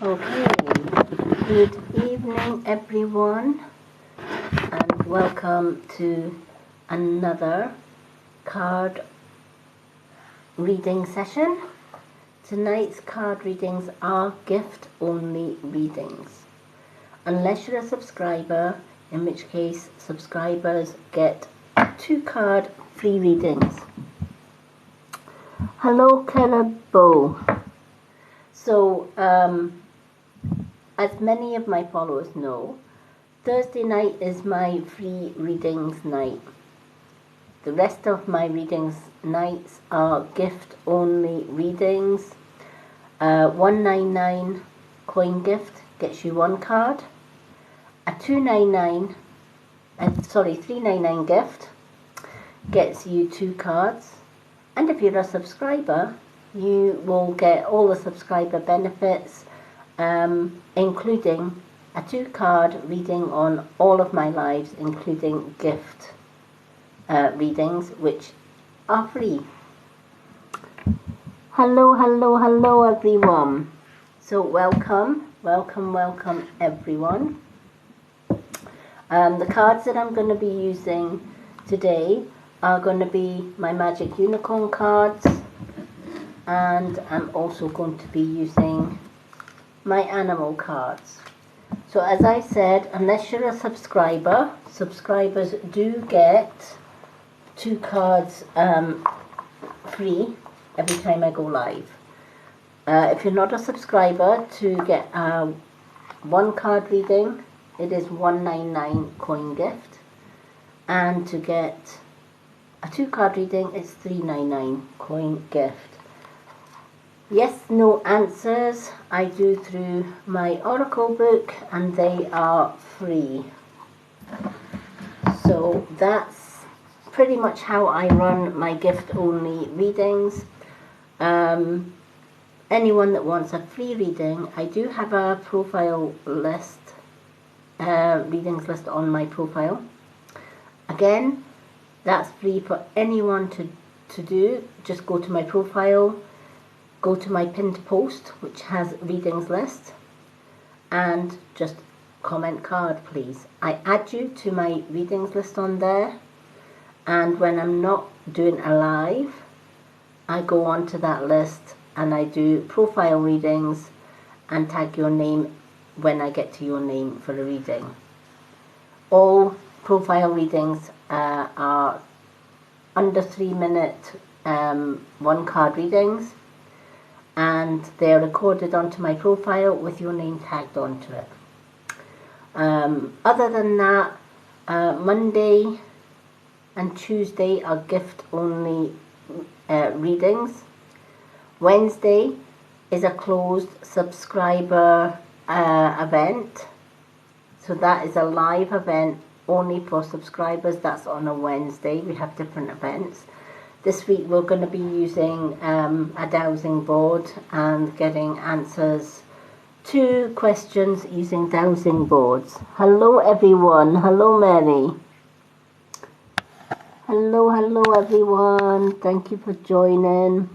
Okay, good evening everyone, and welcome to another card reading session. Tonight's card readings are gift only readings, unless you're a subscriber, in which case subscribers get 2 card free readings. Hello Carabo. So as many of my followers know, Thursday night is my free readings night. The rest of my readings nights are gift only readings. 199 coin gift gets you 1 card. A 399 gift gets you 2 cards. And if you're a subscriber, you will get all the subscriber benefits, including a 2 card reading on all of my lives, including gift readings, which are free. Hello everyone. So welcome everyone. The cards that I'm going to be using today are going to be my Magic Unicorn cards, and I'm also going to be using my animal cards. So as I said, unless you're a subscriber, subscribers do get 2 cards free every time I go live. If you're not a subscriber, to get a 1 card reading, it is 199 coin gift, and to get a 2 card reading, it's 399 coin gift. Yes, no answers I do through my Oracle book, and they are free. So that's pretty much how I run my gift only readings. Anyone that wants a free reading, I do have a profile list, readings list on my profile. Again, that's free for anyone to do. Just go to my profile, go to my pinned post, which has readings list, and just comment card, please. I add you to my readings list on there, and when I'm not doing a live, I go on to that list and I do profile readings and tag your name when I get to your name for a reading. All profile readings are under 3-minute 1 card readings, and they're recorded onto my profile with your name tagged onto it. Other than that, Monday and Tuesday are gift only readings. Wednesday is a closed subscriber event, so that is a live event only for subscribers. That's on a Wednesday. We have different events. This week we're going to be using a dowsing board and getting answers to questions using dowsing boards. Hello everyone. Hello Mary. Hello everyone. Thank you for joining.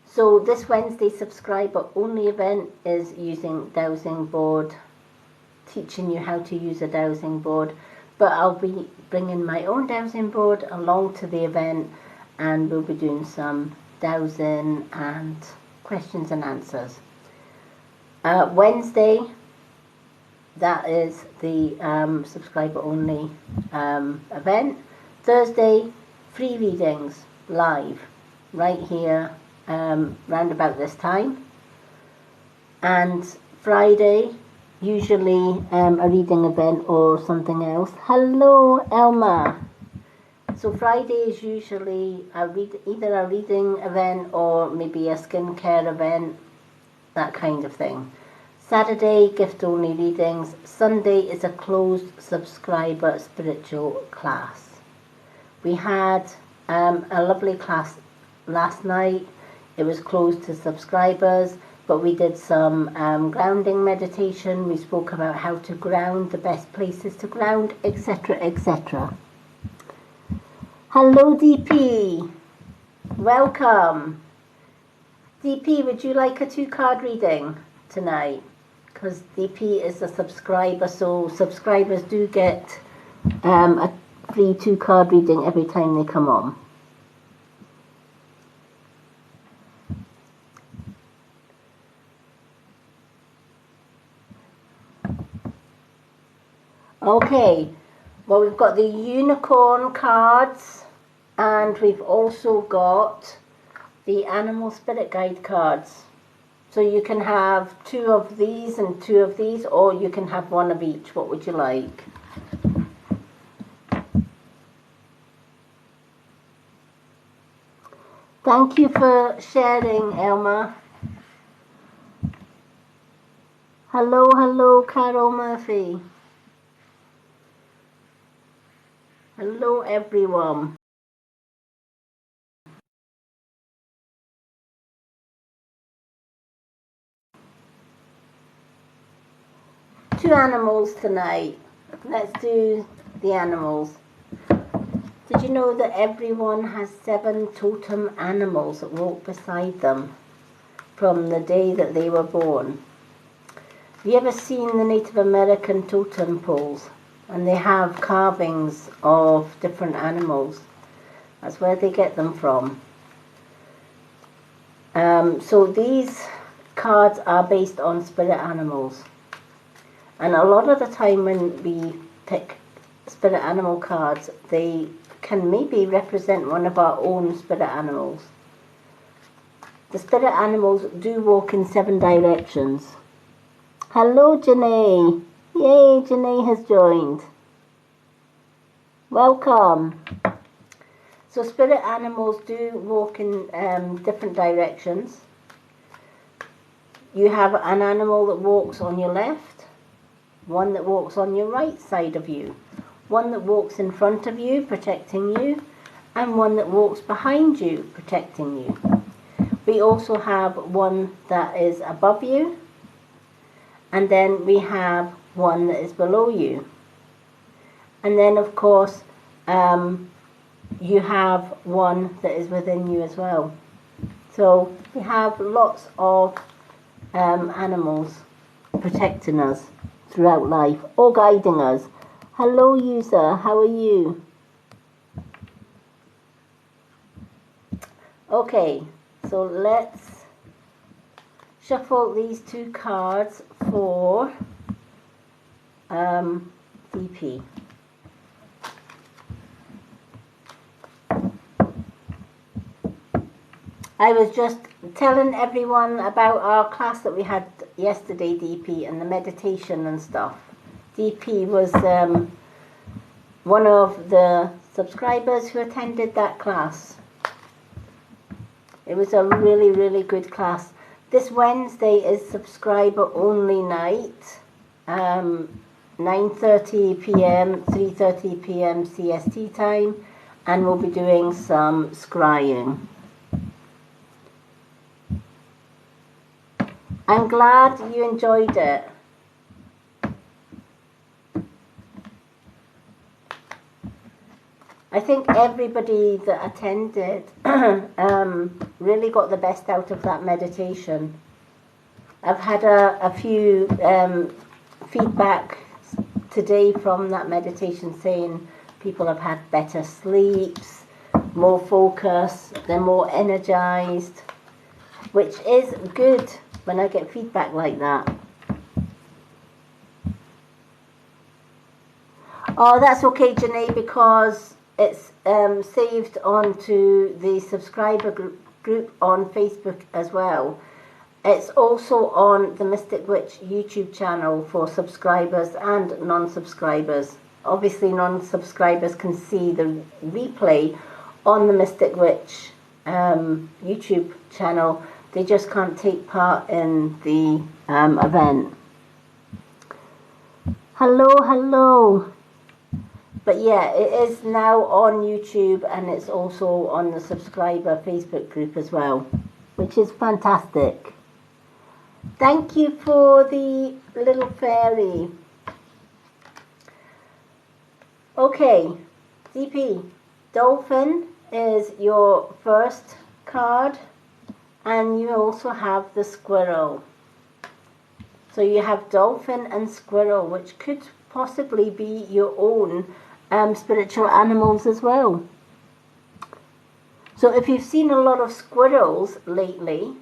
So this Wednesday subscriber only event is using dowsing board, teaching you how to use a dowsing board, but I'll be bringing my own dowsing board along to the event, and we'll be doing some dowsing and questions and answers. Wednesday, that is the subscriber only event. Thursday, free readings live right here round about this time, and Friday usually a reading event or something else. Hello Elma. So Friday is usually either a reading event or maybe a skincare event, that kind of thing. Saturday, gift only readings. Sunday is a closed subscriber spiritual class. We had a lovely class last night. It was closed to subscribers, but we did some grounding meditation. We spoke about how to ground, the best places to ground, etc, etc. Hello DP, welcome. DP, would you like a 2-card reading tonight? Because DP is a subscriber, so subscribers do get a free 2-card reading every time they come on. Okay, well, we've got the unicorn cards, and we've also got the animal spirit guide cards. So you can have 2 of these and 2 of these, or you can have 1 of each. What would you like? Thank you for sharing, Elma. Hello, hello, Carol Murphy. Hello, everyone. Two animals tonight. Let's do the animals. Did you know that everyone has 7 totem animals that walk beside them from the day that they were born? Have you ever seen the Native American totem poles? And they have carvings of different animals. That's where they get them from. So these cards are based on spirit animals. And a lot of the time when we pick spirit animal cards, they can maybe represent one of our own spirit animals. The spirit animals do walk in 7 directions. Hello, Janae. Yay, Janae has joined. Welcome. So spirit animals do walk in different directions. You have an animal that walks on your left, one that walks on your right side of you, one that walks in front of you, protecting you, and one that walks behind you, protecting you. We also have one that is above you, and then we have one that is below you. And then, of course, you have one that is within you as well. So we have lots of animals protecting us throughout life or guiding us. Hello, user. How are you? Okay, so let's shuffle these 2 cards for DP. I was just telling everyone about our class that we had yesterday, DP, and the meditation and stuff. DP was one of the subscribers who attended that class. It was a really, really good class. This Wednesday is subscriber only night, 9:30 p.m., 3:30 p.m. CST time, and we'll be doing some scrying. I'm glad you enjoyed it. I think everybody that attended really got the best out of that meditation. I've had a few feedback today from that meditation saying people have had better sleeps, more focus, they're more energized, which is good when I get feedback like that. Oh, that's okay, Janae, because it's saved onto the subscriber group on Facebook as well. It's also on the Mystic Witch YouTube channel for subscribers and non-subscribers. Obviously, non-subscribers can see the replay on the Mystic Witch YouTube channel. They just can't take part in the event. Hello, hello. But yeah, it is now on YouTube, and it's also on the subscriber Facebook group as well, which is fantastic. Thank you for the little fairy. Okay, DP, Dolphin is your first card, and you also have the squirrel. So you have dolphin and squirrel, which could possibly be your own spiritual animals as well. So if you've seen a lot of squirrels lately,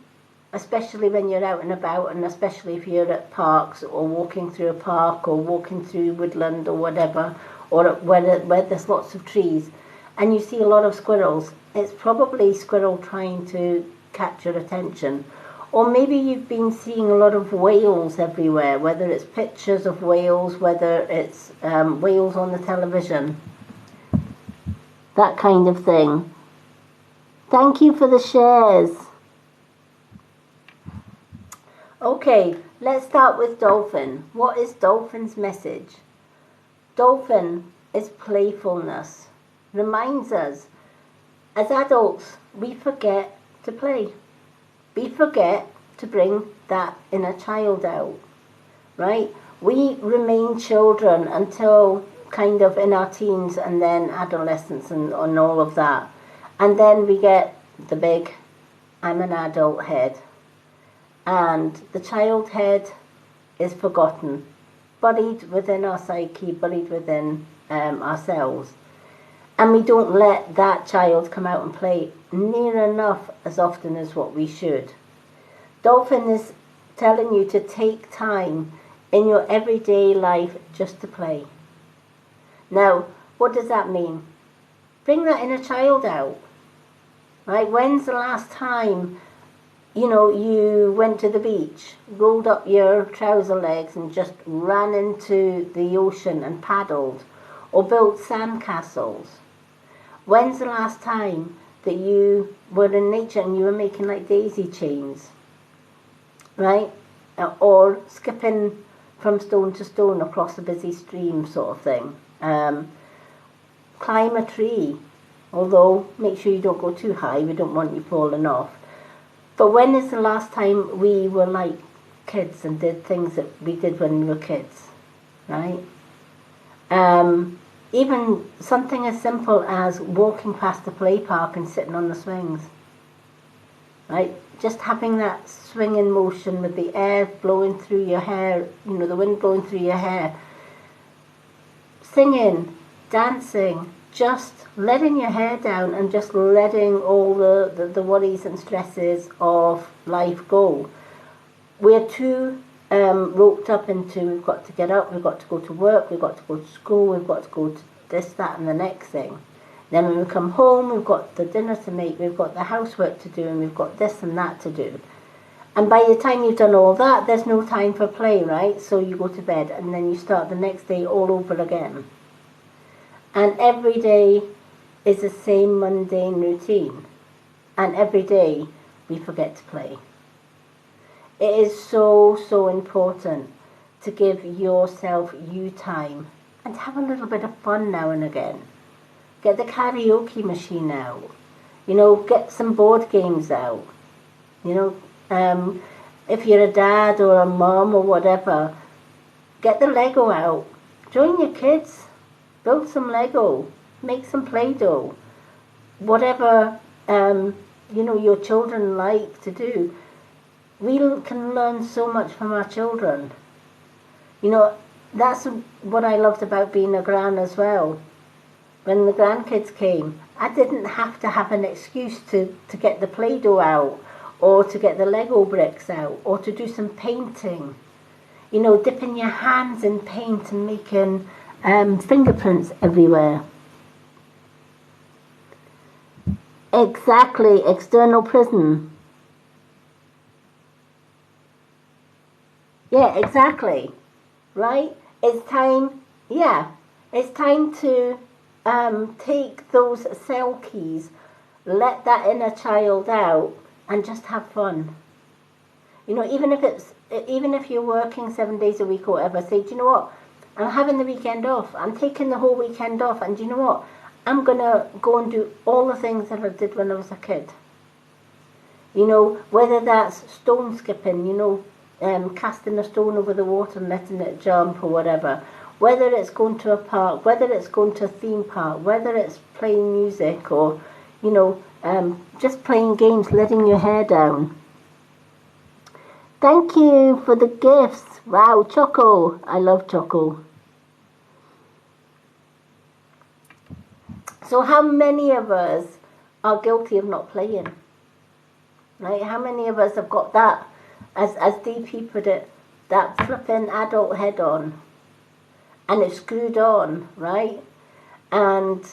especially when you're out and about, and especially if you're at parks or walking through a park or walking through woodland or whatever, or where there's lots of trees, and you see a lot of squirrels, it's probably squirrel trying to catch your attention. Or maybe you've been seeing a lot of whales everywhere, whether it's pictures of whales, whether it's whales on the television, that kind of thing. Thank you for the shares. Okay, let's start with dolphin. What is dolphin's message? Dolphin is playfulness. Reminds us, as adults, we forget to play. We forget to bring that inner child out, right? We remain children until kind of in our teens and then adolescence and all of that. And then we get the big, I'm an adult head. And the child head is forgotten, buried within our psyche, buried within ourselves. And we don't let that child come out and play near enough as often as what we should. Dolphin is telling you to take time in your everyday life just to play. Now, what does that mean? Bring that inner child out. Right? When's the last time, you went to the beach, rolled up your trouser legs and just ran into the ocean and paddled, or built sandcastles? When's the last time that you were in nature and you were making like daisy chains, right? Or skipping from stone to stone across a busy stream sort of thing. Climb a tree, although make sure you don't go too high, we don't want you falling off. But when is the last time we were like kids and did things that we did when we were kids, right? Even something as simple as walking past the play park and sitting on the swings, right? Just having that swinging motion with the air blowing through your hair, the wind blowing through your hair. Singing, dancing, just letting your hair down and just letting all the worries and stresses of life go. We're too roped up into, we've got to get up, we've got to go to work, we've got to go to school, we've got to go to this, that and the next thing. Then when we come home, we've got the dinner to make, we've got the housework to do, and we've got this and that to do. And by the time you've done all that, there's no time for play, right? So you go to bed and then you start the next day all over again. And every day is the same mundane routine. And every day we forget to play. It is so, so important to give yourself you time and have a little bit of fun now and again. Get the karaoke machine out. Get some board games out. If you're a dad or a mom or whatever, get the Lego out. Join your kids. Build some Lego. Make some Play-Doh. Whatever, your children like to do. We can learn so much from our children. That's what I loved about being a gran as well. When the grandkids came, I didn't have to have an excuse to get the Play-Doh out, or to get the Lego bricks out, or to do some painting. Dipping your hands in paint and making fingerprints everywhere. Exactly, external prison. Yeah, exactly. Right? It's time to take those cell keys, let that inner child out, and just have fun. Even if you're working 7 days a week or whatever, say, do you know what? I'm having the weekend off. I'm taking the whole weekend off, and do you know what? I'm gonna go and do all the things that I did when I was a kid. Whether that's stone skipping, casting a stone over the water and letting it jump or whatever. Whether it's going to a park, whether it's going to a theme park, whether it's playing music or, just playing games, letting your hair down. Thank you for the gifts. Wow, Choco. I love Choco. So how many of us are guilty of not playing? Right? How many of us have got that, as DP put it, that flipping adult head on, and it's screwed on, right? And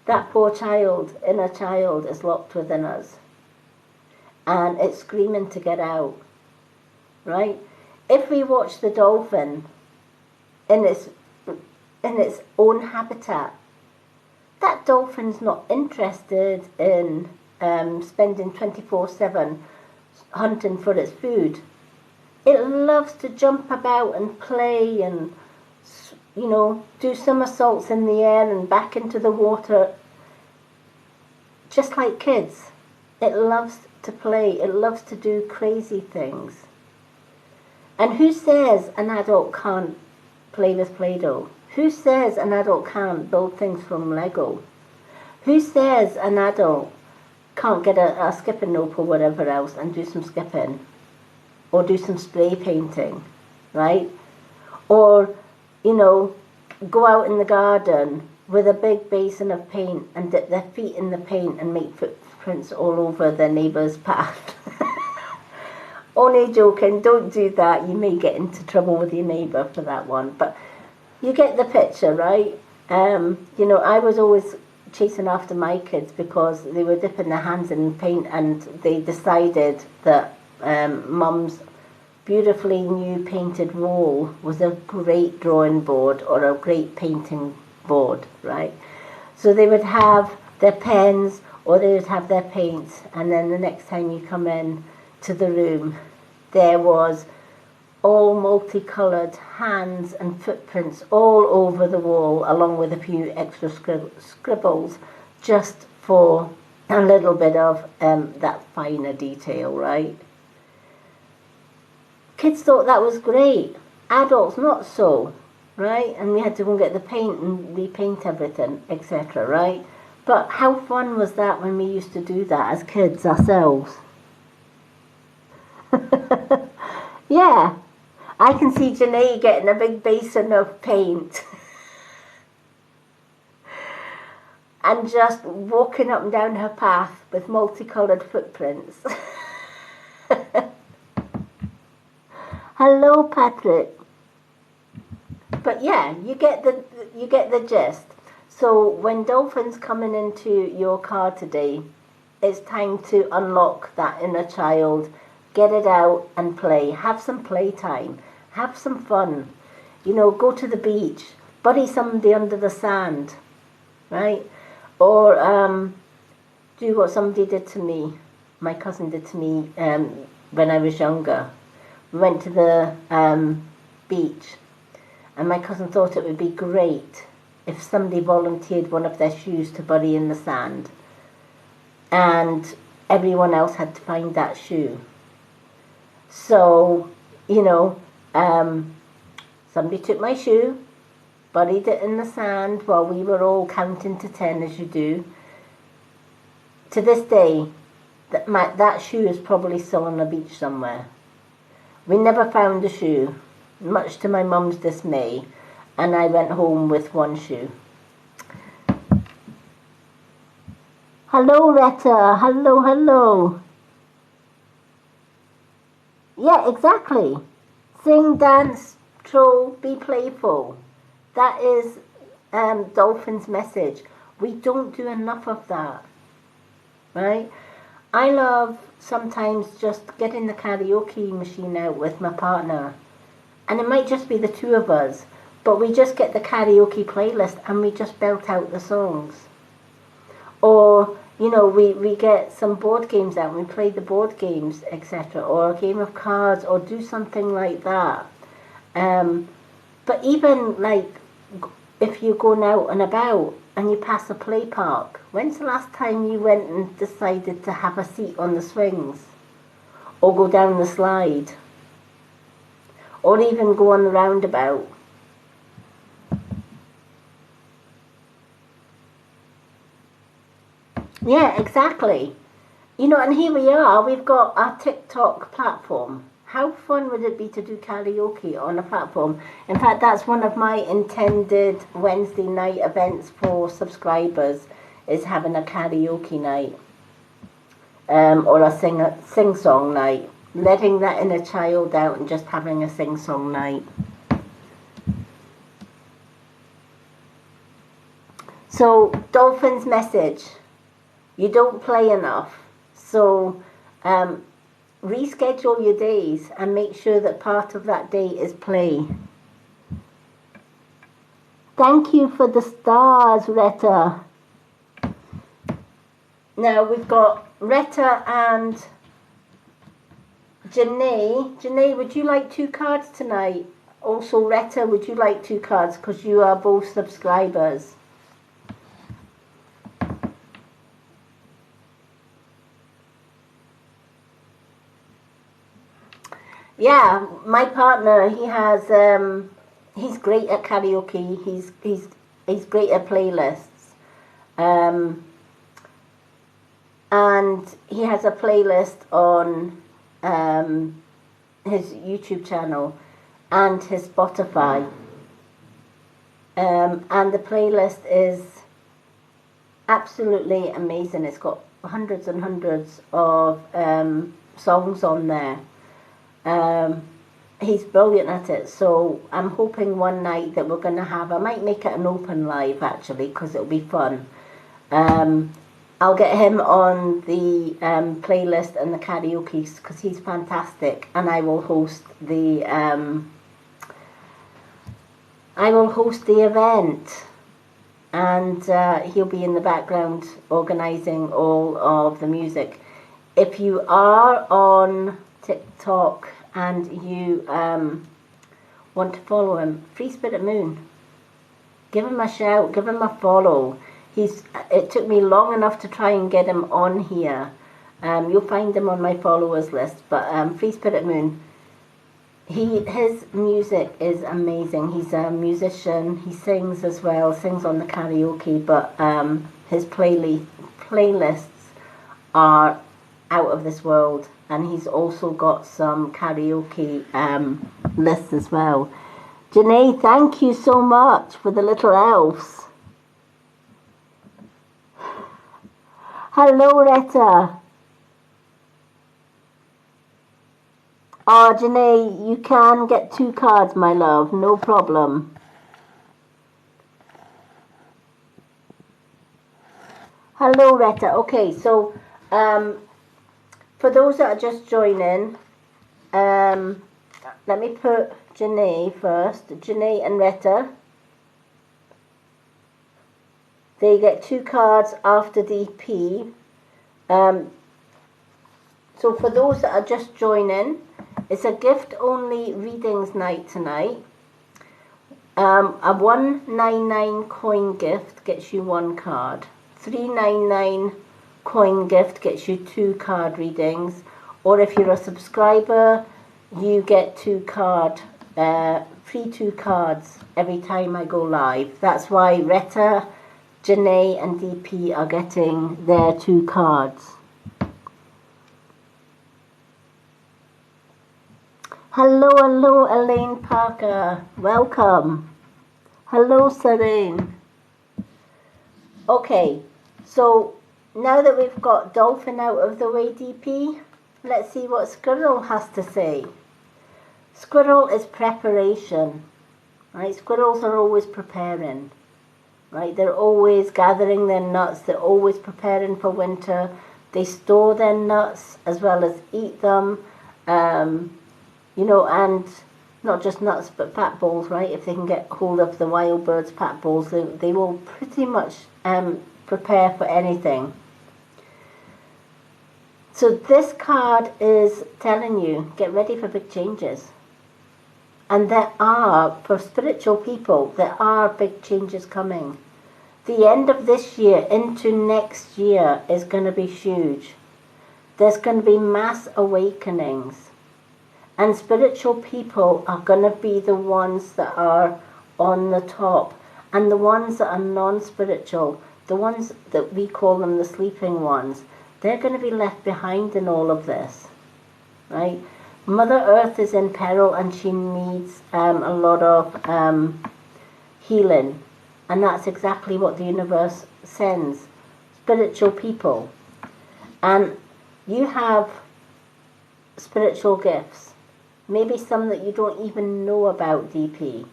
that poor child, inner child, is locked within us, and it's screaming to get out, right? If we watch the dolphin in its own habitat, that dolphin's not interested in spending 24/7 hunting for its food. It loves to jump about and play and, do somersaults in the air and back into the water. Just like kids, it loves to play. It loves to do crazy things. And who says an adult can't play with Play-Doh? Who says an adult can't build things from Lego? Who says an adult can't get a skipping rope or whatever else and do some skipping? Or do some spray painting, right? Or, go out in the garden with a big basin of paint and dip their feet in the paint and make footprints all over their neighbour's path. Only joking, don't do that. You may get into trouble with your neighbour for that one. But you get the picture, right? I was always chasing after my kids because they were dipping their hands in paint, and they decided that Mum's beautifully new painted wall was a great drawing board or a great painting board, right? So they would have their pens or they would have their paints, and then the next time you come in to the room, there was all multicoloured hands and footprints all over the wall, along with a few extra scribbles, just for a little bit of that finer detail, right? Kids thought that was great. Adults, not so, right? And we had to go and get the paint and repaint everything, etc., right? But how fun was that when we used to do that as kids ourselves? Yeah. I can see Janae getting a big basin of paint and just walking up and down her path with multicoloured footprints. Hello, Patrick. But yeah, you get the gist. So when dolphins coming into your car today, it's time to unlock that inner child, get it out and play. Have some playtime. Have some fun. Go to the beach, buddy somebody under the sand, right? Or do what somebody did to me, my cousin did to me when I was younger. We went to the beach, and my cousin thought it would be great if somebody volunteered one of their shoes to bury in the sand, and everyone else had to find that shoe. So, somebody took my shoe, buried it in the sand while we were all counting to 10, as you do. To this day, that shoe is probably still on the beach somewhere. We never found the shoe, much to my mum's dismay, and I went home with one shoe. Hello, Retta. Hello, hello. Yeah, exactly. Sing, dance, troll, be playful. That is Dolphin's message. We don't do enough of that, right? I love sometimes just getting the karaoke machine out with my partner, and it might just be the two of us, but we just get the karaoke playlist and we just belt out the songs. Or, we get some board games out and we play the board games, etc., or a game of cards, or do something like that. But even like if you're going out and about and you pass a play park, when's the last time you went and decided to have a seat on the swings, or go down the slide, or even go on the roundabout? Yeah, exactly. You know, and here we are, we've got our TikTok platform. How fun would it be to do karaoke on a platform? In fact, that's one of my intended Wednesday night events for subscribers, is having a karaoke night, or a sing-song night. Letting that inner child out and just having a sing-song night. So, Dolphin's message. You don't play enough. So, reschedule your days and make sure that part of that day is play. Thank you for the stars, Retta. Now we've got Retta and Janae. Janae, would you like 2 cards tonight? Also, Retta, would you like 2 cards? Because you are both subscribers. Yeah, my partner, he has, he's great at karaoke. He's great at playlists. And he has a playlist on his YouTube channel and his Spotify. And the playlist is absolutely amazing. It's got hundreds and hundreds of songs on there. He's brilliant at it, so I'm hoping one night that we're going to have, I might make it an open live actually, because it'll be fun. I'll get him on the playlist and the karaoke, because he's fantastic, and I will host the event, and he'll be in the background organising all of the music. If you are on TikTok and you want to follow him, Free Spirit Moon, give him a shout, give him a follow. It took me long enough to try and get him on here. You'll find him on my followers list, but Free Spirit Moon, his music is amazing. He's a musician, he sings as well, sings on the karaoke, but his playlists are out of this world. And he's also got some karaoke lists as well. Janae, thank you so much for the little elves. Hello, Retta. Oh, Janae, you can get 2 cards, my love. No problem. Hello, Retta. Okay, so for those that are just joining, let me put Janae first. Janae and Retta. They get 2 cards after DP. So for those that are just joining, it's a gift-only readings night tonight. A 199 coin gift gets you 1 card. 399 coin gift gets you 2 card readings, or if you're a subscriber, you get 2 card, free 2 cards every time I go live. That's why Retta, Janae and DP are getting their 2 cards. Hello, Elaine Parker. Welcome. Hello, Serene. Okay, so now that we've got Dolphin out of the way, DP, let's see what Squirrel has to say. Squirrel is preparation, right? Squirrels are always preparing, right? They're always gathering their nuts. They're always preparing for winter. They store their nuts as well as eat them, you know, and not just nuts, but fat balls, right? If they can get hold of the wild birds' fat balls, they will pretty much prepare for anything. So this card is telling you, get ready for big changes. And there are, for spiritual people, there are big changes coming. The end of this year into next year is going to be huge. There's going to be mass awakenings. And spiritual people are going to be the ones that are on the top. And the ones that are non-spiritual, the ones that we call them the sleeping ones, they're going to be left behind in all of this, right? Mother Earth is in peril and she needs a lot of healing. And that's exactly what the universe sends. Spiritual people. And you have spiritual gifts. Maybe some that you don't even know about, DP.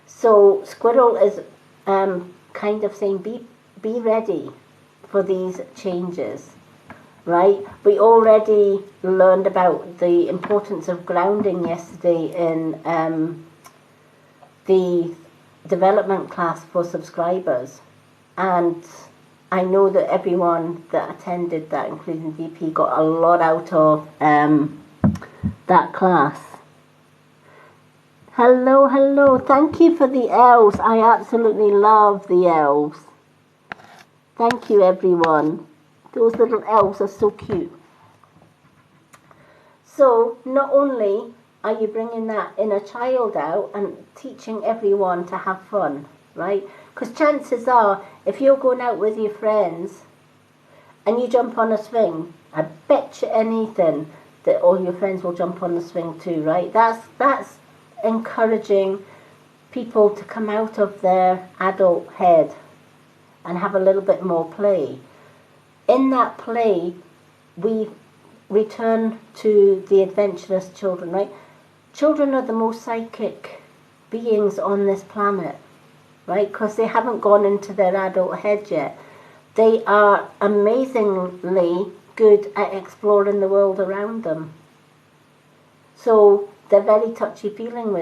So Squirrel is kind of saying, be ready for these changes. Right? We already learned about the importance of grounding yesterday in the development class for subscribers. And I know that everyone that attended that, including DP, got a lot out of that class. Hello, hello. Thank you for the elves. I absolutely love the elves. Thank you, everyone. Those little elves are so cute. So not only are you bringing that inner child out and teaching everyone to have fun, right? Because chances are, if you're going out with your friends and you jump on a swing, I bet you anything that all your friends will jump on the swing too, right? That's encouraging people to come out of their adult head and have a little bit more play. In that play, we return to the adventurous children, right? Children are the most psychic beings on this planet, right? Because they haven't gone into their adult head yet. They are amazingly good at exploring the world around them. So they're very touchy-feeling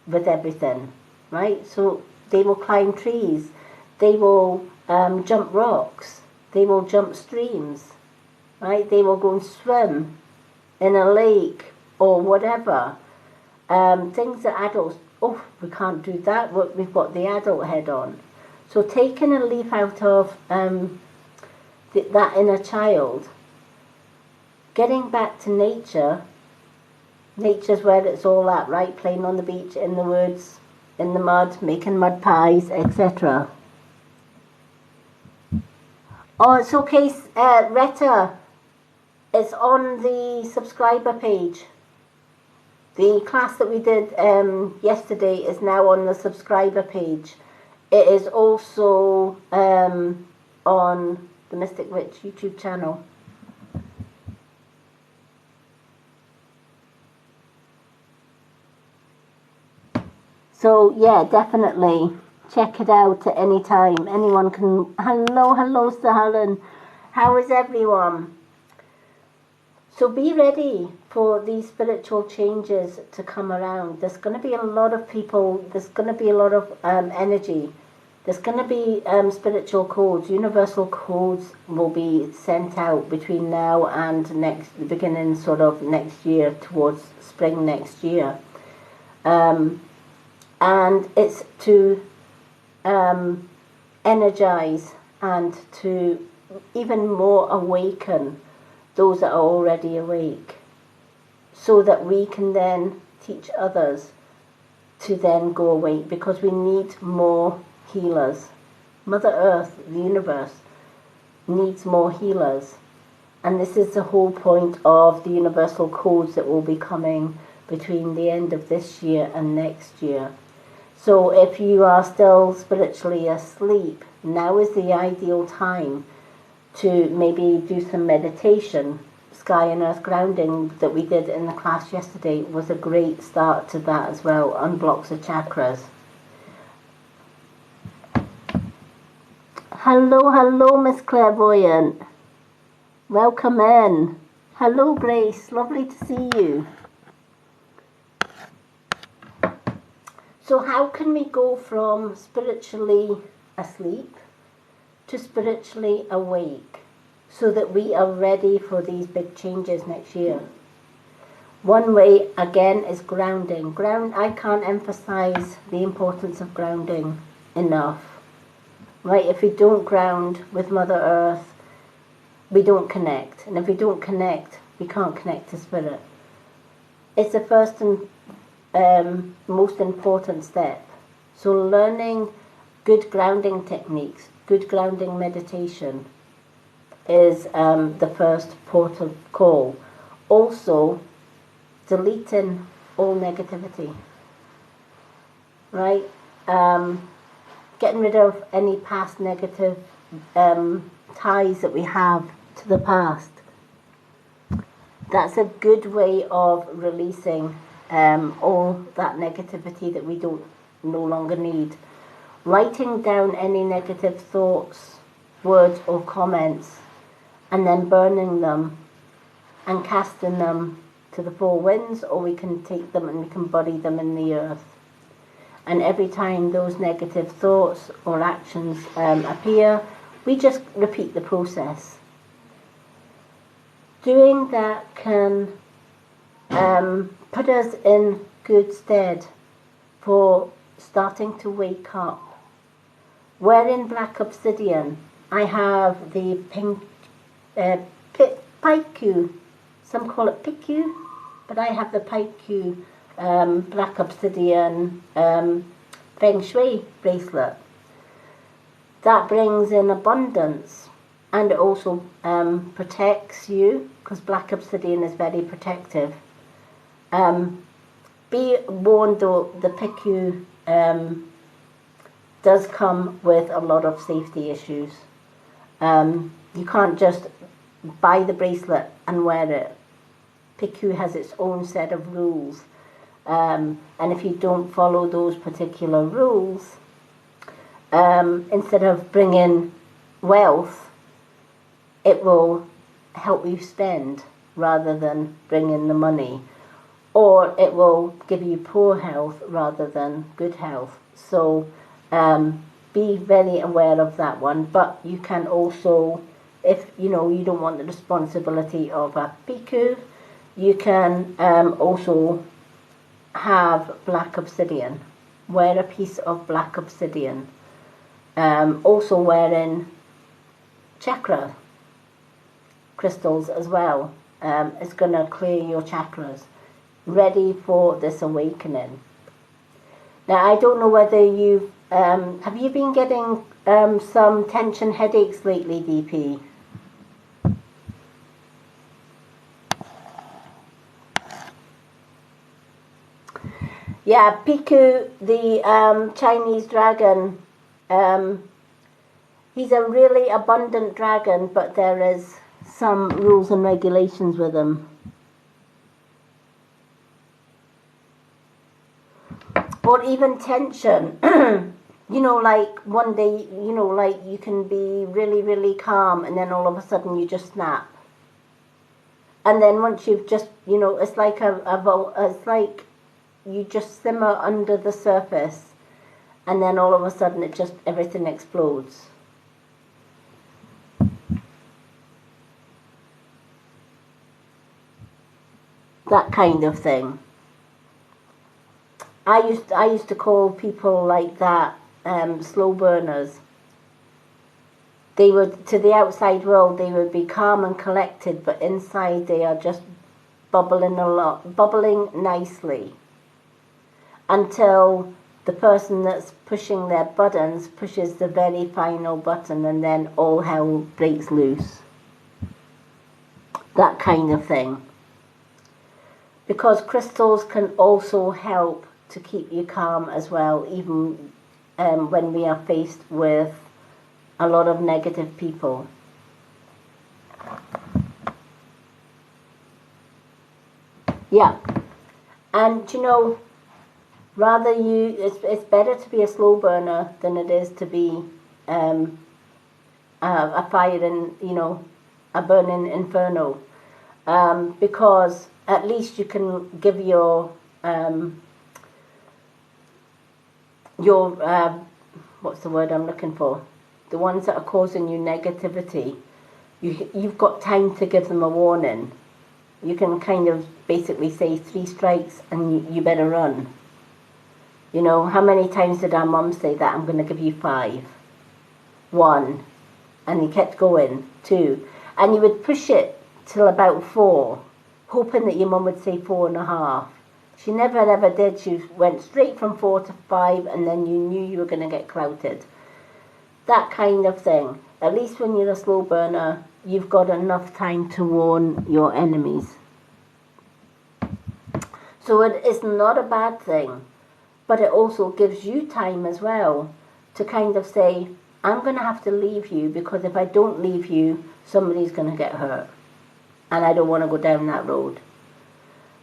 with everything, right? So they will climb trees. They will jump rocks. They will jump streams, right? They will go and swim in a lake or whatever. Things that adults, oh, we can't do that. We've got the adult head on. So taking a leaf out of that inner child, getting back to nature. Nature's where it's all at, right? Playing on the beach, in the woods, in the mud, making mud pies, etc. Oh, it's okay, Retta. It's on the subscriber page. The class that we did yesterday is now on the subscriber page. It is also on the Mystic Witch YouTube channel. So yeah, definitely check it out at any time. Anyone can. Hello, Sir Helen. How is everyone? So be ready for these spiritual changes to come around. There's going to be a lot of people. There's going to be a lot of energy. There's going to be spiritual codes, universal codes will be sent out between now and the beginning sort of next year, towards spring next year. And it's to energize and to even more awaken those that are already awake, so that we can then teach others to then go awake, because we need more healers. Mother Earth, the universe, needs more healers. And this is the whole point of the universal codes that will be coming between the end of this year and next year. So if you are still spiritually asleep, now is the ideal time to maybe do some meditation. Sky and Earth grounding that we did in the class yesterday was a great start to that as well, unblocks the chakras. Hello, Miss Clairvoyant. Welcome in. Hello, Grace. Lovely to see you. So how can we go from spiritually asleep to spiritually awake, so that we are ready for these big changes next year? One way, again, is grounding. I can't emphasize the importance of grounding enough. Right? If we don't ground with Mother Earth, we don't connect. And if we don't connect, we can't connect to Spirit. It's the first and most important step. So learning good grounding techniques, good grounding meditation is the first port of call. Also, deleting all negativity, right? Getting rid of any past negative ties that we have to the past. That's a good way of releasing all that negativity that we don't no longer need. Writing down any negative thoughts, words or comments, and then burning them and casting them to the four winds, or we can take them and we can bury them in the earth. And every time those negative thoughts or actions appear, we just repeat the process. Doing that can put us in good stead for starting to wake up. Wearing black obsidian, I have the pink Paiku, some call it Piku, but I have the Paiku black obsidian Feng Shui bracelet. That brings in abundance, and it also protects you, because black obsidian is very protective. Be warned though, the Piku does come with a lot of safety issues. You can't just buy the bracelet and wear it. Piku has its own set of rules, and if you don't follow those particular rules, instead of bringing wealth, it will help you spend rather than bring in the money, or it will give you poor health rather than good health. So be very aware of that one. But you can also, if you don't want the responsibility of a Piku, you can also have black obsidian. Wear a piece of black obsidian. Also wearing chakra crystals as well. It's going to clear your chakras, ready for this awakening. Now, I don't know whether you've have you been getting some tension headaches lately, DP? Yeah, Piku, the Chinese dragon, he's a really abundant dragon, but there is some rules and regulations with him. Or even tension. Like one day, like you can be really, really calm, and then all of a sudden you just snap. And then once you've just, it's like it's like you just simmer under the surface, and then all of a sudden everything explodes. That kind of thing. I used to call people like that slow burners. They would, to the outside world, they would be calm and collected, but inside they are just bubbling nicely, until the person that's pushing their buttons pushes the very final button, and then all hell breaks loose. That kind of thing. Because crystals can also help to keep you calm as well, even when we are faced with a lot of negative people. Yeah, and rather it's better to be a slow burner than it is to be a fire in, a burning inferno, because at least you can give your what's the word I'm looking for? The ones that are causing you negativity, you've got time to give them a warning. You can kind of basically say 3 strikes and you better run. How many times did our mum say that? I'm going to give you 5. 1. And you kept going. 2. And you would push it till about 4, hoping that your mum would say 4.5. She never ever did. She went straight from 4 to 5, and then you knew you were going to get clouted. that kind of thing. At least when you're a slow burner, you've got enough time to warn your enemies. So it is not a bad thing, but it also gives you time as well to kind of say, I'm going to have to leave you, because if I don't leave you, somebody's going to get hurt. And I don't want to go down that road.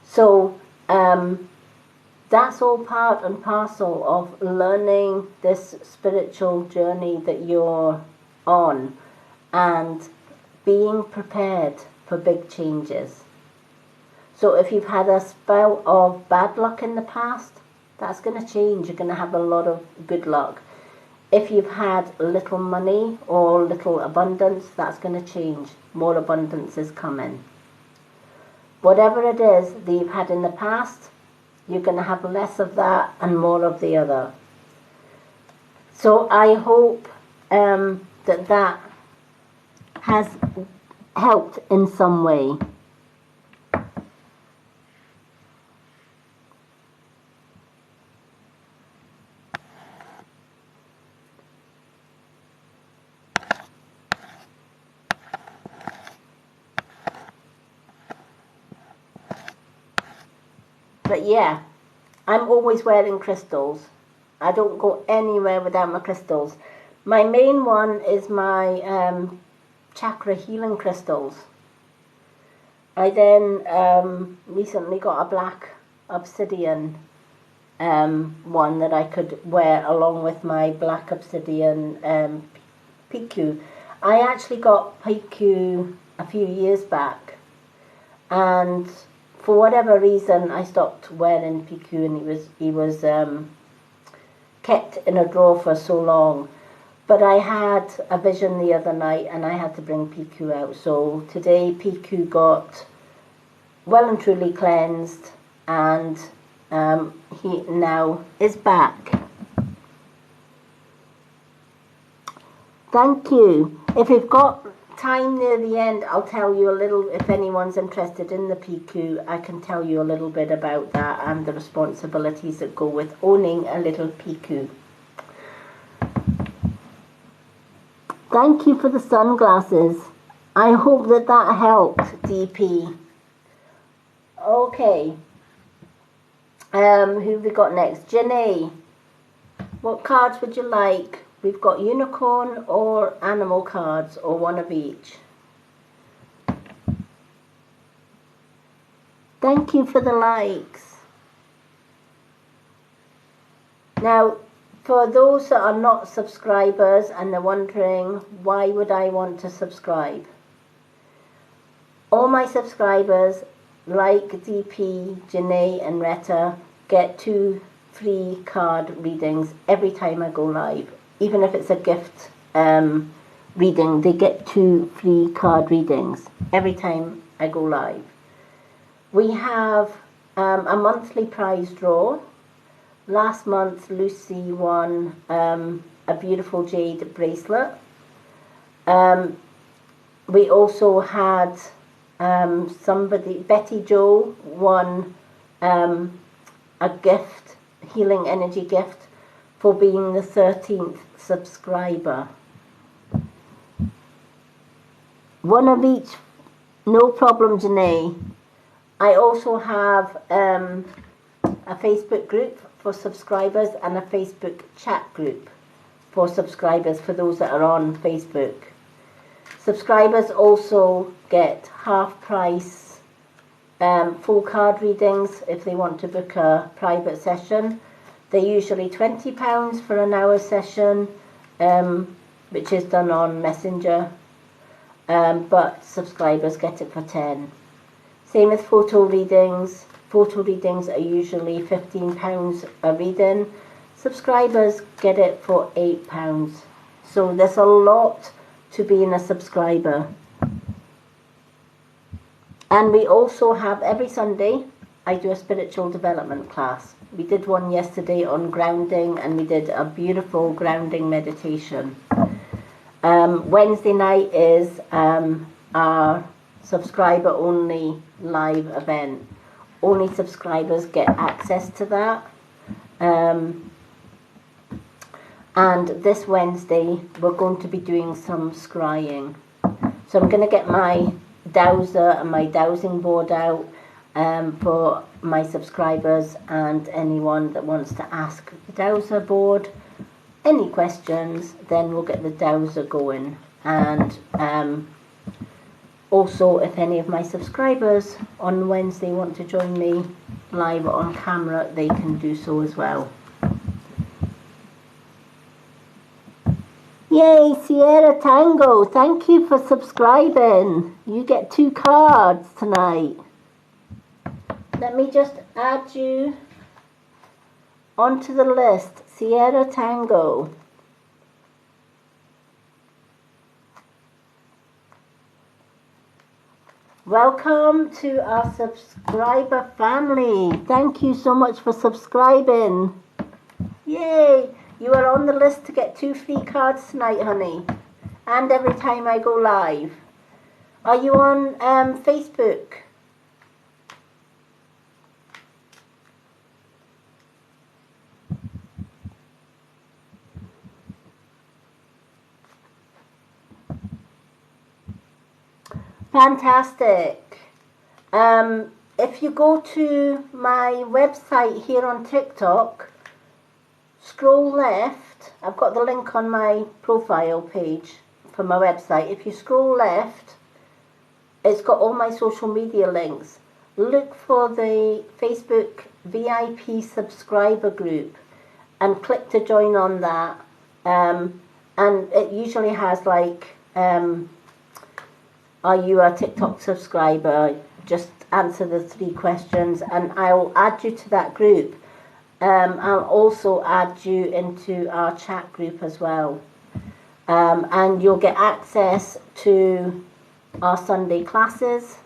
So that's all part and parcel of learning this spiritual journey that you're on, and being prepared for big changes. So if you've had a spell of bad luck in the past, that's going to change. You're going to have a lot of good luck. If you've had little money or little abundance, that's going to change. More abundance is coming. Whatever it is that you've had in the past, you're going to have less of that and more of the other. So I hope that has helped in some way. But yeah, I'm always wearing crystals. I don't go anywhere without my crystals. My main one is my chakra healing crystals. I then recently got a black obsidian one that I could wear along with my black obsidian PQ. I actually got PQ a few years back, and for whatever reason I stopped wearing PQ, and he was kept in a drawer for so long. But I had a vision the other night and I had to bring PQ out. So today PQ got well and truly cleansed, and he now is back. Thank you. If you've got time near the end, I'll tell you a little, if anyone's interested in the PQ, I can tell you a little bit about that and the responsibilities that go with owning a little PQ. Thank you for the sunglasses. I hope that helped, DP. Okay. Who have we got next? Janae. What cards would you like? We've got unicorn or animal cards, or one of each. Thank you for the likes. Now, for those that are not subscribers and they're wondering, why would I want to subscribe? All my subscribers, like DP, Janae and Retta, get 2 free card readings every time I go live. Even if it's a gift reading, they get 2 free card readings every time I go live. We have a monthly prize draw. Last month, Lucy won a beautiful jade bracelet. We also had Betty Jo won a gift, healing energy gift, for being the 13th subscriber. One of each, no problem, Janae. I also have a Facebook group for subscribers and a Facebook chat group for subscribers, for those that are on Facebook. Subscribers also get half price full card readings if they want to book a private session. They're usually £20 for an hour session, which is done on Messenger, but subscribers get it for 10. Same with photo readings. Photo readings are usually £15 a reading. Subscribers get it for £8. So there's a lot to being a subscriber. And we also have, every Sunday, I do a spiritual development class. We did one yesterday on grounding, and we did a beautiful grounding meditation. Wednesday night is our subscriber-only live event. Only subscribers get access to that. And this Wednesday, we're going to be doing some scrying. So I'm going to get my dowser and my dowsing board out for my subscribers and anyone that wants to ask the dowser board any questions. Then we'll get the dowser going. And also, if any of my subscribers on Wednesday want to join me live on camera, they can do so as well. Yay, Sierra Tango, thank you for subscribing. You get 2 cards tonight. Let me just add you onto the list, Sierra Tango. Welcome to our subscriber family. Thank you so much for subscribing. Yay! You are on the list to get 2 free cards tonight, honey. And every time I go live. Are you on Facebook? Fantastic. If you go to my website here on TikTok, scroll left. I've got the link on my profile page for my website. If you scroll left, it's got all my social media links. Look for the Facebook VIP subscriber group and click to join on that. And it usually has like, are you a TikTok subscriber? Just answer the 3 questions and I'll add you to that group. I'll also add you into our chat group as well. And you'll get access to our Sunday classes,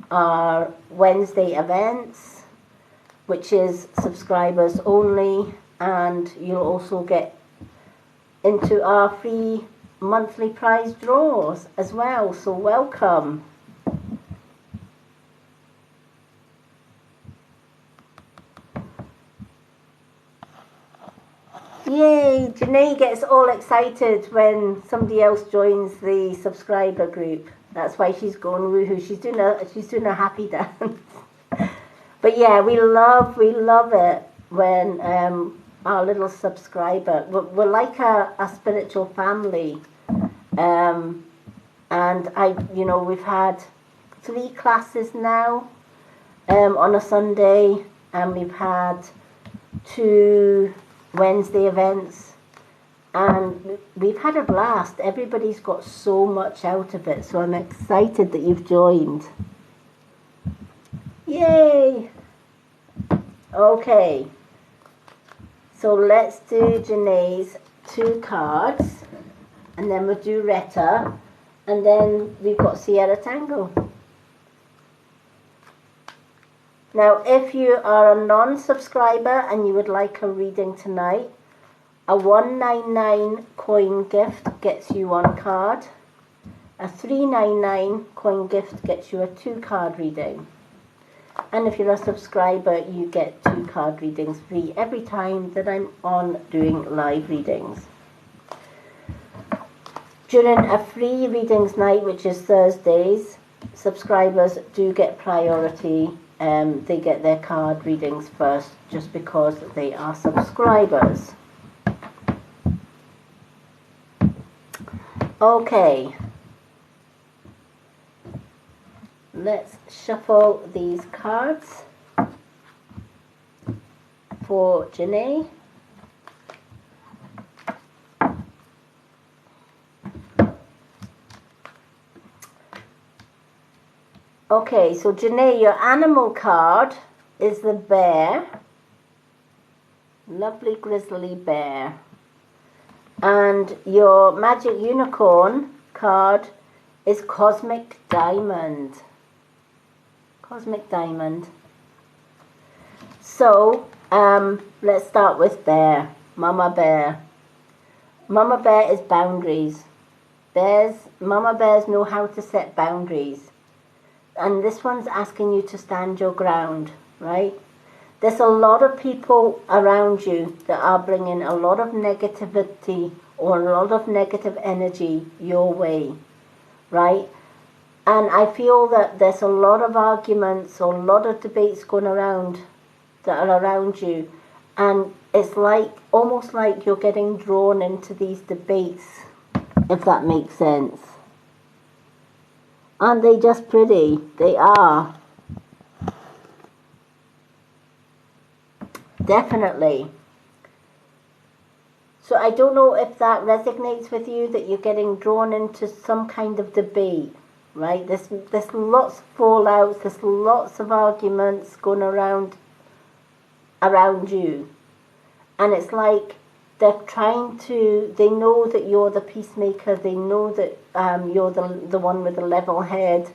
our Wednesday events, which is subscribers only, and you'll also get into our free monthly prize draws as well. So welcome. Yay! Janae gets all excited when somebody else joins the subscriber group. That's why she's going woohoo. She's doing a happy dance. But yeah, we love it when our little subscriber. We're like a spiritual family, and we've had 3 classes now on a Sunday, and we've had 2 Wednesday events, and we've had a blast. Everybody's got so much out of it, so I'm excited that you've joined. Yay! Okay, so let's do Janae's 2 cards, and then we'll do Retta, and then we've got Sierra Tango. Now, if you are a non-subscriber and you would like a reading tonight, a 199 coin gift gets you 1 card. A 399 coin gift gets you a 2 card reading. And if you're a subscriber, you get 2 card readings free every time that I'm on doing live readings. During a free readings night, which is Thursdays, subscribers do get priority. They get their card readings first just because they are subscribers. Okay, let's shuffle these cards for Janae. Okay, so Janae, your animal card is the bear. Lovely grizzly bear. And your magic unicorn card is Cosmic Diamond. Cosmic Diamond. So, let's start with bear. Mama bear. Mama bear is boundaries. Mama bears know how to set boundaries. And this one's asking you to stand your ground, right? There's a lot of people around you that are bringing a lot of negativity or a lot of negative energy your way, right? And I feel that there's a lot of arguments or a lot of debates going around that are around you, and it's like almost like you're getting drawn into these debates, if that makes sense. Aren't they just pretty? They are. Definitely. So I don't know if that resonates with you, that you're getting drawn into some kind of debate, right? There's lots of fallouts, there's lots of arguments going around you. And it's like they're trying to, they know that you're the peacemaker, they know that you're the one with the level head,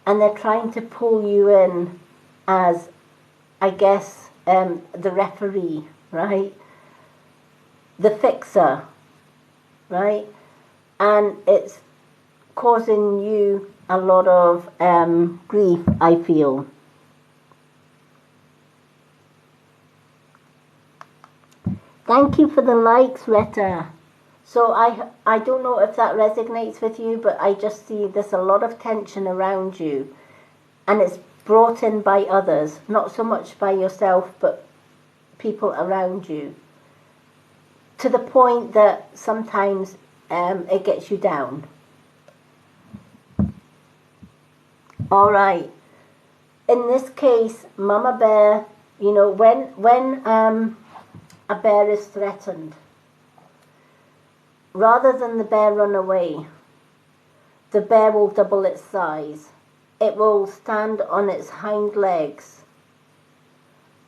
and they're trying to pull you in as, I guess, the referee, right? The fixer, right? And it's causing you a lot of grief, I feel. Thank you for the likes, Retta. So I don't know if that resonates with you, but I just see there's a lot of tension around you, and it's brought in by others, not so much by yourself, but people around you, to the point that sometimes it gets you down. All right. In this case, Mama Bear, you know, when a bear is threatened, rather than the bear run away, the bear will double its size. It will stand on its hind legs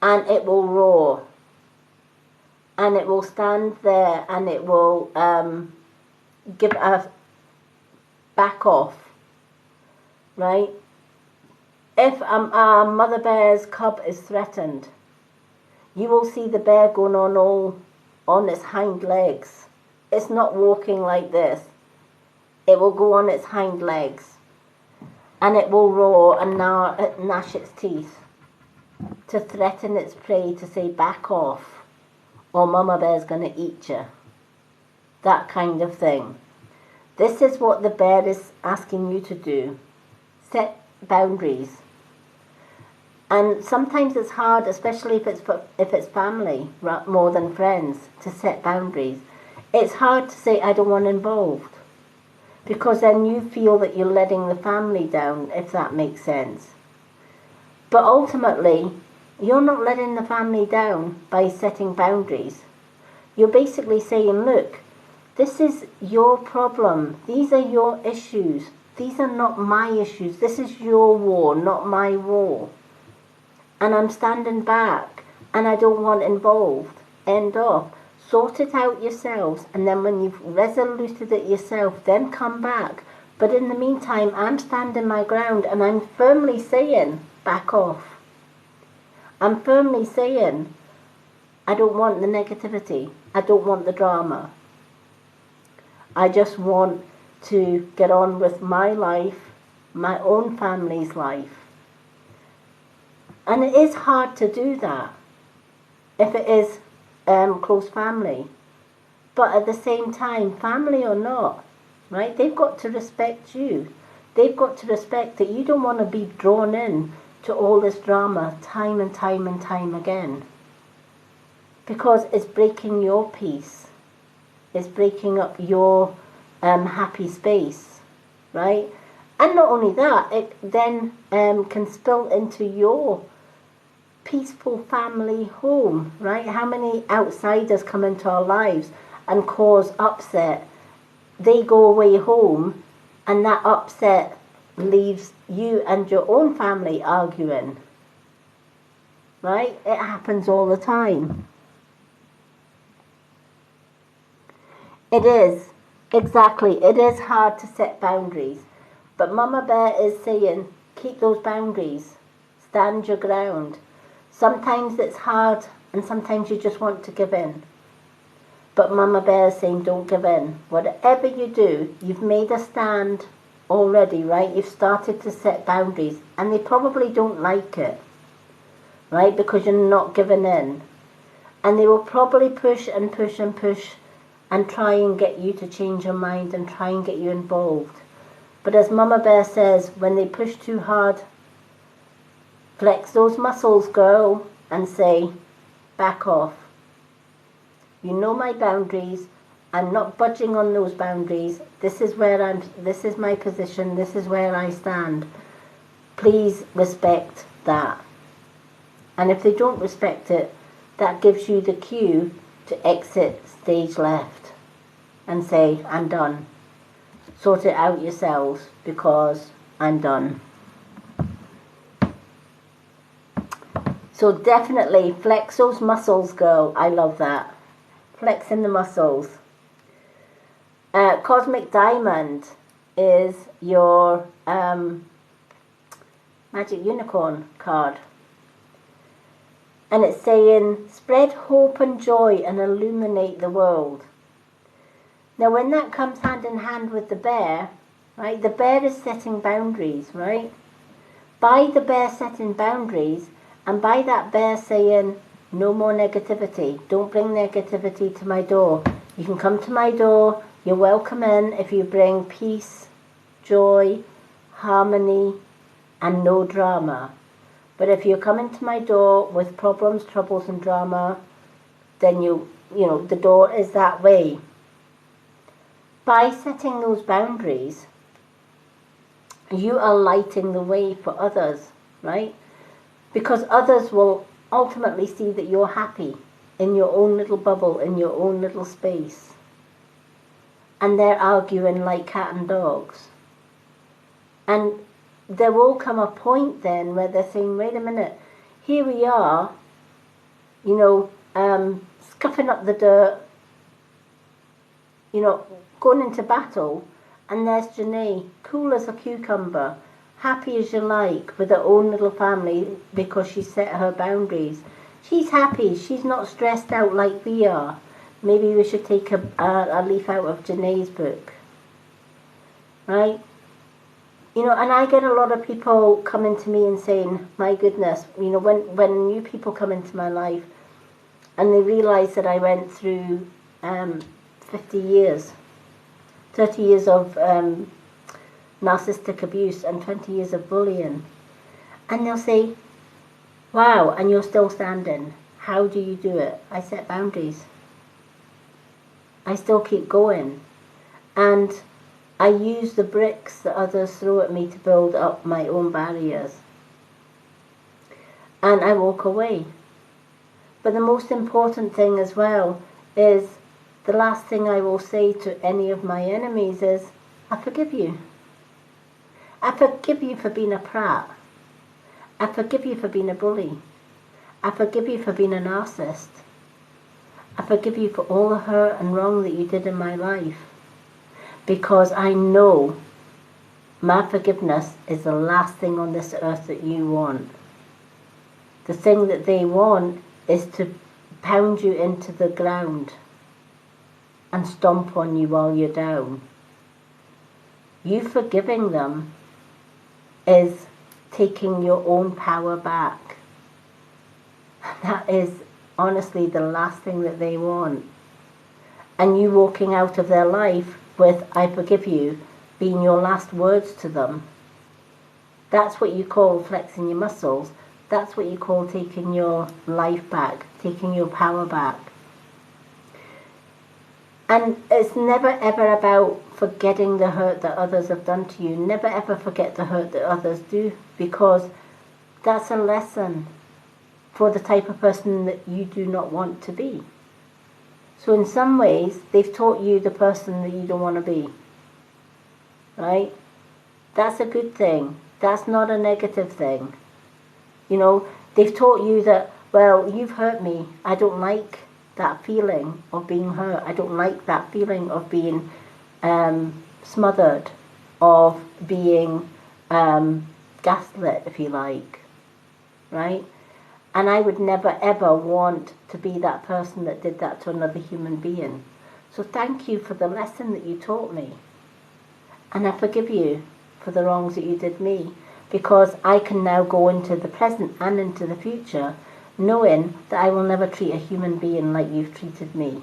and it will roar. And it will stand there and it will give a back off, right? If a mother bear's cub is threatened, you will see the bear going on its hind legs. It's not walking like this. It will go on its hind legs and it will roar and gnash its teeth to threaten its prey, to say back off, or Mama Bear's going to eat you. That kind of thing. This is what the bear is asking you to do. Set boundaries. And sometimes it's hard, especially if it's family more than friends, to set boundaries. It's hard to say I don't want involved, because then you feel that you're letting the family down, if that makes sense. But ultimately, you're not letting the family down by setting boundaries. You're basically saying, look, this is your problem. These are your issues. These are not my issues. This is your war, not my war. And I'm standing back and I don't want involved. End of. Sort it out yourselves, and then when you've resoluted it yourself, then come back. But in the meantime, I'm standing my ground and I'm firmly saying, back off. I'm firmly saying, I don't want the negativity. I don't want the drama. I just want to get on with my life, my own family's life. And it is hard to do that if it is close family. But at the same time, family or not, right, they've got to respect you. They've got to respect that you don't want to be drawn in to all this drama time and time and time again. Because it's breaking your peace. It's breaking up your happy space, right? And not only that, it then can spill into your peaceful family home, right? How many outsiders come into our lives and cause upset? They go away home and that upset leaves you and your own family arguing, right? It happens all the time. It is, exactly, it is hard to set boundaries. But Mama Bear is saying, keep those boundaries, stand your ground. Sometimes it's hard and sometimes you just want to give in. But Mama Bear is saying, don't give in. Whatever you do, you've made a stand already, right? You've started to set boundaries and they probably don't like it. right? Because you're not giving in. And they will probably push and push and push and try and get you to change your mind and try and get you involved. But as Mama Bear says, when they push too hard, flex those muscles, girl, and say, back off. You know my boundaries. I'm not budging on those boundaries. This is my position. This is where I stand. Please respect that. And if they don't respect it, that gives you the cue to exit stage left and say, I'm done. Sort it out yourselves because I'm done. So definitely flex those muscles, girl. I love that. Flexing the muscles. Cosmic Diamond is your Magic Unicorn card. And it's saying, spread hope and joy and illuminate the world. Now when that comes hand in hand with the bear, right, the bear is setting boundaries, right? By the bear setting boundaries, and by that bear saying, no more negativity, don't bring negativity to my door. You can come to my door, you're welcome in if you bring peace, joy, harmony, and no drama. But if you're coming to my door with problems, troubles, and drama, then you know, the door is that way. By setting those boundaries, you are lighting the way for others, right? Because others will ultimately see that you're happy in your own little bubble, in your own little space. And they're arguing like cat and dogs. And there will come a point then where they're saying, wait a minute, here we are, you know, scuffing up the dirt, you know, going into battle, and there's Janae, cool as a cucumber, happy as you like, with her own little family because she set her boundaries. She's happy, she's not stressed out like we are. Maybe we should take a leaf out of Janae's book, right? You know, and I get a lot of people coming to me and saying, my goodness, you know, when new people come into my life and they realise that I went through 50 years, 30 years of narcissistic abuse and 20 years of bullying. And they'll say, wow, and you're still standing. How do you do it? I set boundaries. I still keep going. And I use the bricks that others throw at me to build up my own barriers. And I walk away. But the most important thing as well is, the last thing I will say to any of my enemies is, I forgive you. I forgive you for being a prat. I forgive you for being a bully. I forgive you for being a narcissist. I forgive you for all the hurt and wrong that you did in my life. Because I know my forgiveness is the last thing on this earth that you want. The thing that they want is to pound you into the ground and stomp on you while you're down. You forgiving them is taking your own power back. That is honestly the last thing that they want. And you walking out of their life with, I forgive you, being your last words to them. That's what you call flexing your muscles. That's what you call taking your life back, taking your power back. And it's never ever about forgetting the hurt that others have done to you. Never ever forget the hurt that others do, because that's a lesson for the type of person that you do not want to be. So in some ways, they've taught you the person that you don't want to be. Right? That's a good thing. That's not a negative thing. You know, they've taught you that, well, you've hurt me. I don't like that feeling of being hurt. I don't like that feeling of being smothered, of being gaslit, if you like. Right? And I would never ever want to be that person that did that to another human being. So thank you for the lesson that you taught me. And I forgive you for the wrongs that you did me. because I can now go into the present and into the future knowing that I will never treat a human being like you've treated me.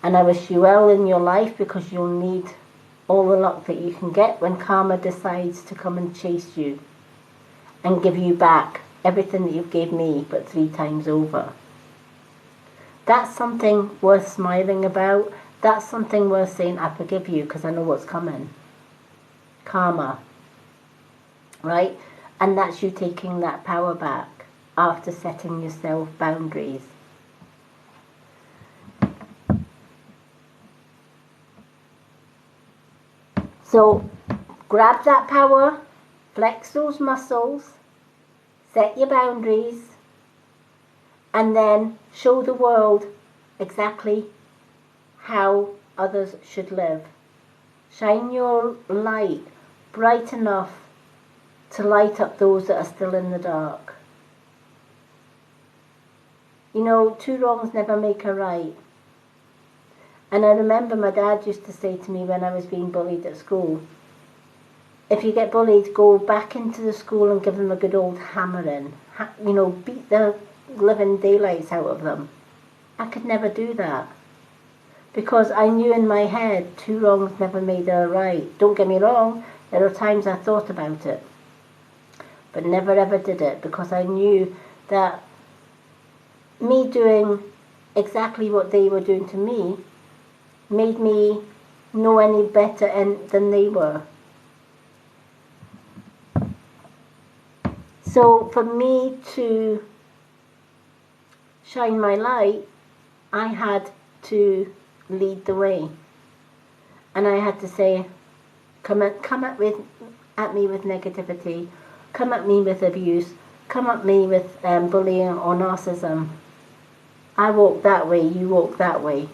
And I wish you well in your life, because you'll need all the luck that you can get when karma decides to come and chase you and give you back everything that you've gave me, but 3 times over. That's something worth smiling about. That's something worth saying, I forgive you, because I know what's coming. Karma. Right? And that's you taking that power back after setting yourself boundaries. So grab that power, flex those muscles, set your boundaries, and then show the world exactly how others should live. Shine your light bright enough to light up those that are still in the dark. You know, 2 wrongs never make a right. And I remember my dad used to say to me when I was being bullied at school, if you get bullied, go back into the school and give them a good old hammering. You know, beat the living daylights out of them. I could never do that, because I knew in my head 2 wrongs never made a right. Don't get me wrong, there are times I thought about it, but never ever did it, because I knew that me doing exactly what they were doing to me made me know any better than they were. So for me to shine my light, I had to lead the way. And I had to say, come at me with negativity, come at me with abuse, come at me with bullying or narcissism. I walk that way, you walk that way.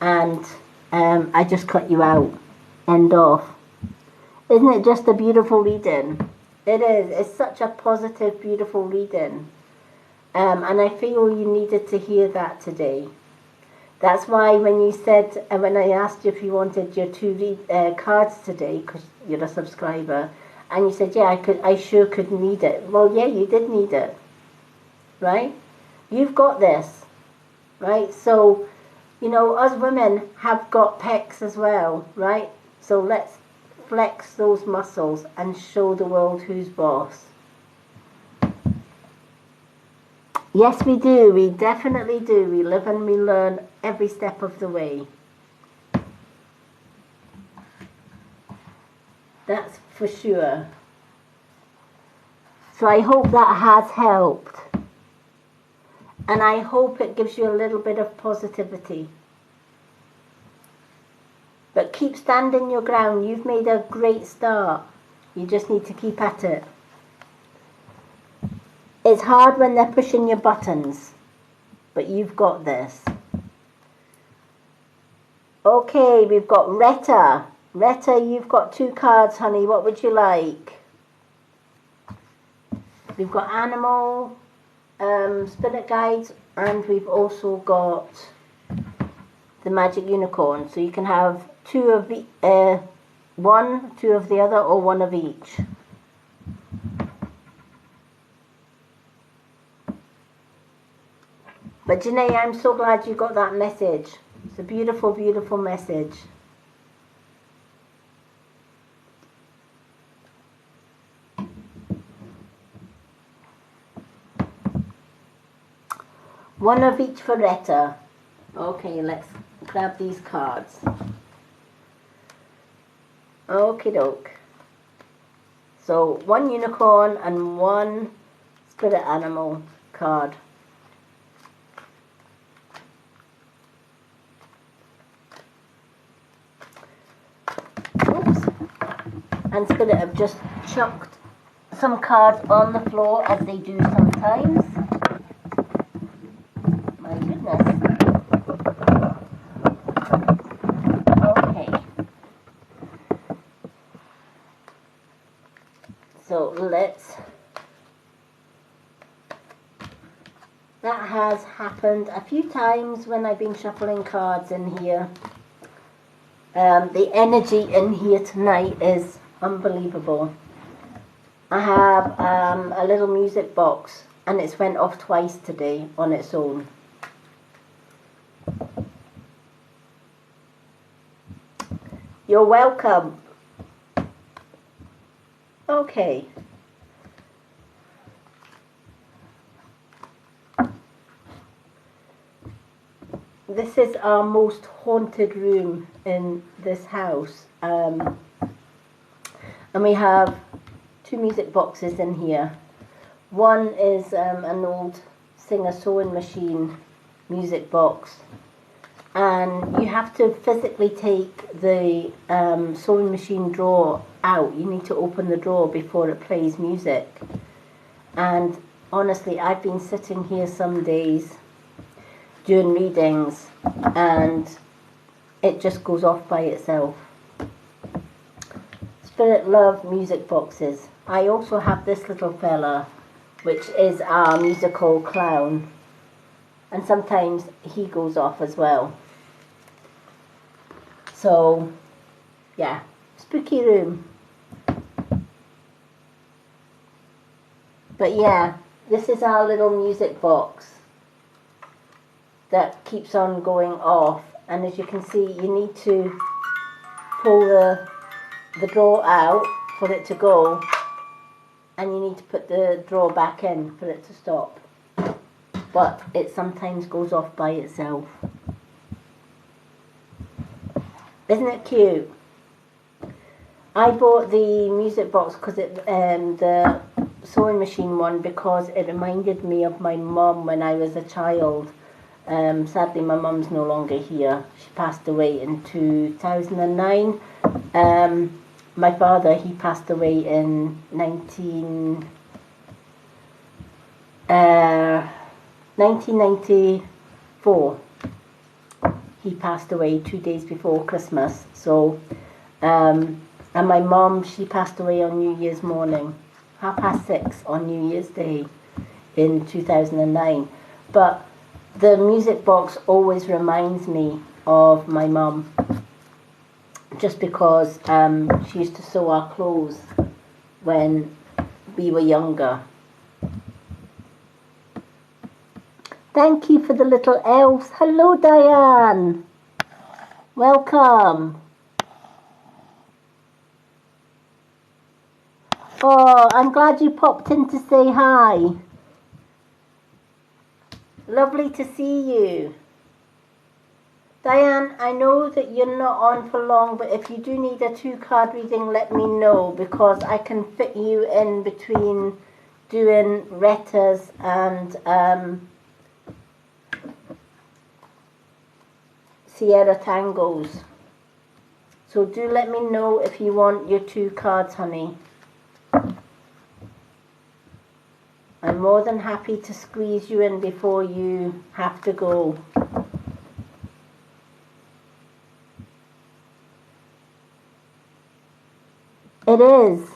And I just cut you out. End off. Isn't it just a beautiful reading? It is. It's such a positive, beautiful reading. And I feel you needed to hear that today. That's why when you said, when I asked you if you wanted your 2 cards today, because you're a subscriber, and you said, yeah, I sure could need it. Well, yeah, you did need it, right? You've got this, right? So, you know, us women have got pecs as well, right? So let's flex those muscles and show the world who's boss. Yes, we do. We definitely do. We live and we learn every step of the way. That's for sure. So I hope that has helped. And I hope it gives you a little bit of positivity. But keep standing your ground. You've made a great start. You just need to keep at it. It's hard when they're pushing your buttons, but you've got this. Okay, we've got Retta. Retta, you've got 2 cards, honey. What would you like? We've got Animal, Spirit Guides, and we've also got the Magic Unicorn. So you can have 2 of the one, 2 of the other, or 1 of each. But Janae, I'm so glad you got that message. It's a beautiful, beautiful message. One of each for Retta. Okay, let's grab these cards. Okie doke. So 1 unicorn and 1 spirit animal card. Oops. And Spirit have just chucked some cards on the floor, as they do sometimes. My goodness. Okay. So let's... That has happened a few times when I've been shuffling cards in here. The energy in here tonight is unbelievable. I have a little music box, and it's went off twice today on its own. You're welcome. Okay. This is our most haunted room in this house. And we have two music boxes in here. One is an old Singer sewing machine music box. And you have to physically take the sewing machine drawer out. You need to open the drawer before it plays music. And honestly, I've been sitting here some days doing readings and it just goes off by itself. Spirit Love music boxes. I also have this little fella, which is our musical clown, and sometimes he goes off as well. So yeah, spooky room. But yeah, this is our little music box that keeps on going off, and as you can see, you need to pull the drawer out for it to go, and you need to put the drawer back in for it to stop. But it sometimes goes off by itself. Isn't it cute? I bought the music box because the sewing machine one, because it reminded me of my mum when I was a child. Sadly, my mum's no longer here. She passed away in 2009. My father, he passed away in 1994. He passed away 2 days before Christmas. So, and my mum, she passed away on New Year's morning, 6:30 on New Year's Day in 2009. But the music box always reminds me of my mum, just because she used to sew our clothes when we were younger. Thank you for the little elves. Hello, Diane. Welcome. Oh, I'm glad you popped in to say hi. Lovely to see you. Diane, I know that you're not on for long, but if you do need a 2-card reading, let me know, because I can fit you in between doing Retta's and Sierra Tangos. So do let me know if you want your 2 cards, honey. I'm more than happy to squeeze you in before you have to go. It is.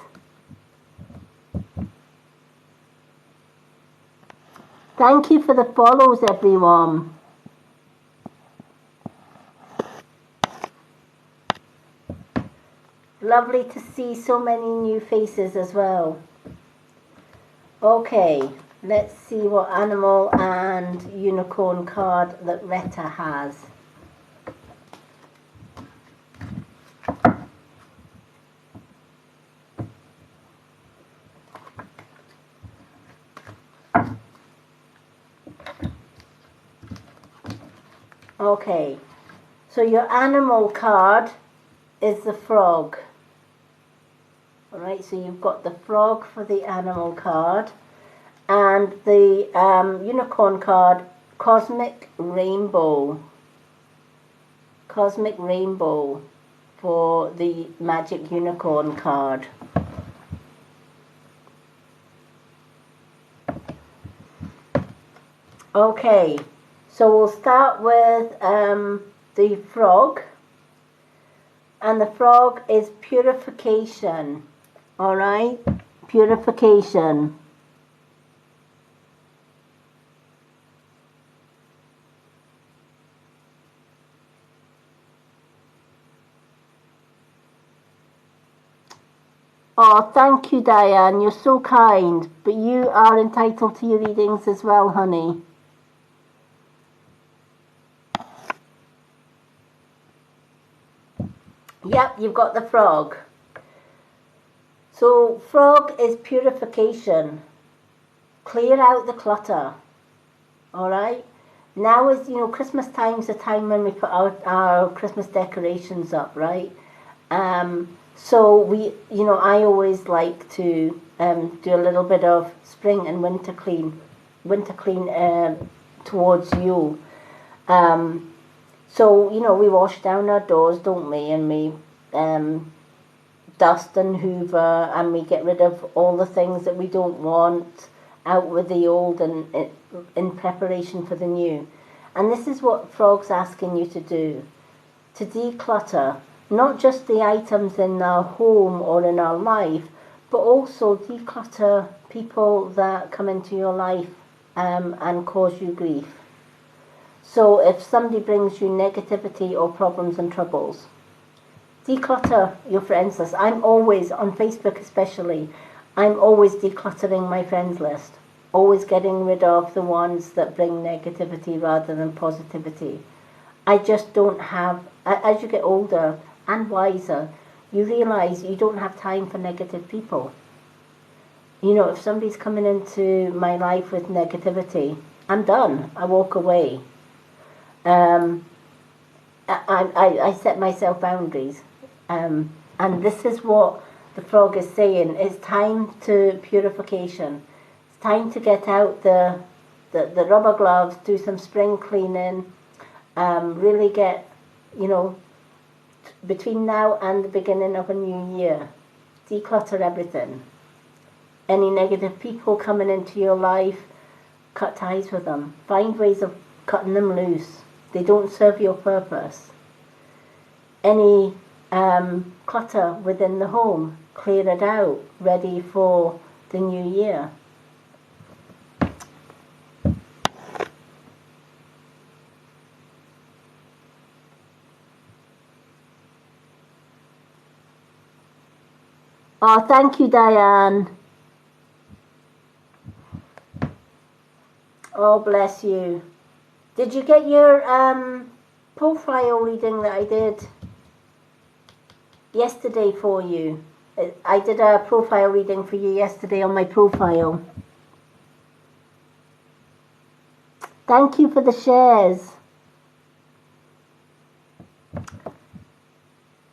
Thank you for the follows, everyone. Lovely to see so many new faces as well. Okay, let's see what animal and unicorn card that Retta has. Okay, so your animal card is the frog. Alright, so you've got the frog for the animal card, and the unicorn card, Cosmic Rainbow. Cosmic Rainbow for the Magic Unicorn card. Okay, so we'll start with the frog, and the frog is purification. All right, purification. Oh, thank you, Diane. You're so kind. But you are entitled to your readings as well, honey. Yep, you've got the frog. So, frog is purification. Clear out the clutter. Alright? Now is, Christmas time's the time when we put our Christmas decorations up, right? So I always like to do a little bit of spring and winter clean towards you. So, we wash down our doors, don't we? And we dust and hoover, and we get rid of all the things that we don't want, out with the old, and in preparation for the new. And this is what Frog's asking you to do, to declutter not just the items in our home or in our life, but also declutter people that come into your life and cause you grief. So if somebody brings you negativity or problems and troubles, declutter your friends list. I'm always, on Facebook especially, I'm always decluttering my friends list. Always getting rid of the ones that bring negativity rather than positivity. I just don't have, as you get older and wiser, you realise you don't have time for negative people. If somebody's coming into my life with negativity, I'm done. I walk away. I set myself boundaries. And this is what the frog is saying. It's time to purification. It's time to get out the rubber gloves, do some spring cleaning, really get, between now and the beginning of a new year, declutter everything. Any negative people coming into your life, cut ties with them. Find ways of cutting them loose. They don't serve your purpose. Any clutter within the home, clear it out, ready for the new year. Oh, thank you, Diane. Oh, bless you. Did you get your profile reading that I did yesterday for you? I did a profile reading for you yesterday on my profile. Thank you for the shares.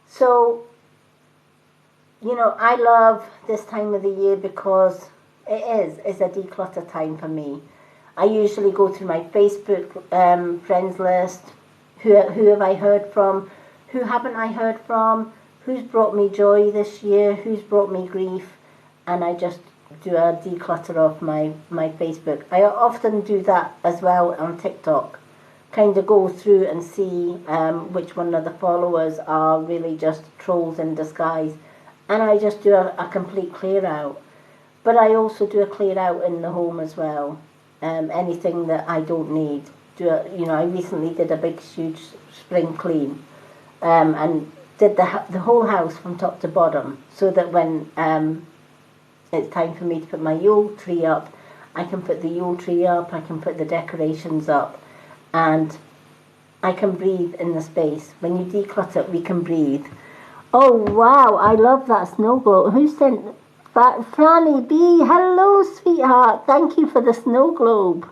So, I love this time of the year because it's a declutter time for me. I usually go through my Facebook friends list. Who have I heard from? Who haven't I heard from? Who's brought me joy this year? Who's brought me grief? And I just do a declutter of my Facebook. I often do that as well on TikTok. Kind of go through and see which one of the followers are really just trolls in disguise. And I just do a complete clear out. But I also do a clear out in the home as well. Anything that I don't need. I recently did a big, huge spring clean. And did the whole house from top to bottom. So that when it's time for me to put my Yule tree up, I can put the Yule tree up, I can put the decorations up. And I can breathe in the space. When you declutter, we can breathe. Oh, wow, I love that snow globe. Who sent that? Franny B. Hello, sweetheart. Thank you for the snow globe.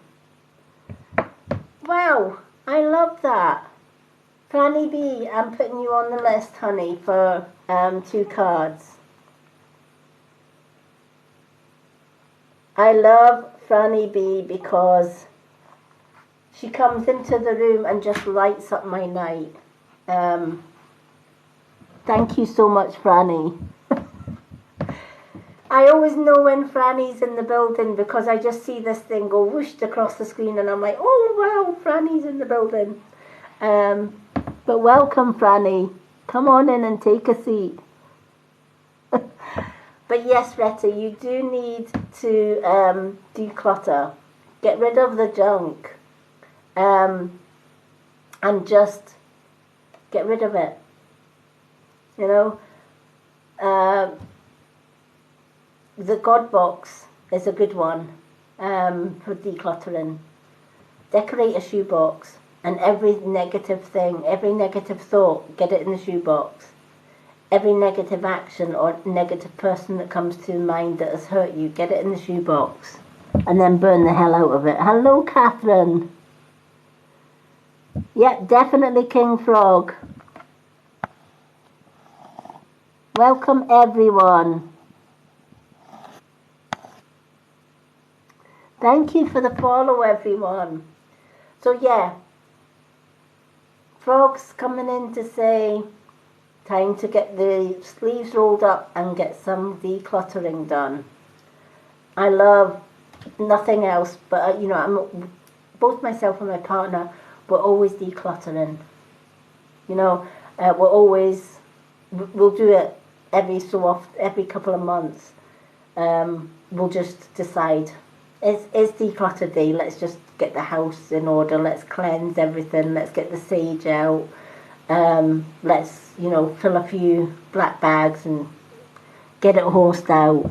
Wow, I love that. Franny B, I'm putting you on the list, honey, for 2 cards. I love Franny B because she comes into the room and just lights up my night. Thank you so much, Franny. I always know when Franny's in the building because I just see this thing go whooshed across the screen and I'm like, oh wow, Franny's in the building. But welcome, Franny. Come on in and take a seat. But yes, Retta, you do need to declutter. Get rid of the junk. And just get rid of it. the God box is a good one for decluttering. Decorate a shoebox, and every negative thing, every negative thought, get it in the shoebox. Every negative action or negative person that comes to mind that has hurt you, get it in the shoebox. And then burn the hell out of it. Hello, Catherine. Yeah, definitely King Frog. Welcome, everyone. Thank you for the follow, everyone. So, yeah, Frog's coming in to say, time to get the sleeves rolled up and get some decluttering done. I love nothing else, but both myself and my partner, we're always decluttering. We'll do it every so often, every couple of months. We'll just decide, it's declutter day, let's just get the house in order, let's cleanse everything, let's get the sage out, let's, fill a few black bags and get it horsed out.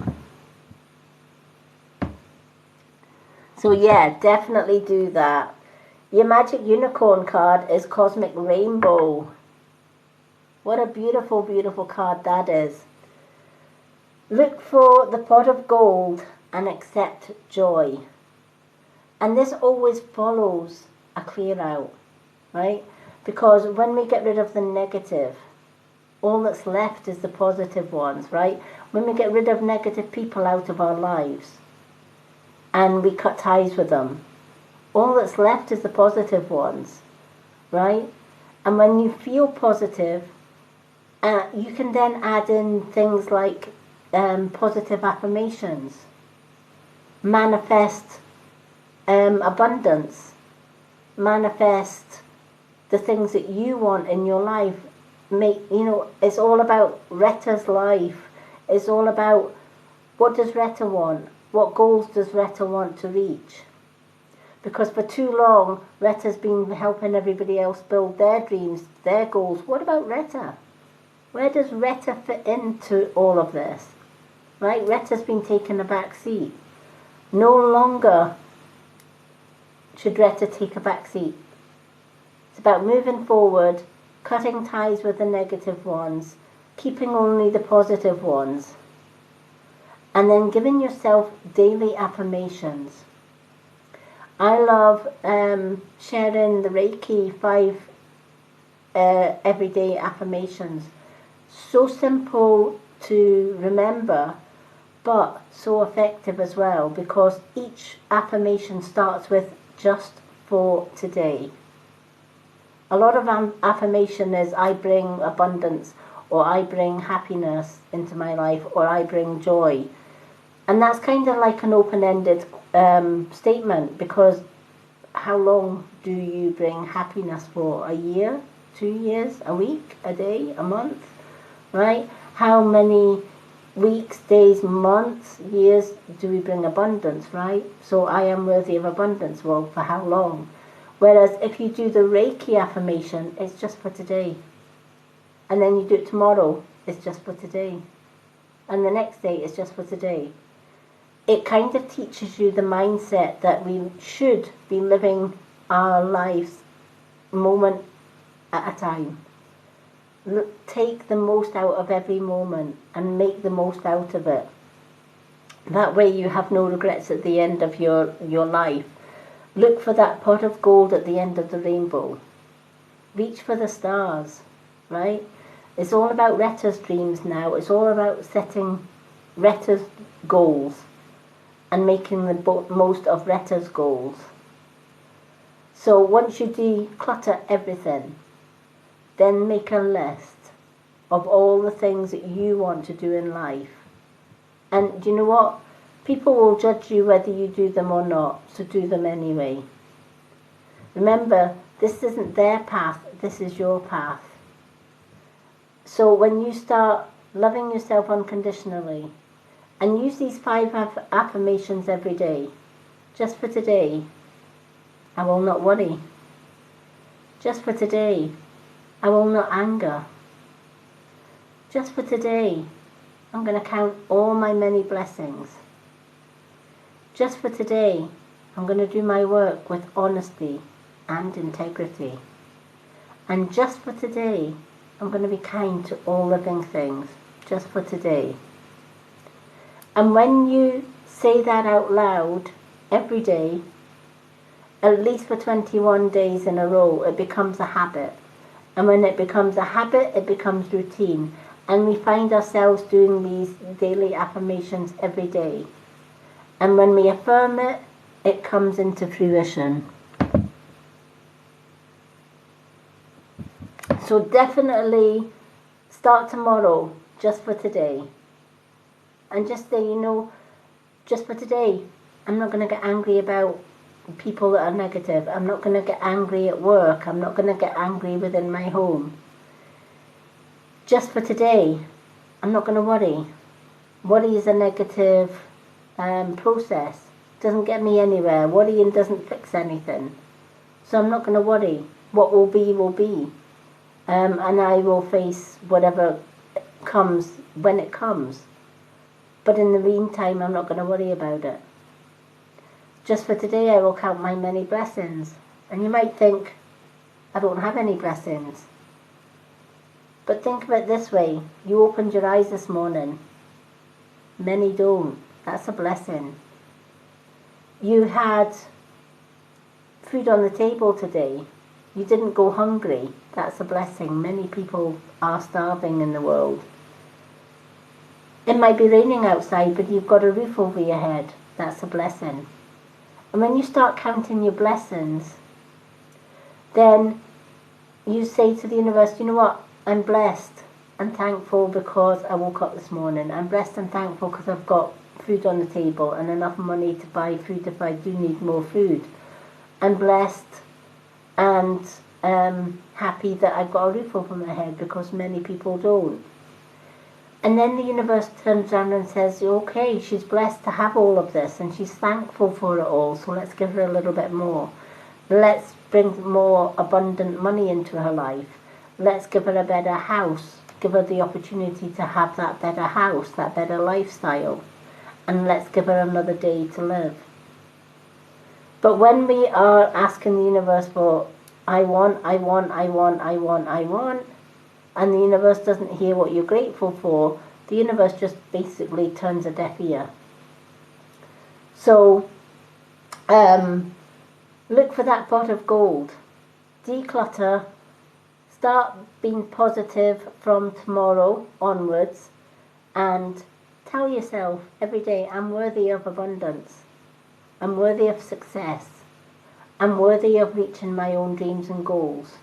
So yeah, definitely do that. Your magic unicorn card is Cosmic Rainbow. What a beautiful, beautiful card that is. Look for the pot of gold and accept joy. And this always follows a clear out, right? Because when we get rid of the negative, all that's left is the positive ones, right? When we get rid of negative people out of our lives and we cut ties with them, all that's left is the positive ones, right? And when you feel positive, you can then add in things like positive affirmations, manifest abundance, manifest the things that you want in your life. It's all about Reta's life. It's all about, what does Reta want? What goals does Reta want to reach? Because for too long, Reta's been helping everybody else build their dreams, their goals. What about Reta? Where does Reta fit into all of this? Right? Reta's been taking a back seat. No longer should Reta take a back seat. It's about moving forward, cutting ties with the negative ones, keeping only the positive ones, and then giving yourself daily affirmations. I love sharing the Reiki 5 everyday affirmations. So simple to remember, but so effective as well, because each affirmation starts with just for today. A lot of affirmation is, I bring abundance, or I bring happiness into my life, or I bring joy. And that's kind of like an open-ended statement, because how long do you bring happiness for? A year? 2 years? A week? A day? A month? Right? How many weeks, days, months, years do we bring abundance, right? So I am worthy of abundance. Well, for how long? Whereas if you do the Reiki affirmation, it's just for today. And then you do it tomorrow, it's just for today. And the next day, it's just for today. It kind of teaches you the mindset that we should be living our lives moment at a time. Take the most out of every moment and make the most out of it. That way you have no regrets at the end of your life. Look for that pot of gold at the end of the rainbow. Reach for the stars, right? It's all about Reta's dreams now. It's all about setting Reta's goals and making the most of Reta's goals. So once you declutter everything, then make a list of all the things that you want to do in life. And do you know what? People will judge you whether you do them or not, so do them anyway. Remember, this isn't their path, this is your path. So when you start loving yourself unconditionally, and use these 5 affirmations every day, just for today, I will not worry. Just for today, I will not anger. Just for today, I'm going to count all my many blessings. Just for today, I'm going to do my work with honesty and integrity. And just for today, I'm going to be kind to all living things. Just for today. And when you say that out loud every day, at least for 21 days in a row, it becomes a habit. And when it becomes a habit, it becomes routine. And we find ourselves doing these daily affirmations every day. And when we affirm it, it comes into fruition. So definitely start tomorrow, just for today. And just say, just for today, I'm not going to get angry about people that are negative. I'm not going to get angry at work. I'm not going to get angry within my home. Just for today, I'm not going to worry. Worry is a negative process. It doesn't get me anywhere. Worrying doesn't fix anything. So I'm not going to worry. What will be, will be. And I will face whatever comes when it comes. But in the meantime, I'm not going to worry about it. Just for today, I will count my many blessings. And you might think, I don't have any blessings. But think of it this way. You opened your eyes this morning. Many don't. That's a blessing. You had food on the table today. You didn't go hungry. That's a blessing. Many people are starving in the world. It might be raining outside, but you've got a roof over your head. That's a blessing. And when you start counting your blessings, then you say to the universe, you know what? I'm blessed and thankful because I woke up this morning. I'm blessed and thankful because I've got food on the table and enough money to buy food if I do need more food. I'm blessed and happy that I've got a roof over my head because many people don't. And then the universe turns around and says, okay, she's blessed to have all of this and she's thankful for it all, so let's give her a little bit more. Let's bring more abundant money into her life. Let's give her a better house. Give her the opportunity to have that better house, that better lifestyle. And let's give her another day to live. But when we are asking the universe for, I want, and the universe doesn't hear what you're grateful for, the universe just basically turns a deaf ear. So, look for that pot of gold. Declutter. Start being positive from tomorrow onwards and tell yourself every day, I'm worthy of abundance. I'm worthy of success. I'm worthy of reaching my own dreams and goals.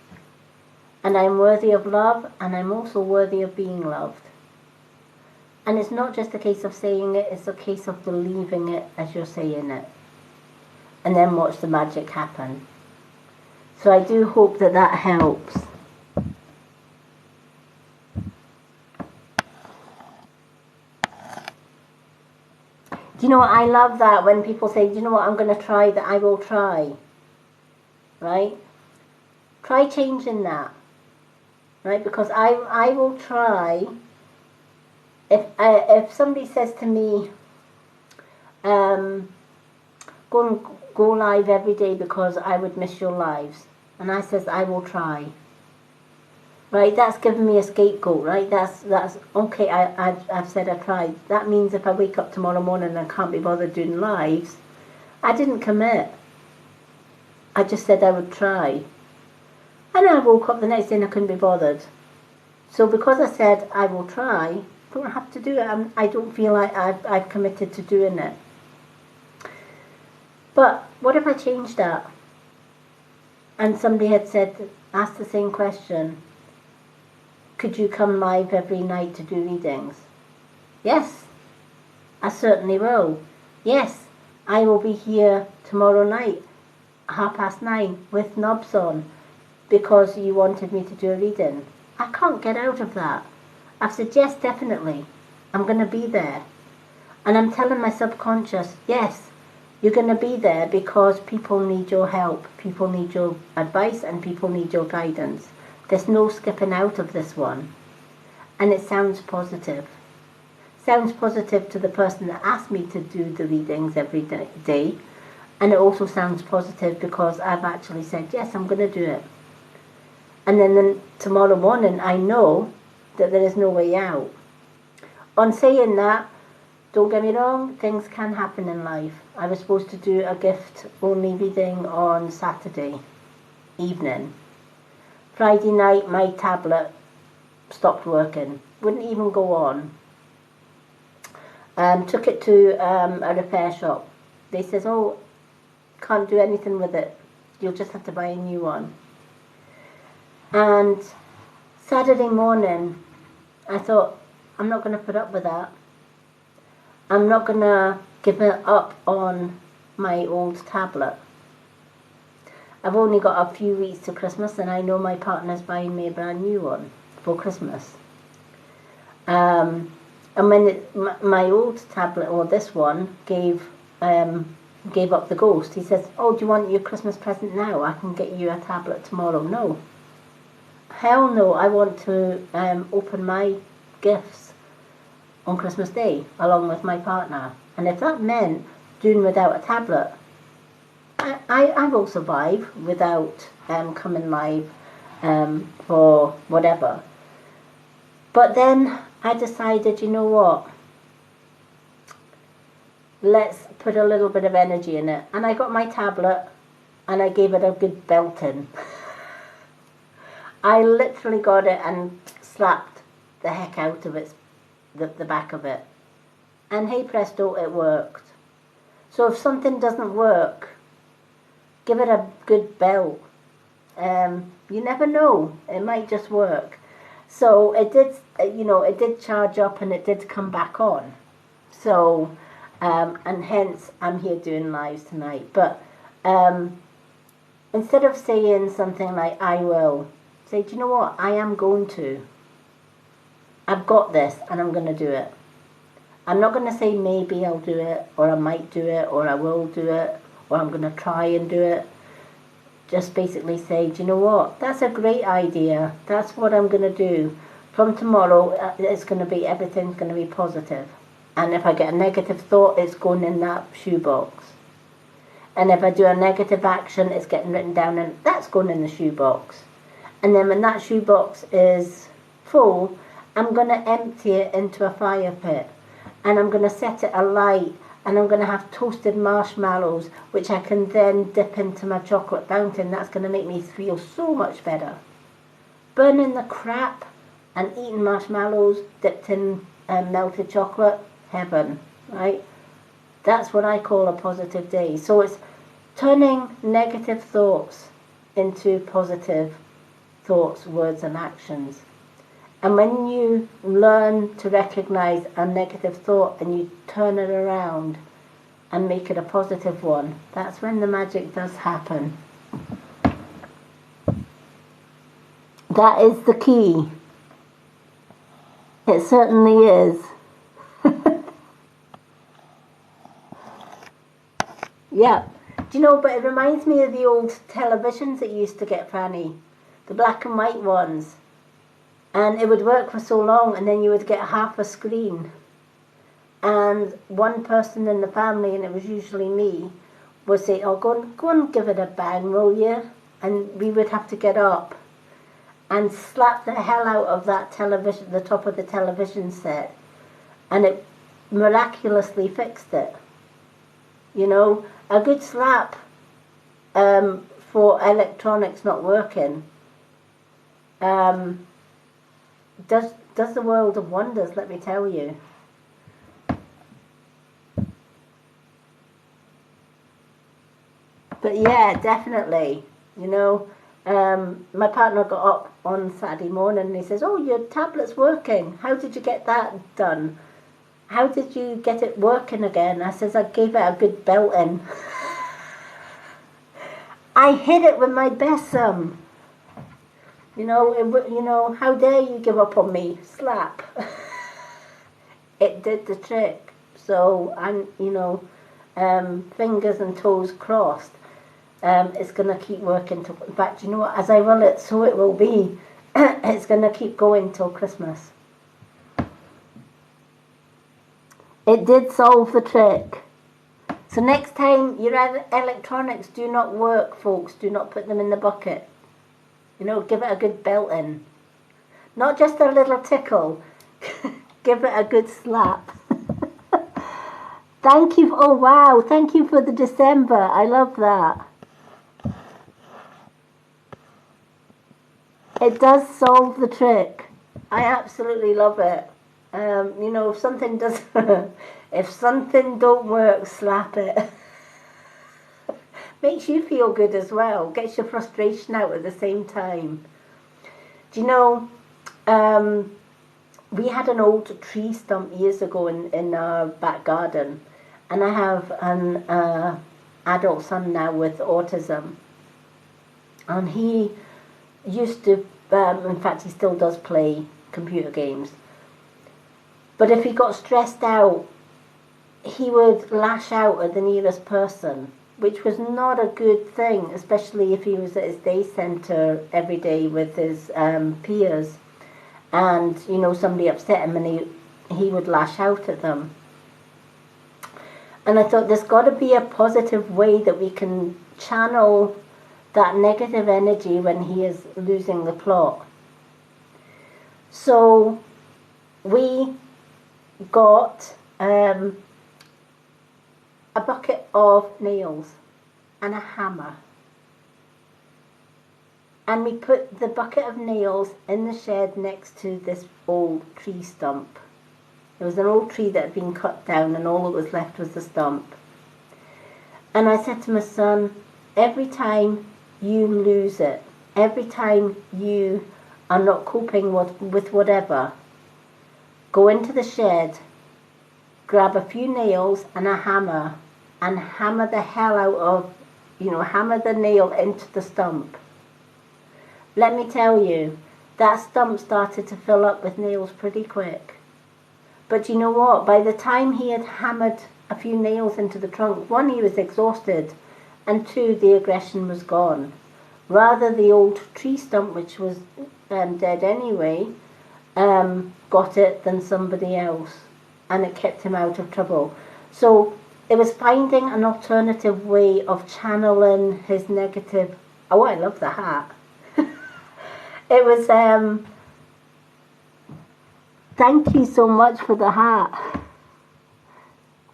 And I'm worthy of love, and I'm also worthy of being loved. And it's not just a case of saying it, it's a case of believing it as you're saying it. And then watch the magic happen. So I do hope that that helps. Do you know what? I love that when people say, do you know what, I'm going to try that, I will try. Right? Try changing that. Right? Because I will try, if somebody says to me, go live every day because I would miss your lives. And I says, I will try. Right, that's giving me a scapegoat, right? That's okay, I've said I tried. That means if I wake up tomorrow morning and I can't be bothered doing lives, I didn't commit. I just said I would try. And I woke up the next day and I couldn't be bothered. So because I said I will try, I don't have to do it. I don't feel like I've committed to doing it. But what if I changed that? And somebody had asked the same question. Could you come live every night to do readings? Yes, I certainly will. Yes, I will be here tomorrow night, 9:30, with knobs on, because you wanted me to do a reading. I can't get out of that. I've said yes, definitely. I'm going to be there. And I'm telling my subconscious, yes, you're going to be there because people need your help, people need your advice, and people need your guidance. There's no skipping out of this one. And it sounds positive. sounds positive to the person that asked me to do the readings every day. And it also sounds positive because I've actually said, yes, I'm going to do it. And then tomorrow morning, I know that there is no way out. On saying that, don't get me wrong, things can happen in life. I was supposed to do a gift-only reading on Saturday evening. Friday night, my tablet stopped working. Wouldn't even go on. Took it to a repair shop. They says, oh, can't do anything with it. You'll just have to buy a new one. And Saturday morning, I thought, I'm not going to put up with that. I'm not going to give it up on my old tablet. I've only got a few weeks to Christmas, and I know my partner's buying me a brand new one for Christmas. And when my old tablet, or this one, gave up the ghost, he says, oh, do you want your Christmas present now? I can get you a tablet tomorrow. No. Hell no, I want to open my gifts on Christmas Day along with my partner. And if that meant doing without a tablet, I will survive without coming live for whatever. But then I decided, you know what, let's put a little bit of energy in it. And I got my tablet and I gave it a good belting. I literally got it and slapped the heck out of the back of it. And hey presto, it worked. So if something doesn't work, give it a good belt. You never know, it might just work. So it did, it did charge up and it did come back on. So, and hence I'm here doing lives tonight. But instead of saying something like, I will, say, do you know what, I am going to. I've got this and I'm going to do it. I'm not going to say maybe I'll do it, or I might do it, or I will do it, or I'm going to try and do it. Just basically say, do you know what, that's a great idea. That's what I'm going to do. From tomorrow, it's going to be, everything's going to be positive. And if I get a negative thought, it's going in that shoebox. And if I do a negative action, it's getting written down and that's going in the shoebox. And then when that shoebox is full, I'm going to empty it into a fire pit. And I'm going to set it alight. And I'm going to have toasted marshmallows, which I can then dip into my chocolate fountain. That's going to make me feel so much better. Burning the crap and eating marshmallows dipped in melted chocolate, heaven, right? That's what I call a positive day. So it's turning negative thoughts into positive thoughts, words and actions. And when you learn to recognize a negative thought and you turn it around and make it a positive one, that's when the magic does happen. That is the key. It certainly is. Yeah. Do you know, but it reminds me of the old televisions that you used to get, Franny. The black and white ones. And it would work for so long, and then you would get half a screen. And one person in the family, and it was usually me, would say, oh, go and give it a bang, will you? And we would have to get up and slap the hell out of that television, the top of the television set. And it miraculously fixed it. You know, a good slap for electronics not working does the world of wonders, let me tell you. But yeah, definitely, you know, my partner got up on Saturday morning and he says, oh, your tablet's working. How did you get that done? How did you get it working again? I says, I gave it a good belting. I hit it with my besom. You know, how dare you give up on me? Slap. It did the trick. So I'm, fingers and toes crossed. It's going to keep working. In fact, you know what? As I will it, so it will be. It's going to keep going till Christmas. It did solve the trick. So next time your electronics do not work, folks, do not put them in the bucket. You know, give it a good belting. Not just a little tickle. Give it a good slap. Thank you. Oh, wow. Thank you for the December. I love that. It does solve the trick. I absolutely love it. You know, if something does, if something don't work, slap it. Makes you feel good as well. Gets your frustration out at the same time. Do you know, we had an old tree stump years ago in our back garden, and I have an adult son now with autism, and he used to, in fact he still does play computer games, but if he got stressed out, he would lash out at the nearest person, which was not a good thing, especially if he was at his day centre every day with his peers, and you know, somebody upset him and he would lash out at them. And I thought there's got to be a positive way that we can channel that negative energy when he is losing the plot. So we got a bucket of nails and a hammer, and we put the bucket of nails in the shed next to this old tree stump. There was an old tree that had been cut down, and all that was left was the stump. And I said to my son, every time you lose it, every time you are not coping with whatever, go into the shed, grab a few nails and a hammer, and hammer the hell out of, you know, hammer the nail into the stump. Let me tell you, that stump started to fill up with nails pretty quick. But you know what? By the time he had hammered a few nails into the trunk, one, he was exhausted, and two, the aggression was gone. Rather, the old tree stump, which was dead anyway, got it than somebody else, and it kept him out of trouble. So it was finding an alternative way of channeling his negative. Oh, I love the hat. It was thank you so much for the hat.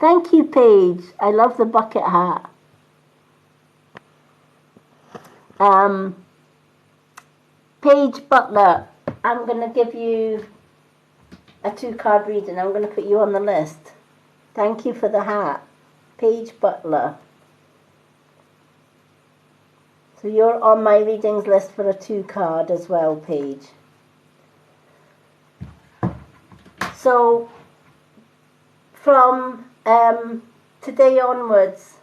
Thank you, Paige. I love the bucket hat. Paige Butler, I'm going to give you a 2-card reading. I'm going to put you on the list. Thank you for the hat. Paige Butler. So you're on my readings list for a 2-card as well, Paige. So from today onwards,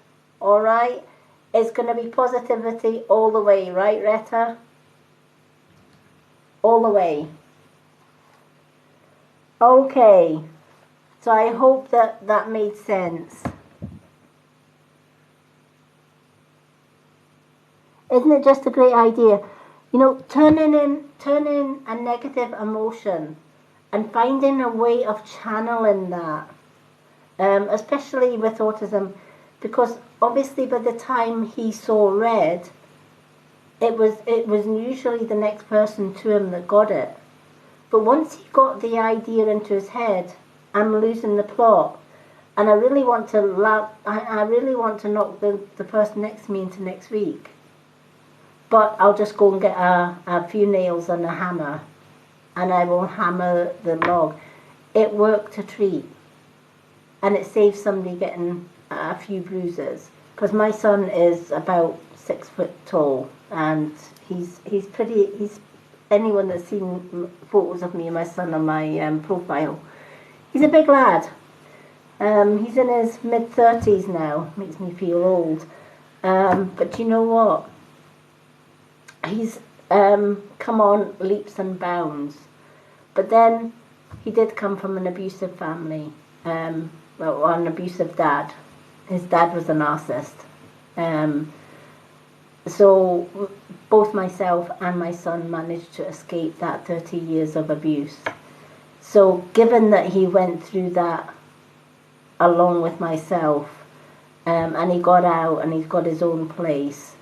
all right, it's going to be positivity all the way, right, Retta? All the way. Okay, so I hope that made sense. Isn't it just a great idea? You know, turning a negative emotion and finding a way of channeling that, especially with autism, because obviously by the time he saw red, it was usually the next person to him that got it. But once he got the idea into his head, I'm losing the plot, and I really want to knock the person next to me into next week. But I'll just go and get a few nails and a hammer, and I will hammer the log. It worked a treat, and it saved somebody getting a few bruises. Because my son is about 6 foot tall, and he's anyone that's seen photos of me and my son on my profile, he's a big lad. He's in his mid-30s now. Makes me feel old. But you know what? He's come on leaps and bounds. But then he did come from an abusive family, an abusive dad. His dad was a narcissist. So both myself and my son managed to escape that 30 years of abuse. So given that he went through that along with myself. And he got out and he's got his own place.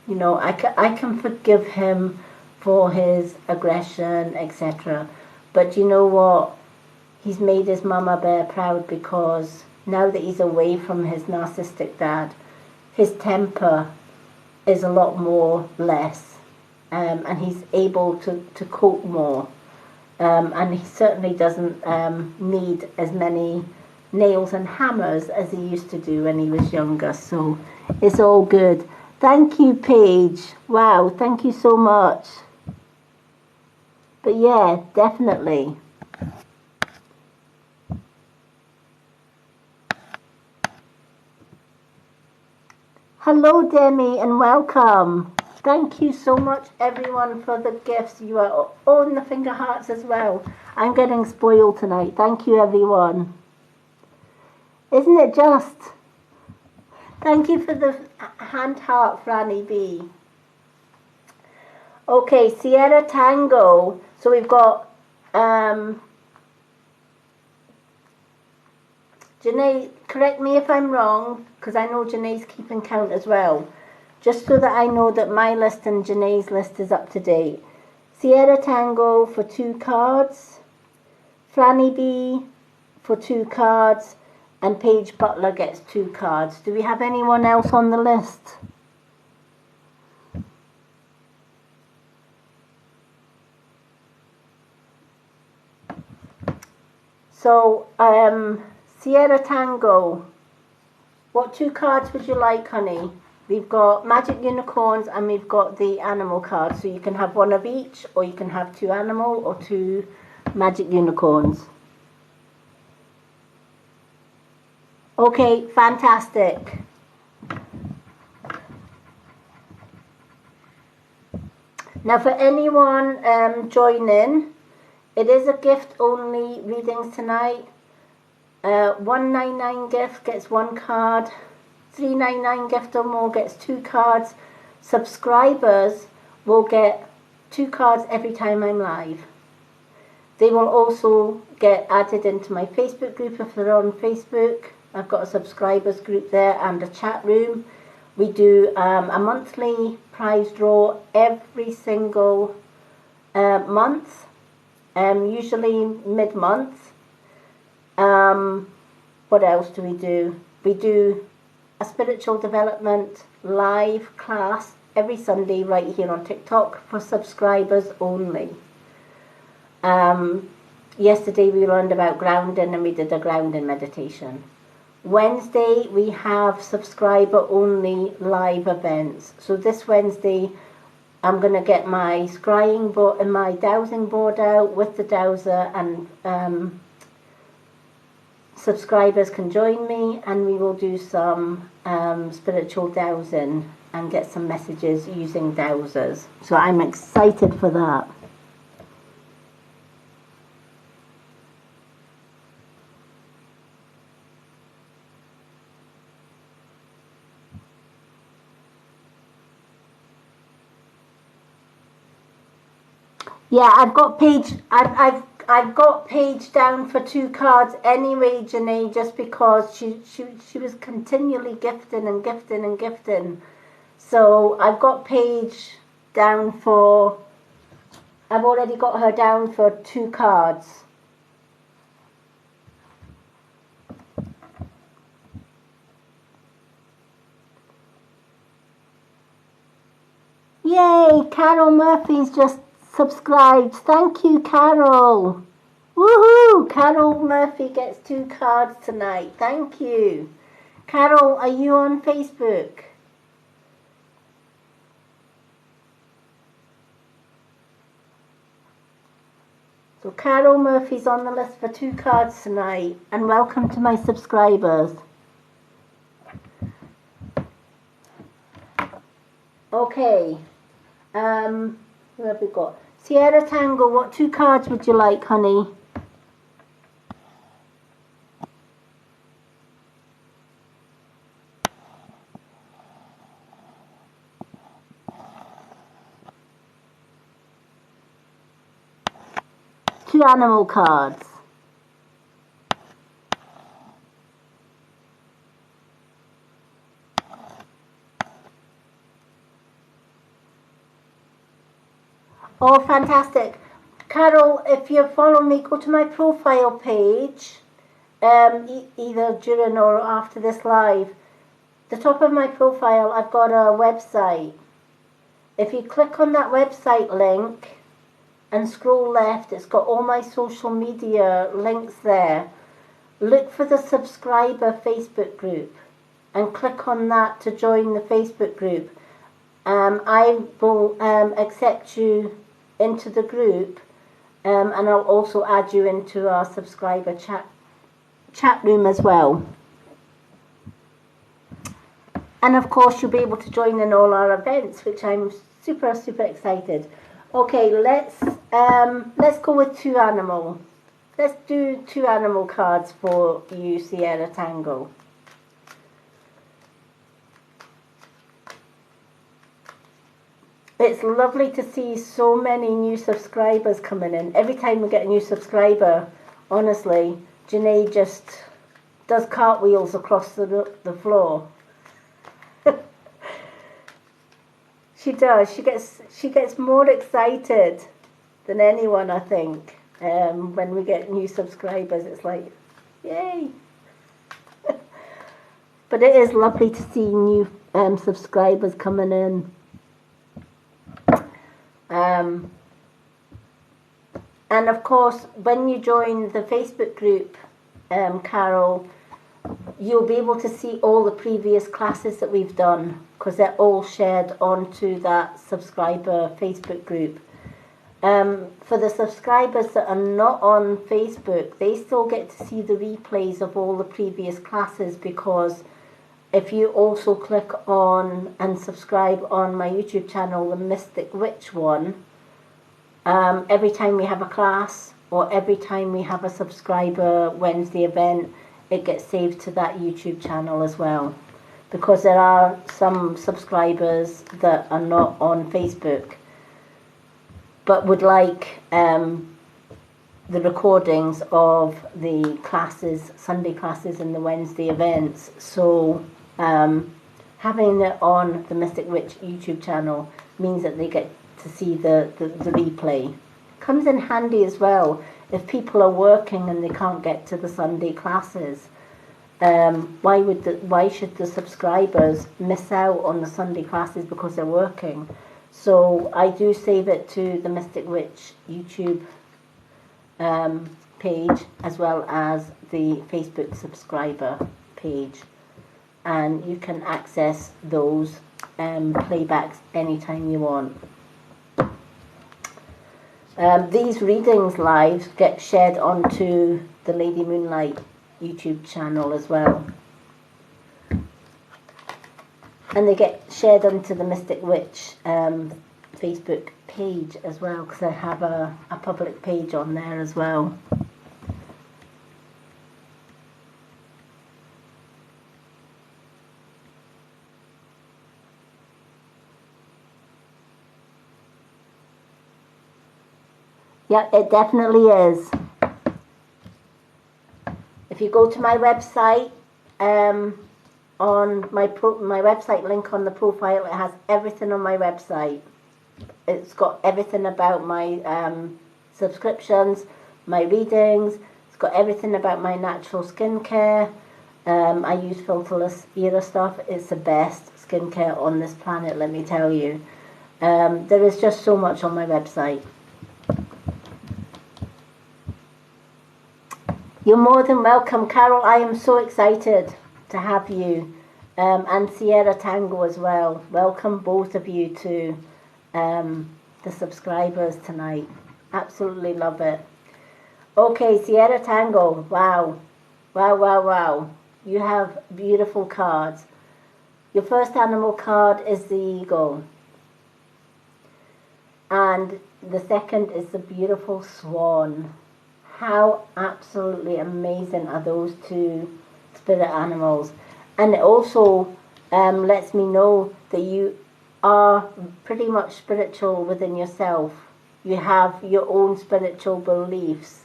You know, I can forgive him for his aggression, etc. But you know what? He's made his mama bear proud, because now that he's away from his narcissistic dad, his temper is a lot more less, and he's able to cope more. And he certainly doesn't need as many nails and hammers as he used to do when he was younger. So it's all good. Thank you, Paige. Wow, thank you so much. But yeah, definitely. Hello, Demi, and welcome. Thank you so much, everyone, for the gifts. You are on the finger hearts as well. I'm getting spoiled tonight. Thank you, everyone. Isn't it just? Thank you for the hand heart, Franny B. Okay, Sierra Tango. So we've got Janae, correct me if I'm wrong, because I know Janae's keeping count as well. Just so that I know that my list and Janae's list is up to date. Sierra Tango for 2 cards. Franny B for 2 cards. And Paige Butler gets 2 cards. Do we have anyone else on the list? So, Sierra Tango, what 2 cards would you like, honey? We've got Magic Unicorns and we've got the animal cards. So you can have 1 of each, or you can have 2 animal or 2 Magic Unicorns. Okay, fantastic. Now for anyone joining, it is a gift only readings tonight. 199 gift gets 1 card. 399 gift or more gets 2 cards. Subscribers will get 2 cards every time I'm live. They will also get added into my Facebook group if they're on Facebook. I've got a subscribers group there and a chat room. We do a monthly prize draw every single month, usually mid-month. What else do we do? We do a spiritual development live class every Sunday right here on TikTok for subscribers only. Yesterday we learned about grounding and we did a grounding meditation. Wednesday we have subscriber only live events. So this Wednesday I'm going to get my scrying board and my dowsing board out with the dowser, and subscribers can join me and we will do some spiritual dowsing and get some messages using dowsers. So I'm excited for that. Yeah, I've got Paige. I've got Paige down for 2 cards anyway, Janae, just because she was continually gifting and gifting and gifting. So I've got Paige down for. I've already got her down for 2 cards. Yay! Carol Murphy's just subscribed. Thank you, Carol. Woohoo! Carol Murphy gets 2 cards tonight. Thank you. Carol, are you on Facebook? So Carol Murphy's on the list for 2 cards tonight. And welcome to my subscribers. Okay. Who have we got? Sierra Tango, what 2 cards would you like, honey? Two animal cards. Oh, fantastic. Carol, if you follow me, go to my profile page, either during or after this live. The top of my profile, I've got a website. If you click on that website link and scroll left, it's got all my social media links there. Look for the subscriber Facebook group and click on that to join the Facebook group. I will accept you into the group, and I'll also add you into our subscriber chat room as well. And of course you'll be able to join in all our events, which I'm super excited. Okay, let's go with 2 animal. Let's do 2 animal cards for you, Sierra Tango. It's lovely to see so many new subscribers coming in. Every time we get a new subscriber, honestly, Janae just does cartwheels across the floor. She does. She gets more excited than anyone, I think. When we get new subscribers, it's like, yay! But it is lovely to see new subscribers coming in. And of course, when you join the Facebook group, Carol, you'll be able to see all the previous classes that we've done, because they're all shared onto that subscriber Facebook group. For the subscribers that are not on Facebook, they still get to see the replays of all the previous classes, because if you also click on and subscribe on my YouTube channel, the Mystic Witch one, every time we have a class or every time we have a subscriber Wednesday event, it gets saved to that YouTube channel as well. Because there are some subscribers that are not on Facebook but would like the recordings of the classes, Sunday classes and the Wednesday events. So having it on the Mystic Witch YouTube channel means that they get to see the replay. Comes in handy as well if people are working and they can't get to the Sunday classes. Why should the subscribers miss out on the Sunday classes because they're working? So I do save it to the Mystic Witch YouTube page as well as the Facebook subscriber page, and you can access those playbacks anytime you want. These readings live get shared onto the Lady Moonlight YouTube channel as well, and they get shared onto the Mystic Witch Facebook page as well, because I have a public page on there as well. Yeah, it definitely is. If you go to my website, on my website link on the profile, it has everything on my website. It's got everything about my subscriptions, my readings. It's got everything about my natural skincare. I use filterless era stuff. It's the best skincare on this planet, let me tell you. There is just so much on my website. You're more than welcome, Carol. I am so excited to have you, and Sierra Tango as well. Welcome both of you to the subscribers tonight. Absolutely love it. Okay, Sierra Tango. Wow. You have beautiful cards. Your first animal card is the eagle, and the second is the beautiful swan. How absolutely amazing are those two spirit animals? And it also lets me know that you are pretty much spiritual within yourself. You have your own spiritual beliefs.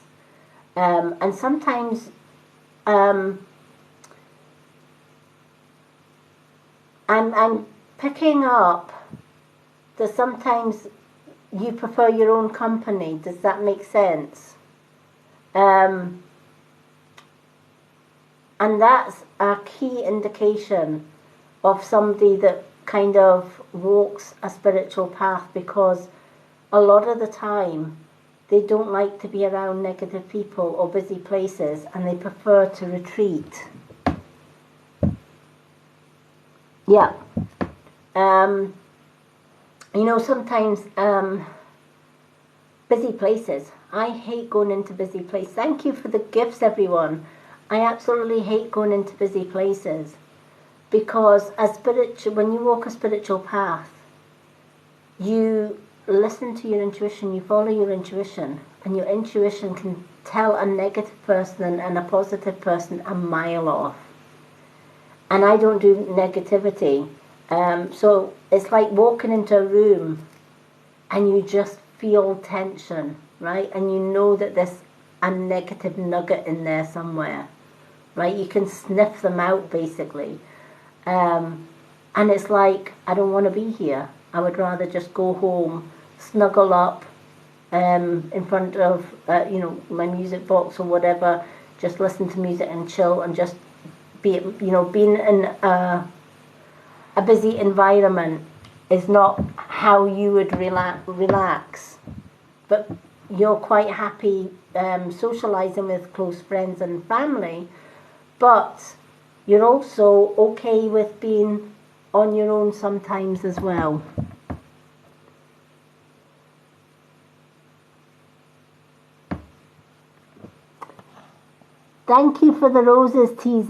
And sometimes I'm picking up that sometimes you prefer your own company. Does that make sense? And that's a key indication of somebody that kind of walks a spiritual path, because a lot of the time they don't like to be around negative people or busy places, and they prefer to retreat. Yeah. You know, sometimes busy places. I hate going into busy places. Thank you for the gifts, everyone. I absolutely hate going into busy places, because when you walk a spiritual path, you listen to your intuition, you follow your intuition, and your intuition can tell a negative person and a positive person a mile off. And I don't do negativity. So it's like walking into a room and you just feel tension, right? And you know that there's a negative nugget in there somewhere, right? You can sniff them out, basically. And it's like, I don't want to be here. I would rather just go home, snuggle up in front of, you know, my music box or whatever, just listen to music and chill, and just be, you know, being in a busy environment is not how you would relax. But you're quite happy socializing with close friends and family, but you're also okay with being on your own sometimes as well. Thank you for the roses, TZ.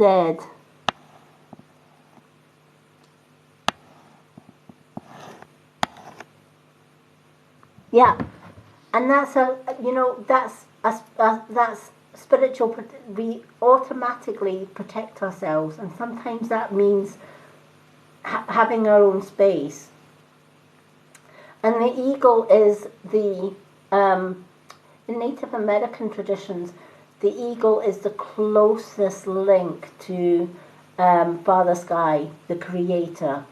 Yeah, and that's that's spiritual. We automatically protect ourselves, and sometimes that means having our own space. And the eagle is in Native American traditions, the eagle is the closest link to Father Sky, the Creator.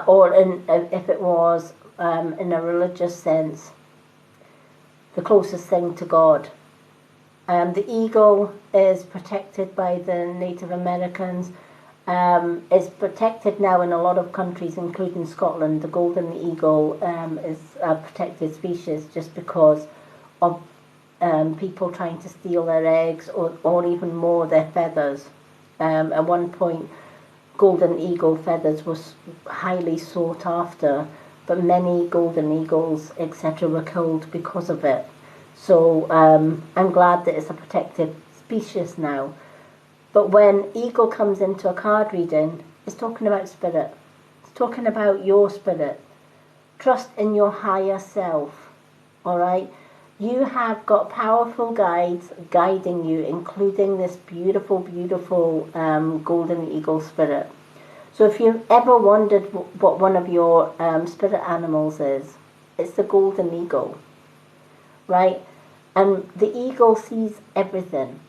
Or if it was in a religious sense, the closest thing to God. The eagle is protected by the Native Americans. It's protected now in a lot of countries, including Scotland. The golden eagle is a protected species just because of people trying to steal their eggs, or even more, their feathers. At one point, golden eagle feathers was highly sought after, but many golden eagles, etc., were killed because of it. So I'm glad that it's a protected species now. But when eagle comes into a card reading, it's talking about spirit. It's talking about your spirit. Trust in your higher self, all right? You have got powerful guides guiding you, including this beautiful, beautiful golden eagle spirit. So if you've ever wondered what one of your spirit animals is, it's the golden eagle, right? And the eagle sees everything,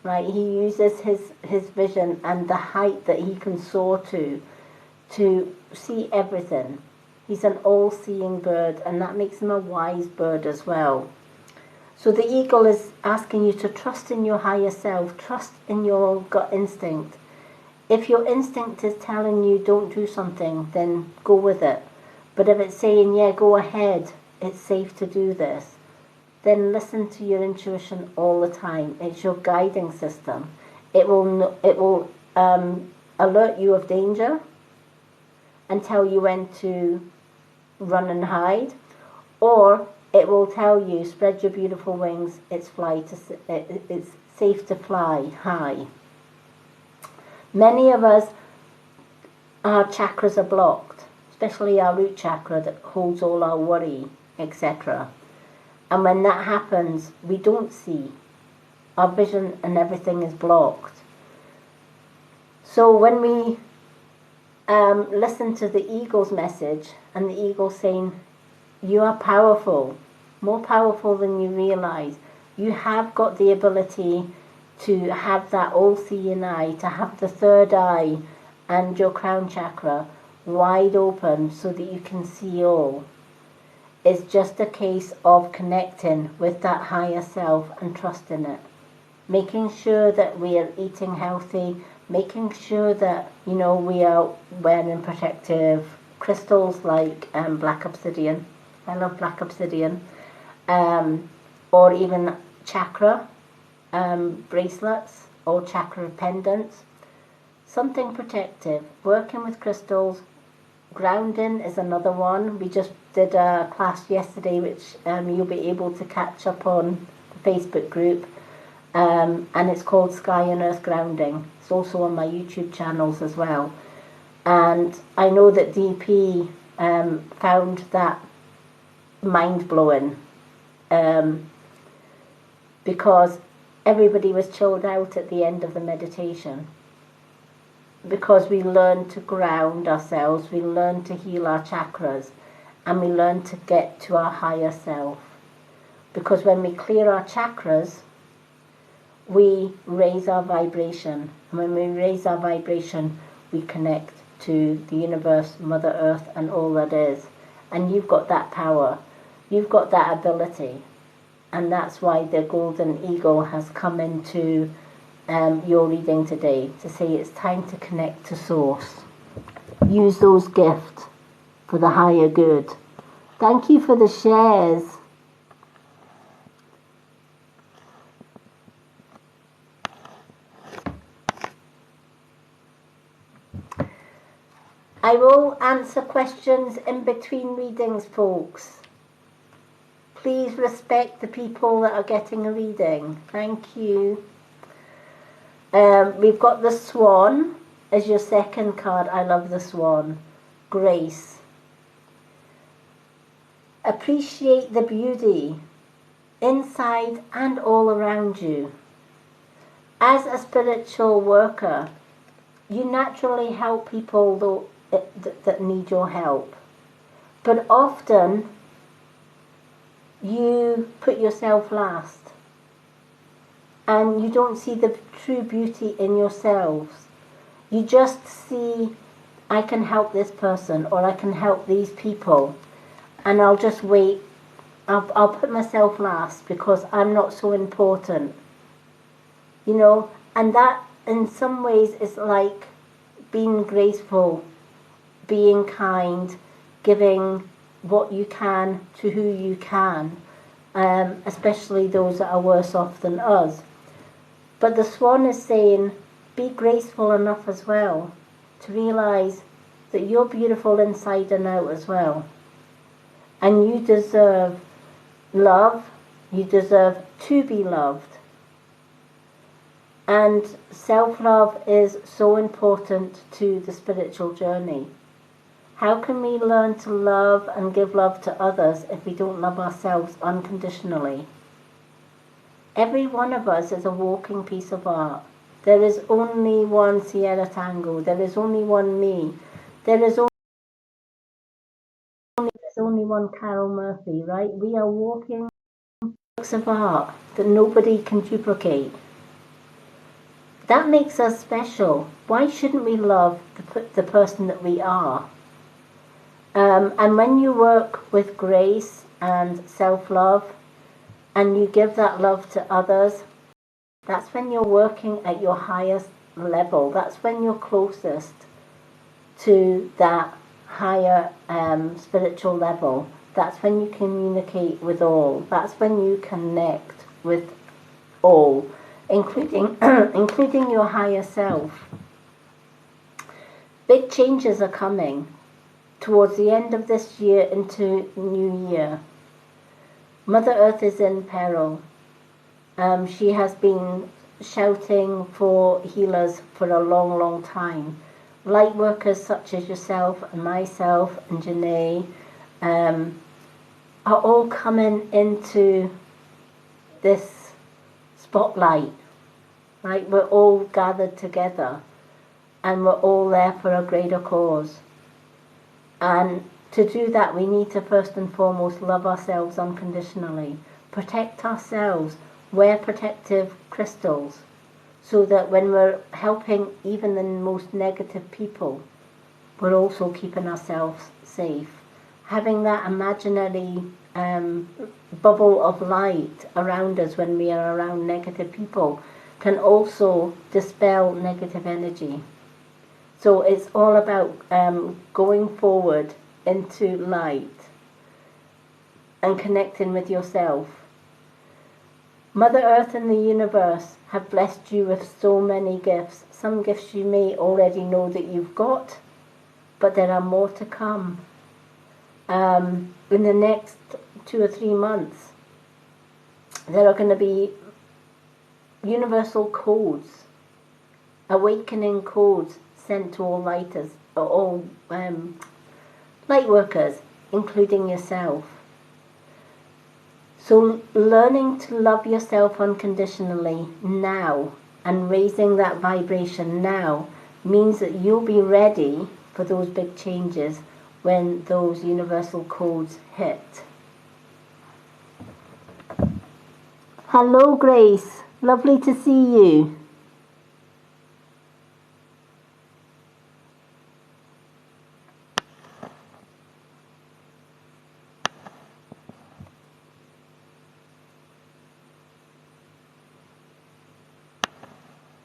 right? He uses his vision and the height that he can soar to see everything. He's an all-seeing bird, and that makes him a wise bird as well. So the eagle is asking you to trust in your higher self, trust in your gut instinct. If your instinct is telling you don't do something, then go with it. But if it's saying, yeah, go ahead, it's safe to do this, then listen to your intuition all the time. It's your guiding system. It will alert you of danger and tell you when to run and hide, or it will tell you, spread your beautiful wings, it's safe to fly high. Many of us, our chakras are blocked, especially our root chakra that holds all our worry, etc. And when that happens, we don't see. Our vision and everything is blocked. So when we listen to the eagle's message, and the eagle saying, you are powerful, more powerful than you realize. You have got the ability to have that all-seeing eye, to have the third eye and your crown chakra wide open so that you can see all. It's just a case of connecting with that higher self and trusting it. Making sure that we are eating healthy, making sure that, we are wearing protective crystals like black obsidian. I love black obsidian. Or even chakra bracelets or chakra pendants. Something protective. Working with crystals. Grounding is another one. We just did a class yesterday which you'll be able to catch up on the Facebook group. And it's called Sky and Earth Grounding. It's also on my YouTube channels as well. And I know that DP found that mind-blowing because everybody was chilled out at the end of the meditation. Because we learn to ground ourselves, we learn to heal our chakras, and we learn to get to our higher self. Because when we clear our chakras, we raise our vibration. And when we raise our vibration, we connect to the universe, Mother Earth, and all that is. And you've got that power. You've got that ability. And that's why the golden eagle has come into your reading today to say it's time to connect to source. Use those gifts for the higher good. Thank you for the shares. I will answer questions in between readings, folks. Please respect the people that are getting a reading. Thank you. We've got the Swan as your second card. I love the Swan. Grace. Appreciate the beauty inside and all around you. As a spiritual worker, you naturally help people that need your help. But often, you put yourself last. And you don't see the true beauty in yourselves. You just see, I can help this person, or I can help these people, and I'll just wait. I'll put myself last because I'm not so important. And that in some ways is like being graceful, being kind, giving what you can to who you can, especially those that are worse off than us. But the Swan is saying, be graceful enough as well to realize that you're beautiful inside and out as well. And you deserve love. You deserve to be loved. And self-love is so important to the spiritual journey. How can we learn to love and give love to others if we don't love ourselves unconditionally? Every one of us is a walking piece of art. There is only one Sierra Tango. There is only one me. There's only one Carol Murphy, right? We are walking works of art that nobody can duplicate. That makes us special. Why shouldn't we love the person that we are? And when you work with grace and self-love, and you give that love to others, that's when you're working at your highest level. That's when you're closest to that higher spiritual level. That's when you communicate with all. That's when you connect with all, including including your higher self. Big changes are coming towards the end of this year into new year. Mother Earth is in peril. She has been shouting for healers for a long, long time. Light workers such as yourself and myself and Janae are all coming into this spotlight. Right? We're all gathered together and we're all there for a greater cause. And to do that, we need to first and foremost love ourselves unconditionally, protect ourselves, wear protective crystals, so that when we're helping even the most negative people, we're also keeping ourselves safe. Having that imaginary bubble of light around us when we are around negative people can also dispel negative energy. So it's all about going forward into light and connecting with yourself. Mother Earth and the universe have blessed you with so many gifts. Some gifts you may already know that you've got, but there are more to come. In the next 2 or 3 months, there are going to be universal codes, awakening codes sent to all lighters, all light workers, including yourself. So learning to love yourself unconditionally now and raising that vibration now means that you'll be ready for those big changes when those universal codes hit. Hello, Grace. Lovely to see you.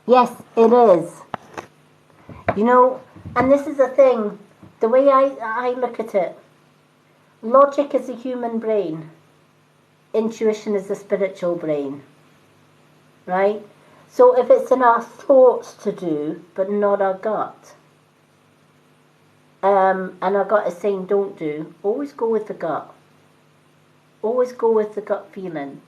Yes, it is. You know, and this is the thing, the way I look at it, logic is the human brain, intuition is the spiritual brain, right? So if it's in our thoughts to do, but not our gut, and our gut is saying don't do, always go with the gut. Always go with the gut feeling.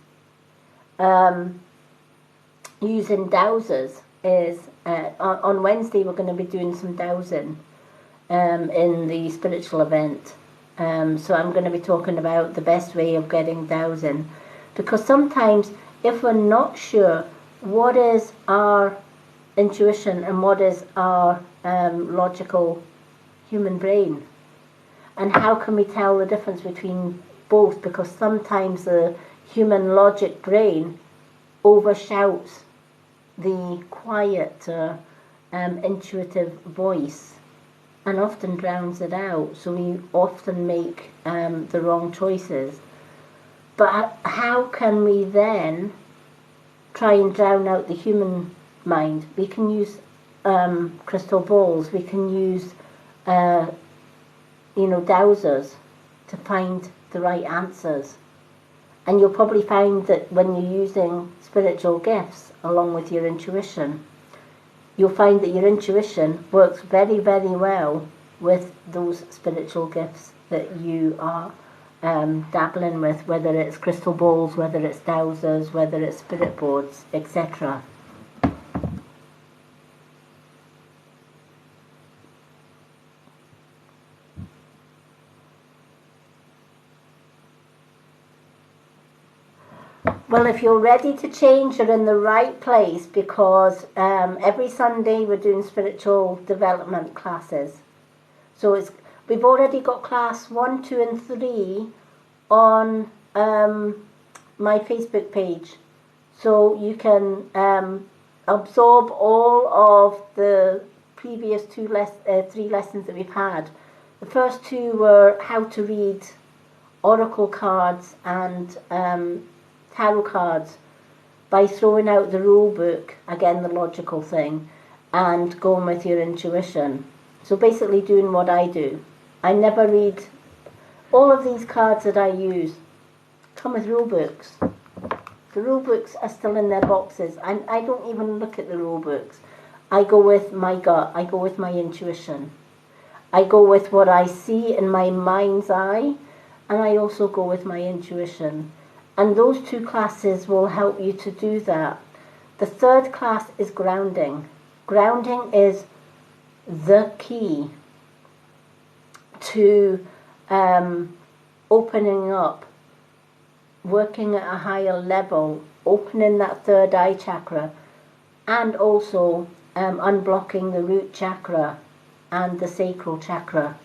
Using dowsers is, on Wednesday we're going to be doing some dowsing in the spiritual event. So I'm going to be talking about the best way of getting dowsing. Because sometimes if we're not sure what is our intuition and what is our logical human brain, and how can we tell the difference between both, because sometimes the human logic brain overshouts the quiet intuitive voice and often drowns it out, so we often make the wrong choices. But how can we then try and drown out the human mind? We can use crystal balls, we can use dowsers to find the right answers. And you'll probably find that when you're using spiritual gifts along with your intuition, you'll find that your intuition works very, very well with those spiritual gifts that you are dabbling with, whether it's crystal balls, whether it's dowsers, whether it's spirit boards, etc. Well, if you're ready to change, you're in the right place, because every Sunday we're doing spiritual development classes. So we've already got class 1, 2 and 3 on my Facebook page. So you can absorb all of the previous 3 lessons that we've had. The first 2 were how to read oracle cards and tarot cards by throwing out the rule book, again the logical thing, and going with your intuition. So basically doing what I do. I never read. All of these cards that I use come with rule books. The rule books are still in their boxes. I don't even look at the rule books. I go with my gut. I go with my intuition. I go with what I see in my mind's eye, and I also go with my intuition. And those 2 classes will help you to do that. The 3rd class is grounding. Grounding is the key to opening up, working at a higher level, opening that 3rd eye chakra, and also unblocking the root chakra and the sacral chakra.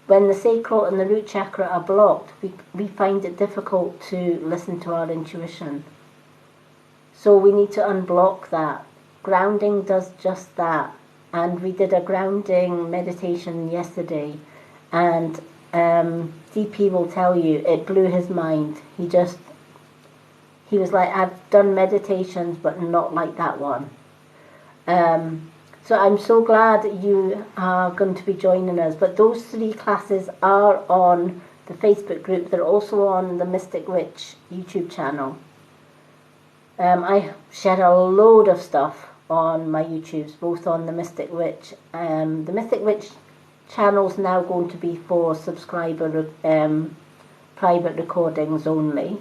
When the sacral and the root chakra are blocked, we find it difficult to listen to our intuition. So we need to unblock that. Grounding does just that. and we did a grounding meditation yesterday, and DP will tell you it blew his mind. He was like, I've done meditations but not like that one. So I'm so glad that you are going to be joining us. But those 3 classes are on the Facebook group. They're also on the Mystic Witch YouTube channel. I share a load of stuff on my YouTubes, both on the Mystic Witch. The Mystic Witch channel's now going to be for subscriber private recordings only.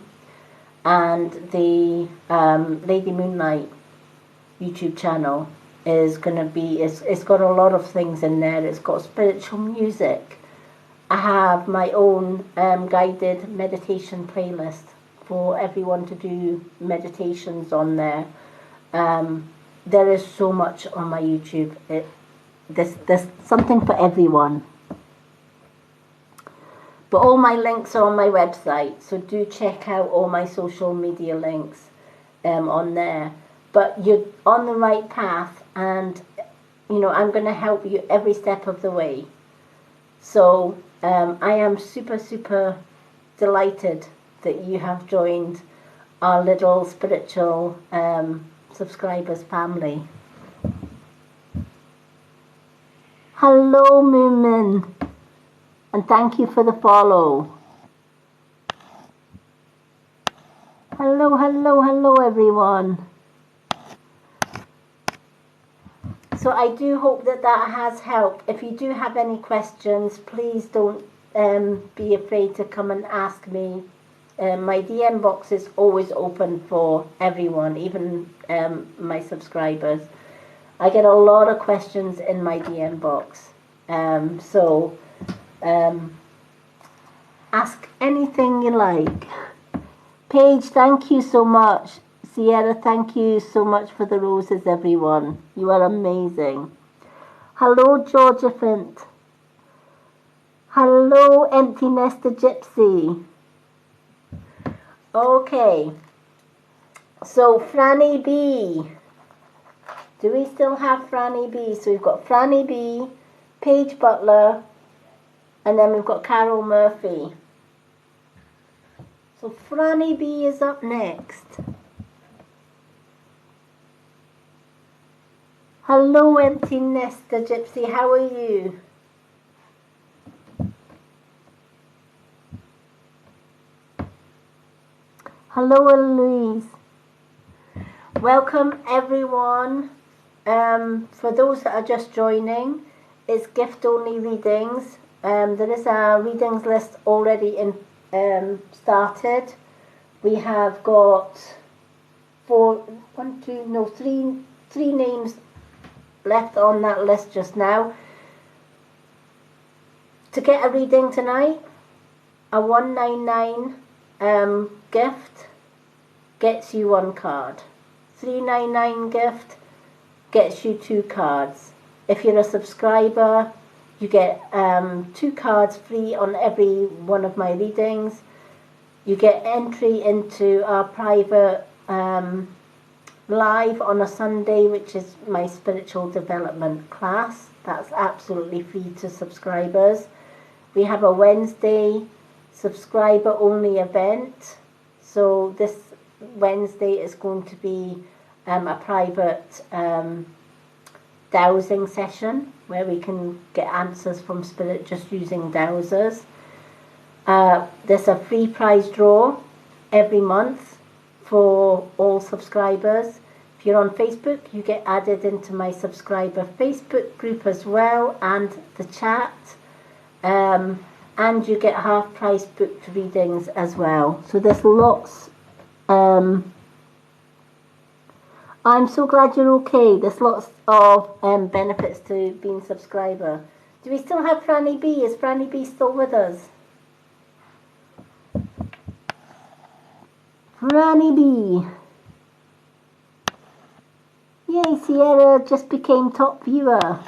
And the Lady Moonlight YouTube channel is going to be, it's got a lot of things in there. It's got spiritual music. I have my own guided meditation playlist for everyone to do meditations on there. There is so much on my YouTube. There's something for everyone. But all my links are on my website, so do check out all my social media links on there. But you're on the right path, and I'm going to help you every step of the way. So I am super, super delighted that you have joined our little spiritual subscribers family. Hello, Moomin, and thank you for the follow. Hello, hello, hello, everyone. So I do hope that has helped. If you do have any questions, please don't be afraid to come and ask me. My DM box is always open for everyone, even my subscribers. I get a lot of questions in my DM box. So ask anything you like. Paige, thank you so much. Sierra, thank you so much for the roses, everyone. You are amazing. Hello, Georgia Flint. Hello, Empty Nester Gypsy. Okay. So, Franny B. Do we still have Franny B? So we've got Franny B, Paige Butler, and then we've got Carol Murphy. So Franny B is up next. Hello, Empty Nester Gypsy, how are you? Hello, Louise. Welcome, everyone. For those that are just joining, it's gift-only readings. There is a readings list already started. We have got three names left on that list just now. To get a reading tonight, a 199 gift gets you 1 card. 399 gift gets you 2 cards. If you're a subscriber, you get 2 cards free on every one of my readings. You get entry into our private live on a Sunday, which is my spiritual development class. That's absolutely free to subscribers. We have a Wednesday subscriber only event. So this Wednesday is going to be a private dowsing session where we can get answers from spirit just using dowsers. There's a free prize draw every month for all subscribers. If you're on Facebook, you get added into my subscriber Facebook group as well, and the chat, and you get half price booked readings as well. So there's lots. I'm so glad you're okay. There's lots of benefits to being a subscriber. Do we still have Franny B? Is Franny B still with us? Franny B. Yay, Sierra just became top viewer.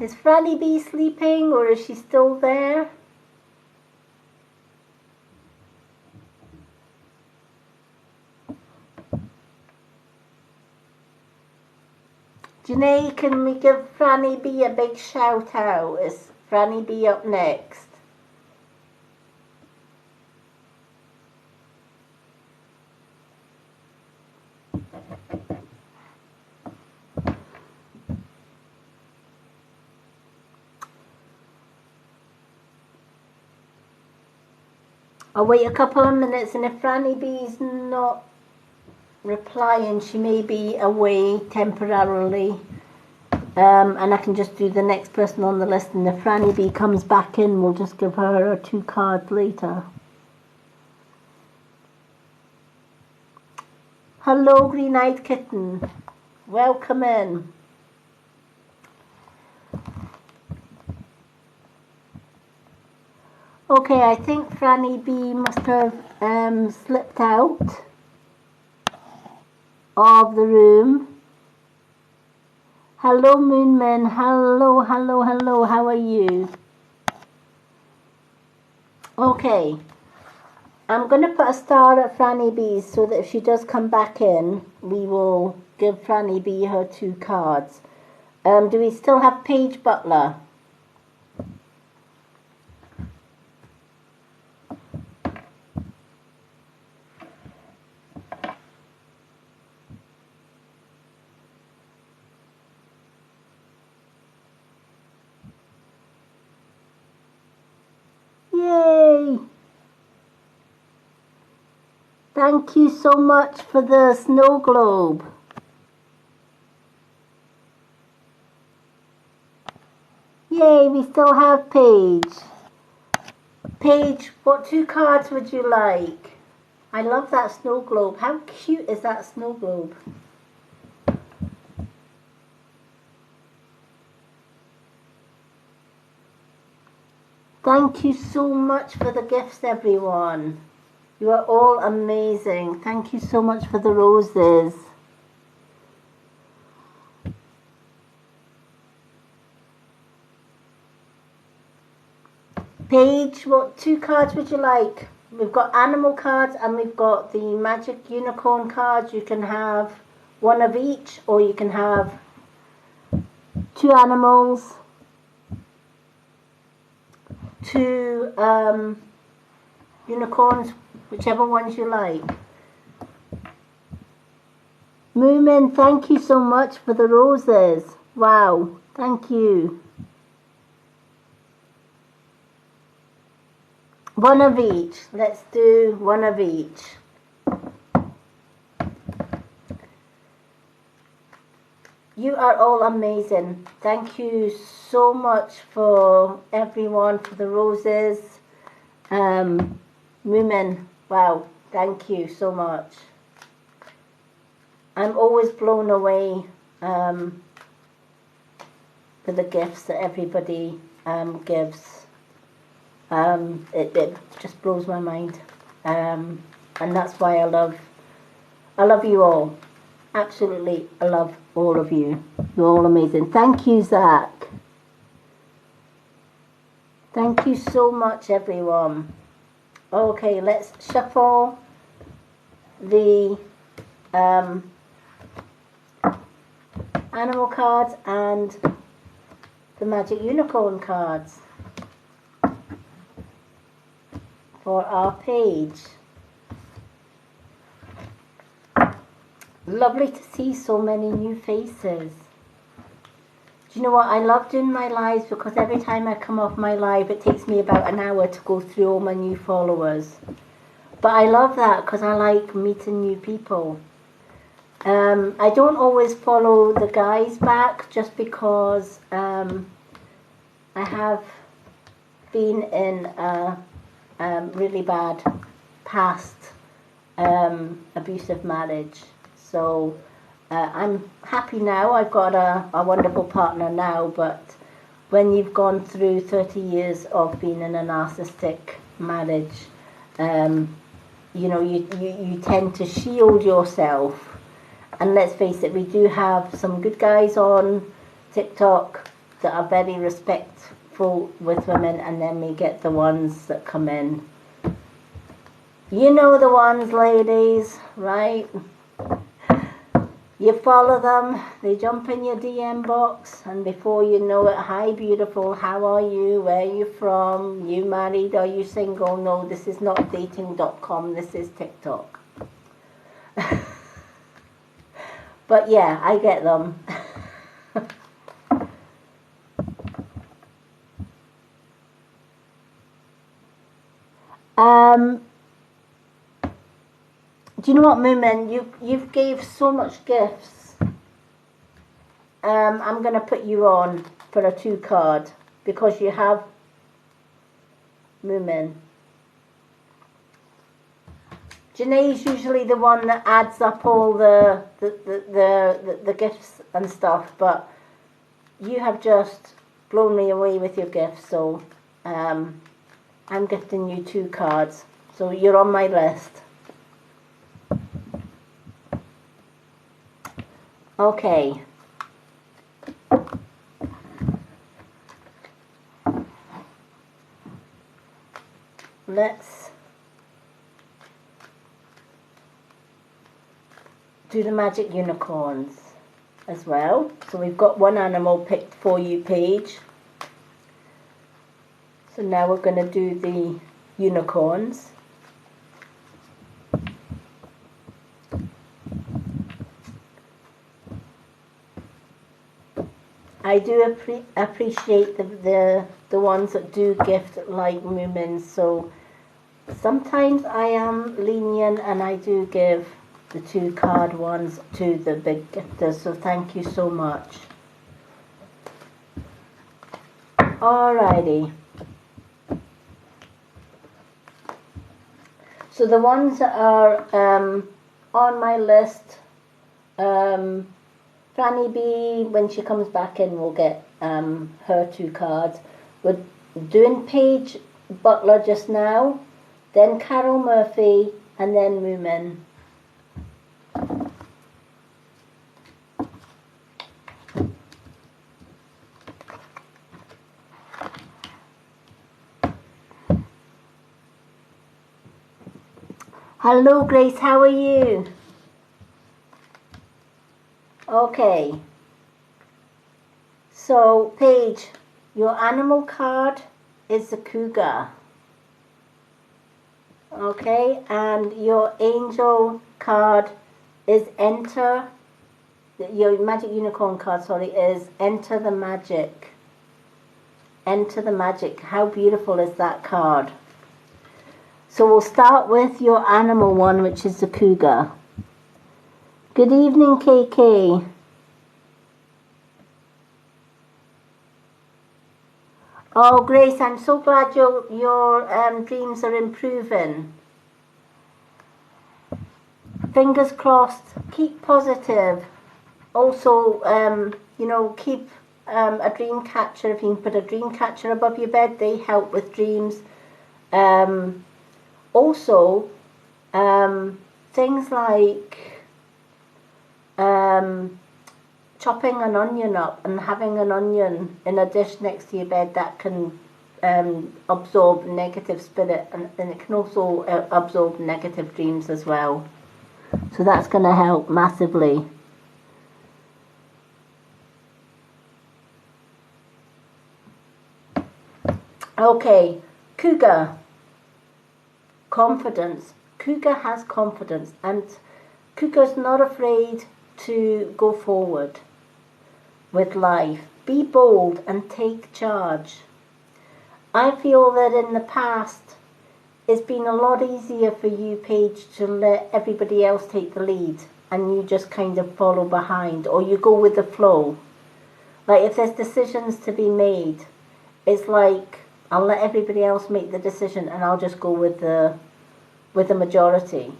Is Franny B sleeping or is she still there? Janae, can we give Franny B a big shout out? Is Franny B up next? I'll wait a couple of minutes, and if Franny B's not replying, she may be away temporarily, and I can just do the next person on the list, and if Franny B comes back in, we'll just give her her 2 cards later. Hello, Green-Eyed Kitten. Welcome in. Okay, I think Franny B must have slipped out of the room. Hello, Moonman. Hello, hello, hello. How are you? Okay. I'm going to put a star at Franny B so that if she does come back in, we will give Franny B her 2 cards. Do we still have Paige Butler? Yay! Thank you so much for the snow globe. Yay, we still have Paige. Paige, what 2 cards would you like? I love that snow globe. How cute is that snow globe? Thank you so much for the gifts, everyone. You are all amazing. Thank you so much for the roses. Paige, what 2 cards would you like? We've got animal cards and we've got the magic unicorn cards. You can have 1 of each, or you can have 2 animals, 2 unicorns, whichever ones you like. Moomin, thank you so much for the roses. Wow, thank you. 1 of each. Let's do 1 of each. You are all amazing. Thank you so much for everyone, for the roses. Moomin, wow, thank you so much. I'm always blown away with the gifts that everybody gives. It just blows my mind, and that's why I love you all. Absolutely, I love all of you. You're all amazing. Thank you, Zach. Thank you so much, everyone. Okay, let's shuffle the animal cards and the magic unicorn cards for our page. Lovely to see so many new faces. Do you know what? I love doing my lives because every time I come off my live, it takes me about an hour to go through all my new followers. But I love that because I like meeting new people. I don't always follow the guys back just because I have been in a really bad past abusive marriage. So I'm happy now. I've got a wonderful partner now, but when you've gone through 30 years of being in a narcissistic marriage, you know, you tend to shield yourself. And let's face it, we do have some good guys on TikTok, that are very respectful with women, and then we get the ones that come in. You know the ones, ladies, right? You follow them, they jump in your DM box, and before you know it, hi beautiful, how are you, where are you from, you married, are you single? No, this is not dating.com, this is TikTok. But yeah, I get them. Do you know what, Moomin? You've gave so much gifts. I'm going to put you on for a 2 card because you have Moomin. Janae's usually the one that adds up all the gifts and stuff, but you have just blown me away with your gifts, so I'm gifting you 2 cards. So you're on my list. Okay. Let's do the magic unicorns as well. So we've got one animal picked for you, Paige. So now we're going to do the unicorns. I do appreciate the ones that do gift like Moomin, so sometimes I am lenient and I do give the 2 card ones to the big gifters, so thank you so much. Alrighty. So the ones that are on my list, Franny B, when she comes back in, will get her 2 cards. We're doing Paige Butler just now, then Carol Murphy, and then Moomin. Hello Grace, how are you? Okay, so Paige, your animal card is the cougar. Okay, and your angel card is enter, your magic unicorn card, sorry, is enter the magic. Enter the magic. How beautiful is that card? So we'll start with your animal one, which is the cougar. Good evening, KK. Oh, Grace, I'm so glad your dreams are improving. Fingers crossed. Keep positive. Also, you know, keep a dream catcher. If you can put a dream catcher above your bed, they help with dreams. Also, things like chopping an onion up and having an onion in a dish next to your bed, that can absorb negative spirit, and it can also absorb negative dreams as well. So that's going to help massively. Okay, cougar. Confidence. Cougar has confidence, and cougar's not afraid to go forward with life. Be bold and take charge. I feel that in the past it's been a lot easier for you, Paige, to let everybody else take the lead and you just kind of follow behind, or you go with the flow. Like if there's decisions to be made, it's like I'll let everybody else make the decision and I'll just go with the majority.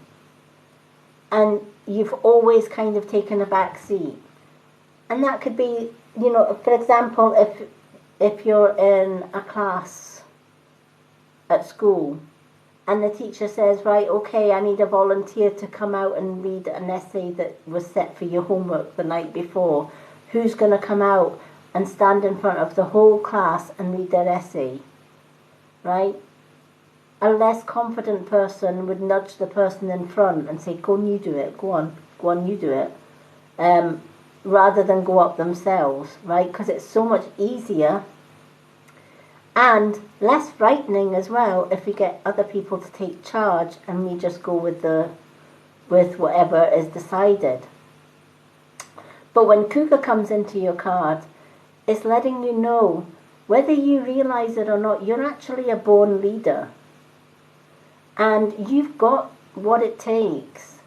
And you've always kind of taken a back seat. And that could be, you know, for example, if you're in a class at school and the teacher says, right, okay, I need a volunteer to come out and read an essay that was set for your homework the night before. Who's going to come out? and stand in front of the whole class and read their essay, right? A less confident person would nudge the person in front and say, go on, you do it, go on, you do it, rather than go up themselves, right? Because it's so much easier and less frightening as well if we get other people to take charge and we just go with whatever is decided. But when Cougar comes into your card, it's letting you know, whether you realize it or not, you're actually a born leader. And you've got what it takes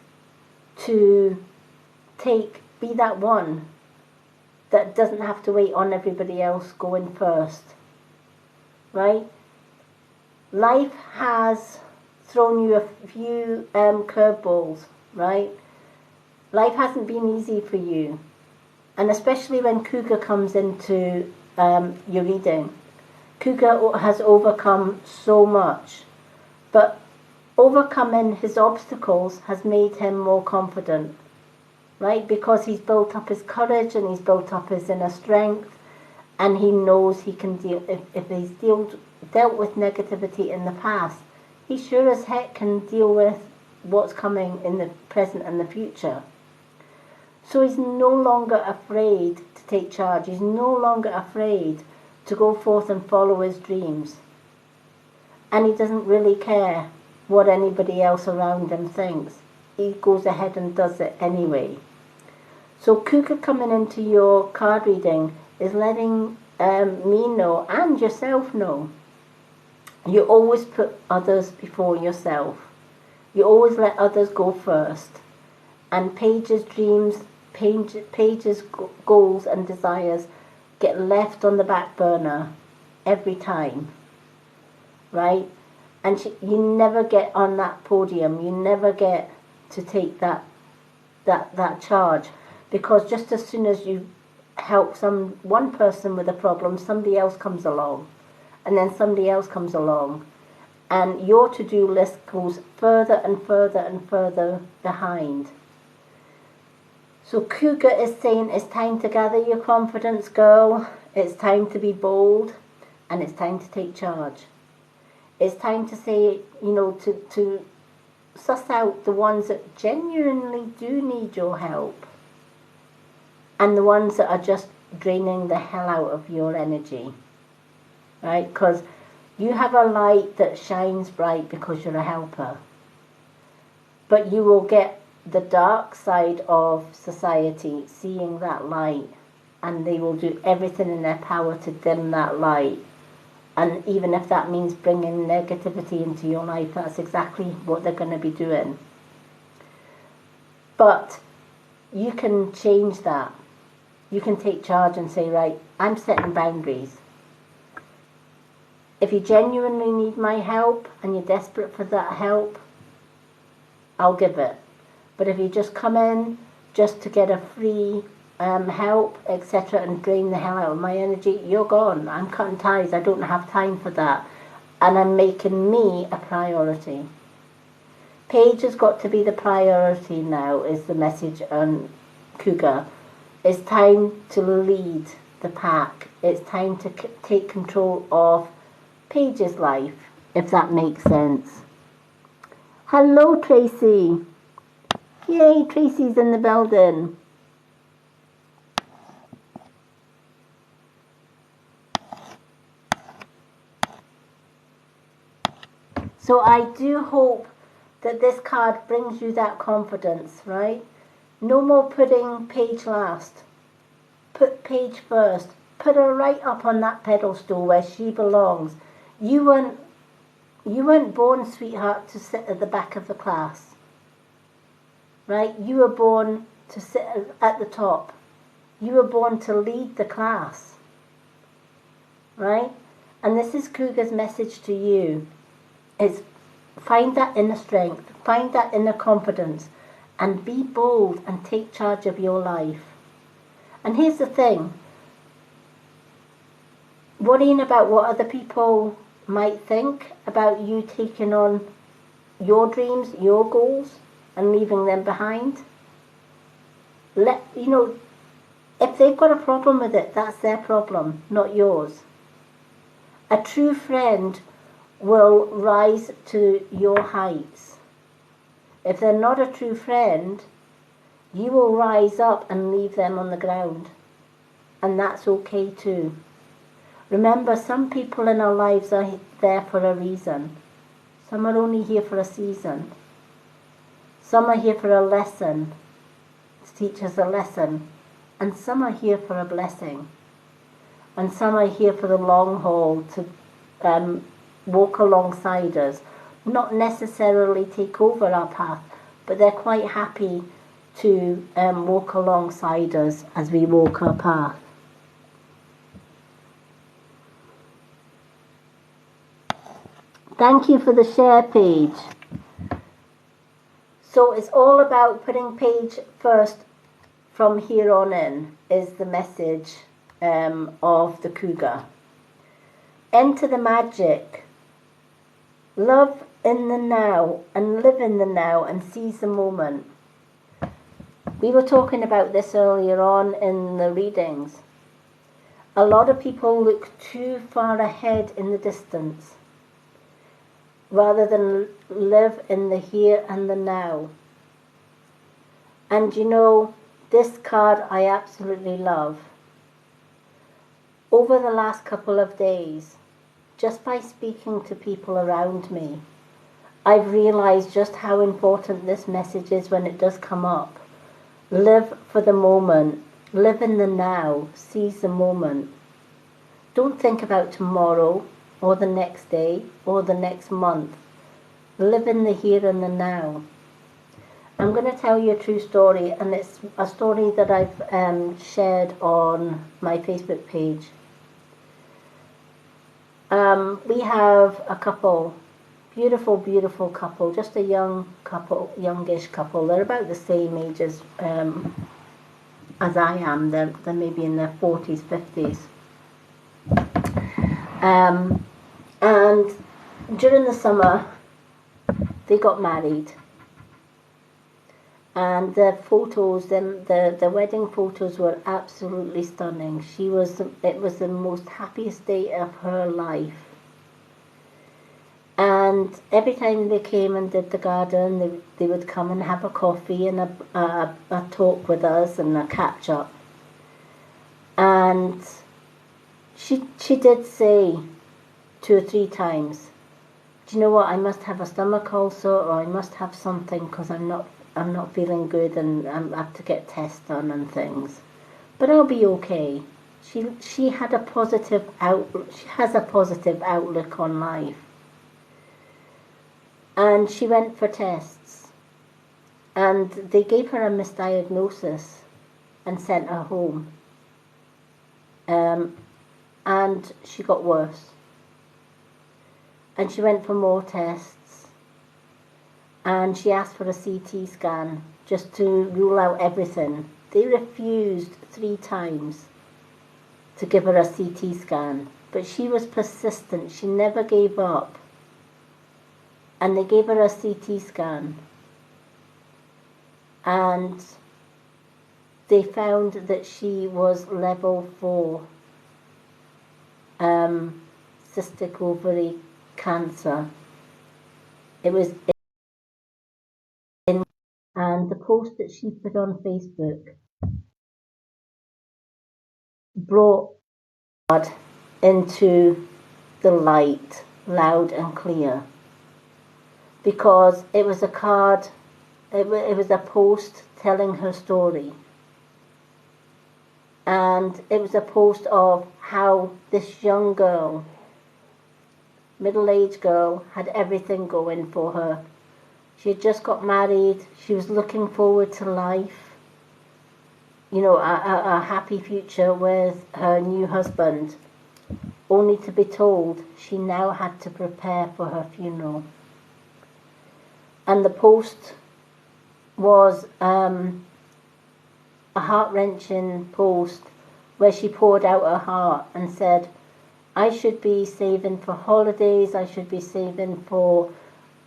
to be that one that doesn't have to wait on everybody else going first. Right? Life has thrown you a few curveballs, right? Life hasn't been easy for you. And especially when Cougar comes into your reading. Cougar has overcome so much. But overcoming his obstacles has made him more confident, right? Because he's built up his courage and he's built up his inner strength, and he knows he can deal, if he's dealt with negativity in the past, he sure as heck can deal with what's coming in the present and the future. So he's no longer afraid to take charge. He's no longer afraid to go forth and follow his dreams. And he doesn't really care what anybody else around him thinks. He goes ahead and does it anyway. So Cougar coming into your card reading is letting me know, and yourself know, you always put others before yourself. You always let others go first. And Paige's dreams, Paige's goals and desires get left on the back burner every time, right? And you never get on that podium. You never get to take that charge, because just as soon as you help one person with a problem, somebody else comes along, and then somebody else comes along, and your to-do list goes further and further and further behind. So Cougar is saying it's time to gather your confidence, girl. It's time to be bold, and it's time to take charge. It's time to say, to suss out the ones that genuinely do need your help, and the ones that are just draining the hell out of your energy, right? Because you have a light that shines bright because you're a helper. But you will get the dark side of society seeing that light, and they will do everything in their power to dim that light. And even if that means bringing negativity into your life, that's exactly what they're going to be doing. But you can change that. You can take charge and say, right, I'm setting boundaries. If you genuinely need my help and you're desperate for that help, I'll give it. But if you just come in just to get a free help, etc., and drain the hell out of my energy, you're gone. I'm cutting ties. I don't have time for that. And I'm making me a priority. Paige has got to be the priority now, is the message on Cougar. It's time to lead the pack. It's time to take control of Paige's life, if that makes sense. Hello, Tracy. Yay, Tracy's in the building. So I do hope that this card brings you that confidence, right? No more putting Paige last. Put Paige first. Put her right up on that pedestal where she belongs. You weren't born, sweetheart, to sit at the back of the class. Right? You were born to sit at the top. You were born to lead the class. Right? And this is Cougar's message to you. Is find that inner strength, find that inner confidence, and be bold and take charge of your life. And here's the thing. Worrying about what other people might think about you taking on your dreams, your goals, and leaving them behind. If they've got a problem with it, that's their problem, not yours. A true friend will rise to your heights. If they're not a true friend, you will rise up and leave them on the ground. And that's okay too. Remember, some people in our lives are there for a reason. Some are only here for a season. Some are here for a lesson, to teach us a lesson. And some are here for a blessing. And some are here for the long haul, to walk alongside us. Not necessarily take over our path, but they're quite happy to walk alongside us as we walk our path. Thank you for the share, Paige. So it's all about putting Paige first from here on in, is the message of the cougar. Enter the magic. Love in the now and live in the now and seize the moment. We were talking about this earlier on in the readings. A lot of people look too far ahead in the distance rather than live in the here and the now. And you know, this card I absolutely love. Over the last couple of days, just by speaking to people around me, I've realized just how important this message is when it does come up. Live for the moment. Live in the now. Seize the moment. Don't think about tomorrow or the next day or the next month. Live in the here and the now. I'm going to tell you a true story, and it's a story that I've shared on my Facebook page. We have a couple, beautiful, beautiful couple, just a young couple, youngish couple. They're about the same age as I am. They're maybe in their 40s, 50s. And during the summer, they got married. And the photos, the wedding photos were absolutely stunning. It was the most happiest day of her life. And every time they came and did the garden, they would come and have a coffee and a talk with us and a catch up. And she did say 2 or 3 times, do you know what, I must have a stomach ulcer, or I must have something because I'm not feeling good and I have to get tests done and things. But I'll be okay. She had a positive outlook. She has a positive outlook on life. And she went for tests. And they gave her a misdiagnosis and sent her home. And she got worse. And she went for more tests. And she asked for a CT scan just to rule out everything. They refused 3 times to give her a CT scan, but she was persistent. She never gave up. And they gave her a CT scan. And they found that she was level 4 cystic ovary cancer. It was and the post that she put on Facebook brought God into the light loud and clear, because it was a card, it was a post telling her story, and it was a post of how this young girl, middle-aged girl, had everything going for her. She had just got married. She was looking forward to life, you know, a happy future with her new husband, only to be told she now had to prepare for her funeral. And the post was a heart-wrenching post where she poured out her heart and said, I should be saving for holidays, I should be saving for,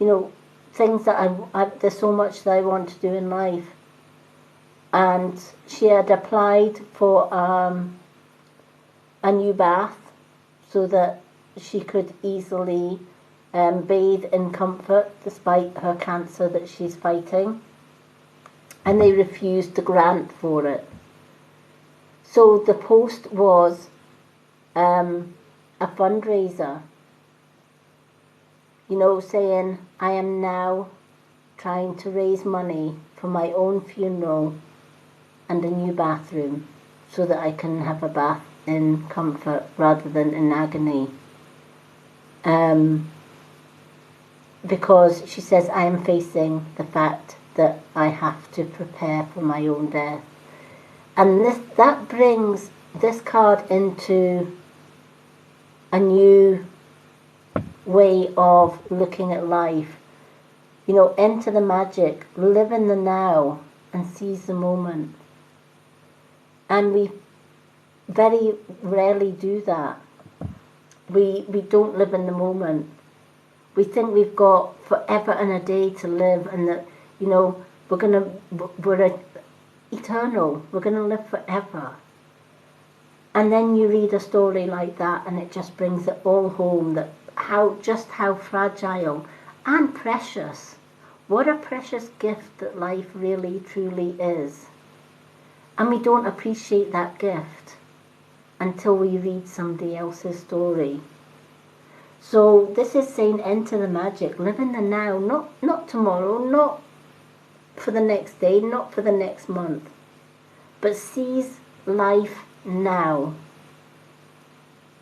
you know, things that there's so much that I want to do in life. and she had applied for a new bath so that she could easily bathe in comfort despite her cancer that she's fighting, and they refused the grant for it. So the post was a fundraiser, saying, I am now trying to raise money for my own funeral and a new bathroom so that I can have a bath in comfort rather than in agony. Because she says, I am facing the fact that I have to prepare for my own death. And that brings this card into a new way of looking at life. Enter the magic, live in the now, and seize the moment. And we very rarely do that. We don't live in the moment. We think we've got forever and a day to live, and that we're eternal. We're gonna live forever. And then you read a story like that, and it just brings it all home. That how fragile and precious. What a precious gift that life really truly is. And we don't appreciate that gift until we read somebody else's story. So this is saying, enter the magic, live in the now, not tomorrow, not for the next day, not for the next month, but seize life now.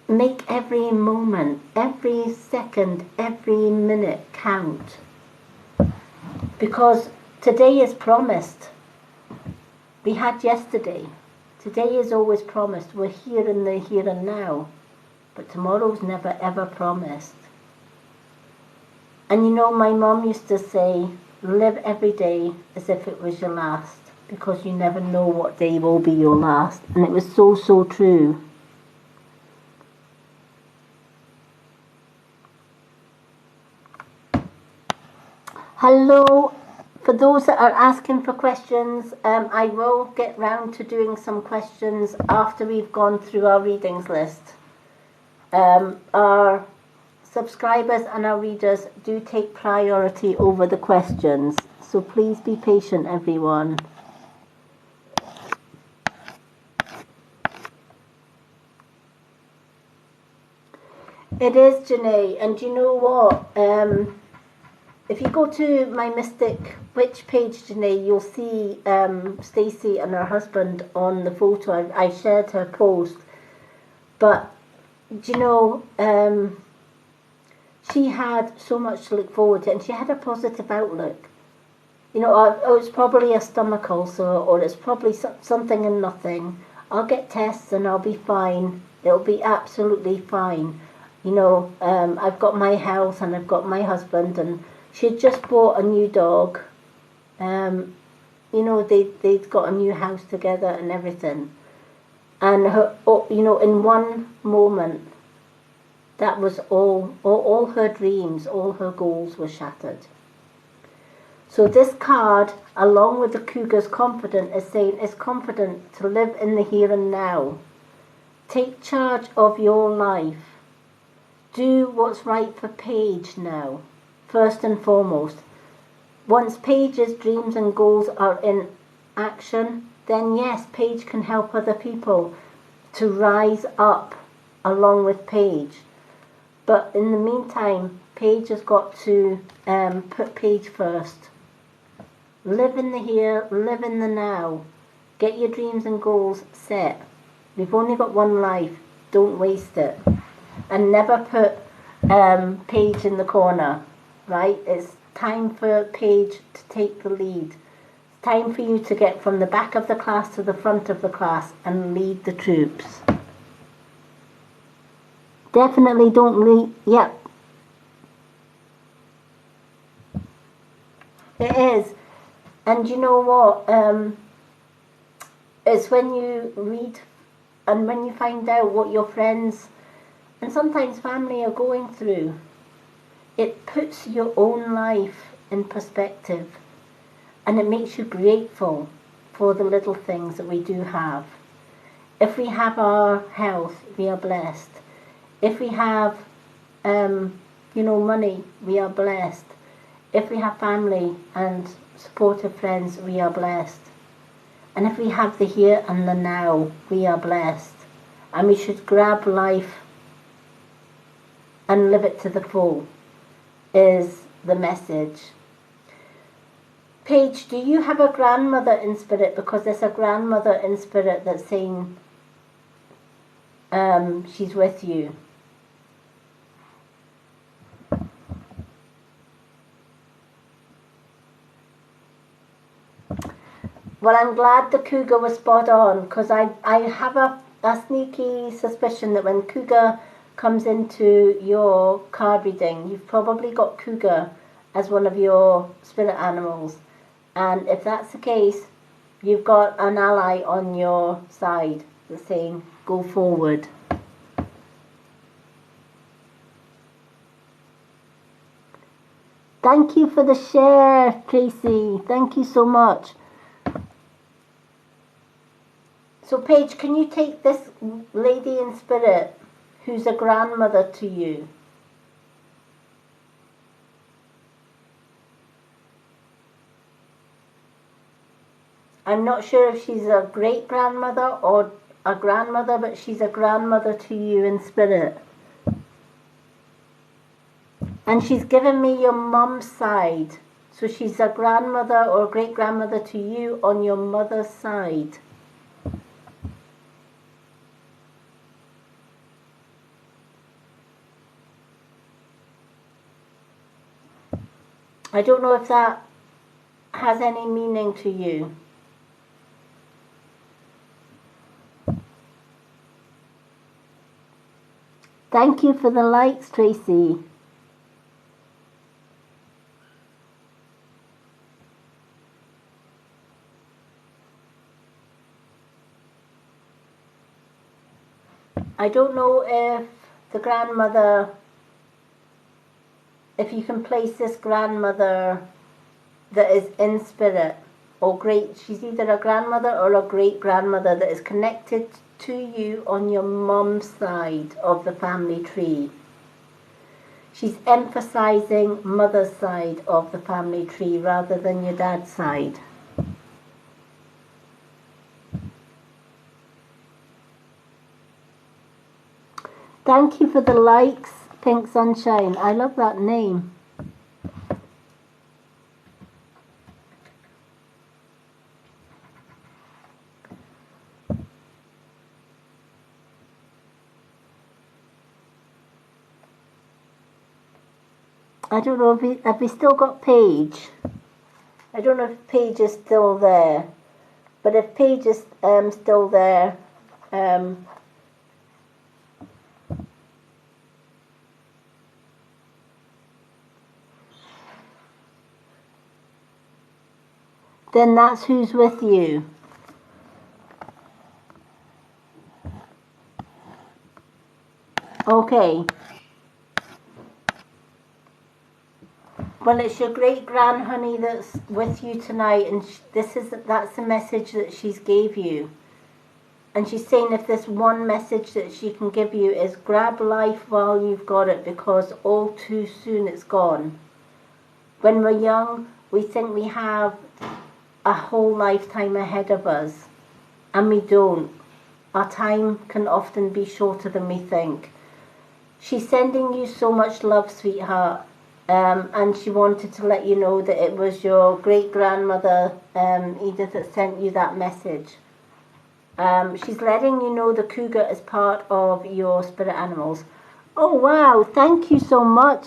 Make every moment, every second, every minute count. Because today is promised. We had yesterday. Today is always promised. We're here in the here and now. But tomorrow's never ever promised. And my mom used to say, live every day as if it was your last, because you never know what day will be your last. And it was so, so true. Hello. For those that are asking for questions, I will get round to doing some questions after we've gone through our readings list. Our subscribers and our readers do take priority over the questions, so please be patient, everyone. It is, Janae, and you know what? If you go to my Mystic Witch page, Janae, you'll see Stacey and her husband on the photo. I shared her post. But, she had so much to look forward to, and she had a positive outlook. It's probably a stomach ulcer, or it's probably something and nothing. I'll get tests and I'll be fine. It'll be absolutely fine. I've got my health and I've got my husband, and she had just bought a new dog. They'd got a new house together and everything. And in one moment, that was all her dreams, all her goals were shattered. So this card, along with the Cougar's confident, is saying it's confident to live in the here and now. Take charge of your life. Do what's right for Paige now. First and foremost, once Paige's dreams and goals are in action, then yes, Paige can help other people to rise up along with Paige. But in the meantime, Paige has got to put Paige first. Live in the here, live in the now. Get your dreams and goals set. We've only got one life. Don't waste it. And never put Paige in the corner. Right? It's time for Paige to take the lead. It's time for you to get from the back of the class to the front of the class and lead the troops. Definitely don't lead. Yep. It is. And you know what? It's when you read and when you find out what your friends and sometimes family are going through. It puts your own life in perspective, and it makes you grateful for the little things that we do have. If we have our health, we are blessed. If we have, money, we are blessed. If we have family and supportive friends, we are blessed. And if we have the here and the now, we are blessed. And we should grab life and live it to the full, is the message. Paige, do you have a grandmother in spirit? Because there's a grandmother in spirit that's saying she's with you. Well, I'm glad the cougar was spot on, because I have a sneaky suspicion that when cougar comes into your card reading, you've probably got cougar as one of your spirit animals. And if that's the case, you've got an ally on your side that's saying, go forward. Thank you for the share, Tracy. Thank you so much. So Paige, can you take this lady in spirit who's a grandmother to you? I'm not sure if she's a great-grandmother or a grandmother, but she's a grandmother to you in spirit. And she's given me your mum's side. So she's a grandmother or great-grandmother to you on your mother's side. I don't know if that has any meaning to you. Thank you for the likes, Tracy. I don't know if the grandmother, if you can place this grandmother that is in spirit, or she's either a grandmother or a great-grandmother that is connected to you on your mum's side of the family tree. She's emphasizing mother's side of the family tree rather than your dad's side. Thank you for the likes, Pink Sunshine. I love that name. I don't know if have we still got Paige. I don't know if Paige is still there, but if Paige is still there, then that's who's with you. Okay. Well, it's your great-grand honey that's with you tonight, and that's the message that she's gave you. And she's saying if there's one message that she can give you is grab life while you've got it, because all too soon it's gone. When we're young, we think we have a whole lifetime ahead of us, and we don't. Our time can often be shorter than we think. She's sending you so much love, sweetheart. And she wanted to let you know that it was your great-grandmother, Edith, that sent you that message. She's letting you know the cougar is part of your spirit animals. Oh, wow. Thank you so much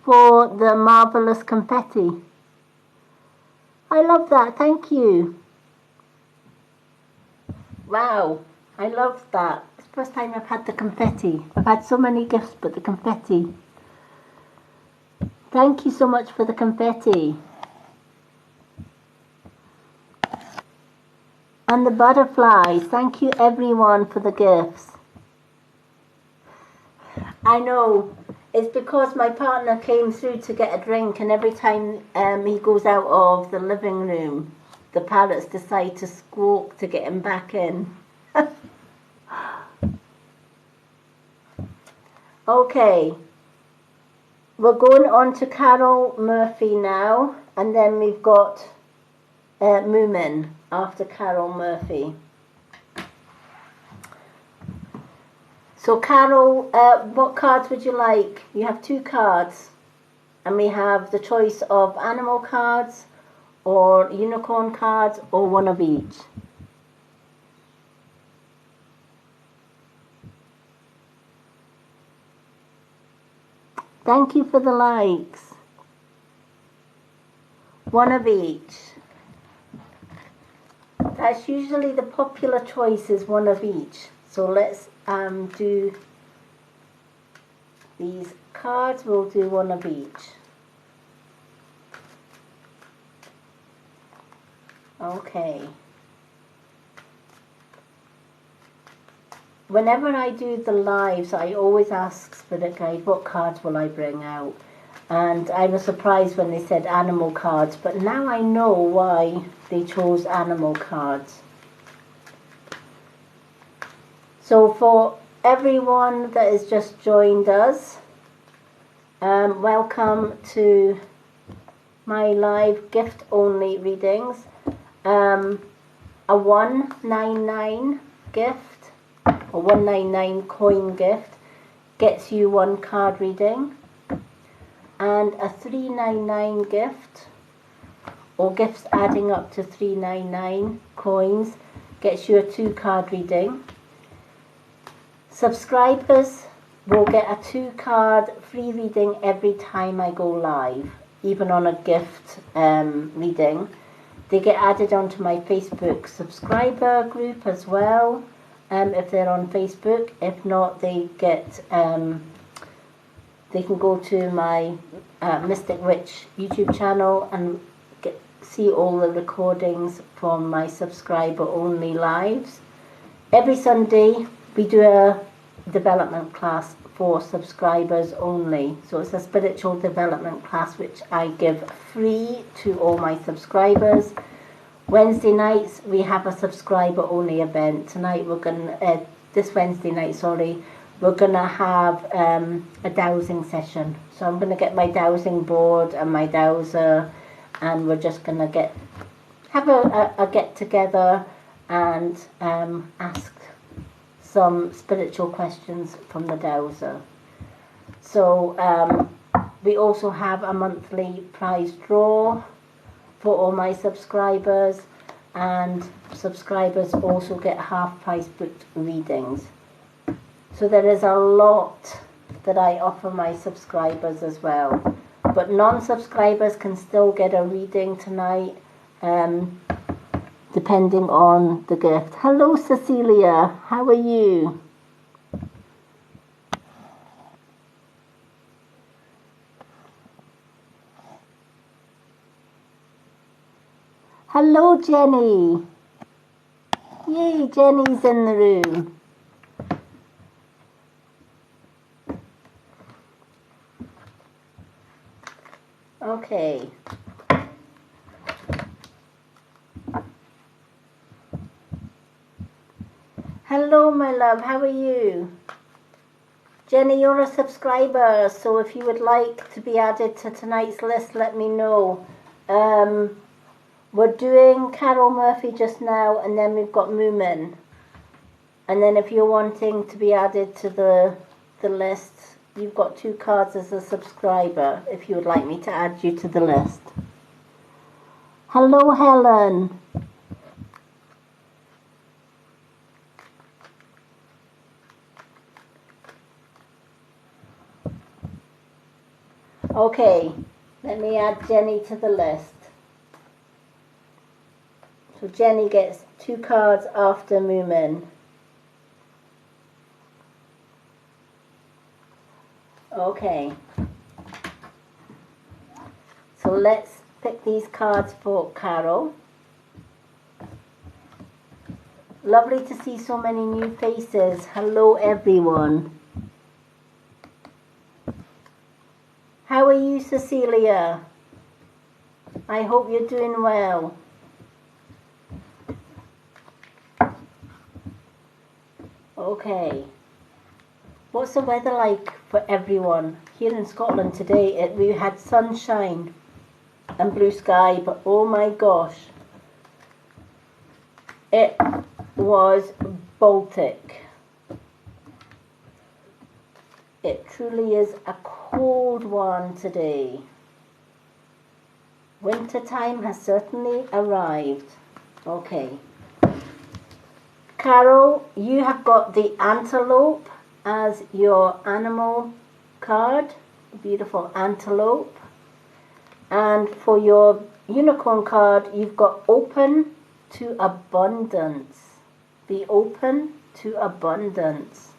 for the marvelous confetti. I love that. Thank you. Wow. I love that. It's the first time I've had the confetti. I've had so many gifts, but the confetti. Thank you so much for the confetti. And the butterflies. Thank you everyone for the gifts. I know. It's because my partner came through to get a drink, and every time he goes out of the living room, the parrots decide to squawk to get him back in. Okay, we're going on to Carol Murphy now, and then we've got Moomin after Carol Murphy. So Carol, what cards would you like? You have 2 cards, and we have the choice of animal cards or unicorn cards or one of each. Thank you for the likes. One of each. That's usually the popular choice, is one of each. So let's do these cards. We'll do one of each. Okay. Whenever I do the lives, I always ask Spirit Guide, what cards will I bring out? And I was surprised when they said animal cards, but now I know why they chose animal cards. So for everyone that has just joined us, welcome to my live gift-only readings. A 199 gift, a 199 coin gift, gets you 1 card reading, and a 399 gift, or gifts adding up to 399 coins, gets you a 2 card reading. Subscribers will get a 2 card free reading every time I go live, even on a gift reading. They get added onto my Facebook subscriber group as well, if they're on Facebook. If not, they get they can go to my Mystic Witch YouTube channel and see all the recordings from my subscriber only lives. Every Sunday we do a development class for subscribers only. So it's a spiritual development class which I give free to all my subscribers. Wednesday nights we have a subscriber only event. Tonight we're gonna this Wednesday night, sorry, we're gonna have a dowsing session. So I'm gonna get my dowsing board and my dowser, and we're just gonna have a get together and ask some spiritual questions from the dowser. So we also have a monthly prize draw for all my subscribers, and subscribers also get half price booked readings. So there is a lot that I offer my subscribers as well, but non-subscribers can still get a reading tonight, depending on the gift. Hello Cecilia, how are you? Hello Jenny. Yay, Jenny's in the room. Okay. Hello my love, how are you? Jenny, you're a subscriber, so if you would like to be added to tonight's list, let me know. We're doing Carol Murphy just now, and then we've got Moomin. And then if you're wanting to be added to the list, you've got 2 cards as a subscriber if you would like me to add you to the list. Hello Helen. Okay, let me add Jenny to the list. So Jenny gets 2 cards after Moomin. Okay. So let's pick these cards for Carol. Lovely to see so many new faces. Hello everyone. How are you, Cecilia? I hope you're doing well. Okay. What's the weather like for everyone? Here in Scotland today, we had sunshine and blue sky, but oh my gosh, it was Baltic. It truly is a cold one today. Winter time has certainly arrived. Okay. Carol, you have got the antelope as your animal card. Beautiful antelope. And for your unicorn card, you've got open to abundance. Be open to abundance.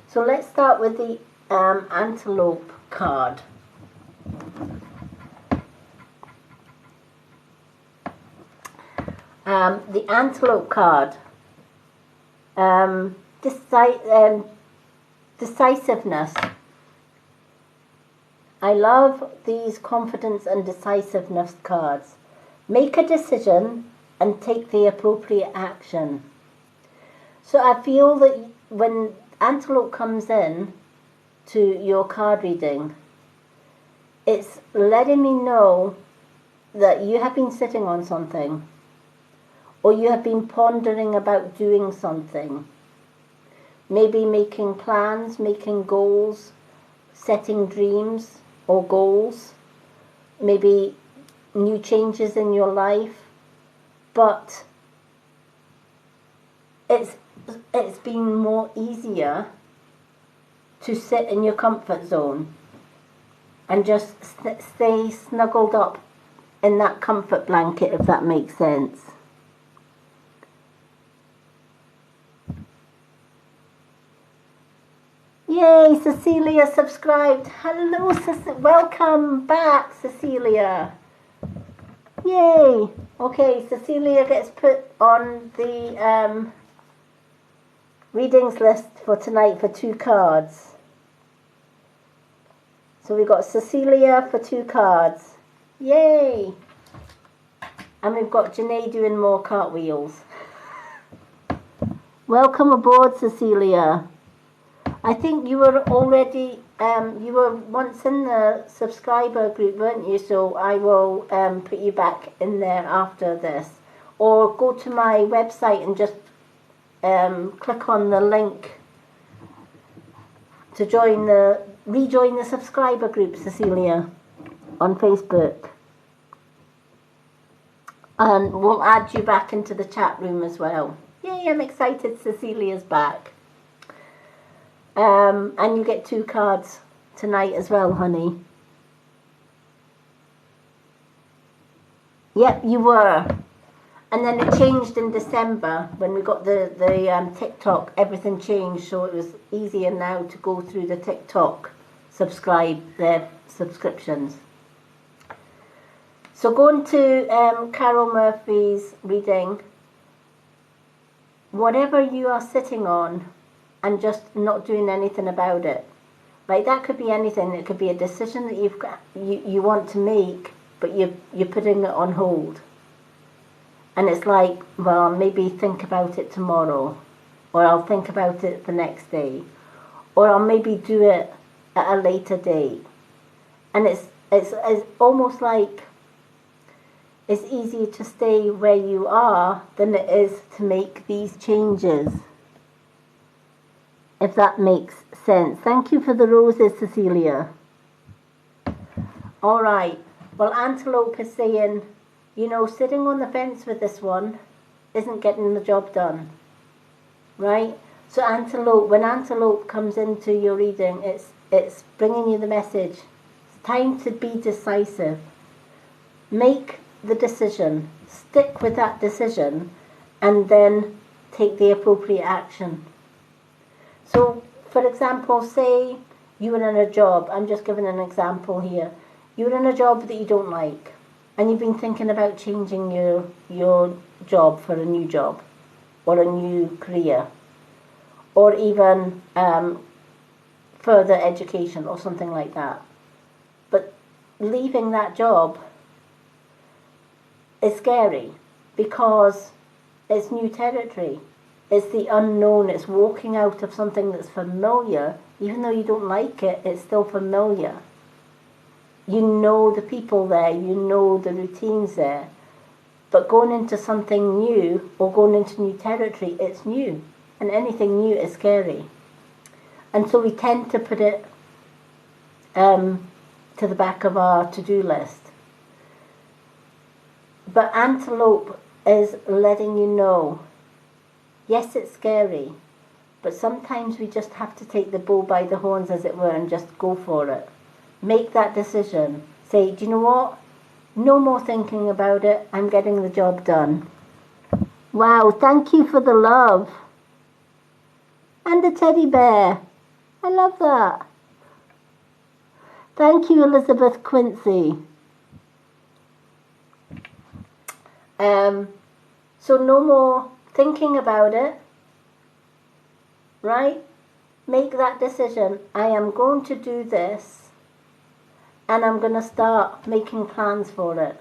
So let's start with the antelope card. The antelope card. Decisiveness. I love these confidence and decisiveness cards. Make a decision and take the appropriate action. So I feel that when antelope comes in to your card reading, it's letting me know that you have been sitting on something, or you have been pondering about doing something. Maybe making plans, making goals, setting dreams or goals, maybe new changes in your life, but it's been more easier to sit in your comfort zone and just stay snuggled up in that comfort blanket, if that makes sense. Yay, Cecilia subscribed. Hello, welcome back, Cecilia. Yay. Okay, Cecilia gets put on the readings list for tonight for 2 cards. So we got Cecilia for 2 cards. Yay. And we've got Janae doing more cartwheels. Welcome aboard, Cecilia. I think you were already, you were once in the subscriber group, weren't you? So I will put you back in there after this. Or go to my website and just click on the link to rejoin the subscriber group, Cecilia, on Facebook. And we'll add you back into the chat room as well. Yay, I'm excited Cecilia's back. And you get 2 cards tonight as well, honey. Yep, you were. And then it changed in December when we got the TikTok. Everything changed, so it was easier now to go through the TikTok subscriptions. So going to Carol Murphy's reading. Whatever you are sitting on and just not doing anything about it. Like that could be anything. It could be a decision that you want to make, but you're putting it on hold. And it's like, well, maybe think about it tomorrow, or I'll think about it the next day, or I'll maybe do it at a later date. And it's almost like it's easier to stay where you are than it is to make these changes. If that makes sense. Thank you for the roses, Cecilia. All right. Well, Antelope is saying, you know, sitting on the fence with this one isn't getting the job done. Right? So Antelope, when Antelope comes into your reading, it's bringing you the message. It's time to be decisive. Make the decision. Stick with that decision and then take the appropriate action. So, for example, say you were in a job. I'm just giving an example here. You're in a job that you don't like, and you've been thinking about changing your job for a new job, or a new career, or even further education, or something like that. But leaving that job is scary, because it's new territory. It's the unknown. It's walking out of something that's familiar. Even though you don't like it, it's still familiar. You know the people there, you know the routines there. But going into something new or going into new territory, it's new. And anything new is scary. And so we tend to put it to the back of our to-do list. But antelope is letting you know, yes, it's scary, but sometimes we just have to take the bull by the horns, as it were, and just go for it. Make that decision. Say, do you know what? No more thinking about it. I'm getting the job done. Wow, thank you for the love. And the teddy bear. I love that. Thank you, Elizabeth Quincy. So no more thinking about it, right? Make that decision. I am going to do this, and I'm going to start making plans for it.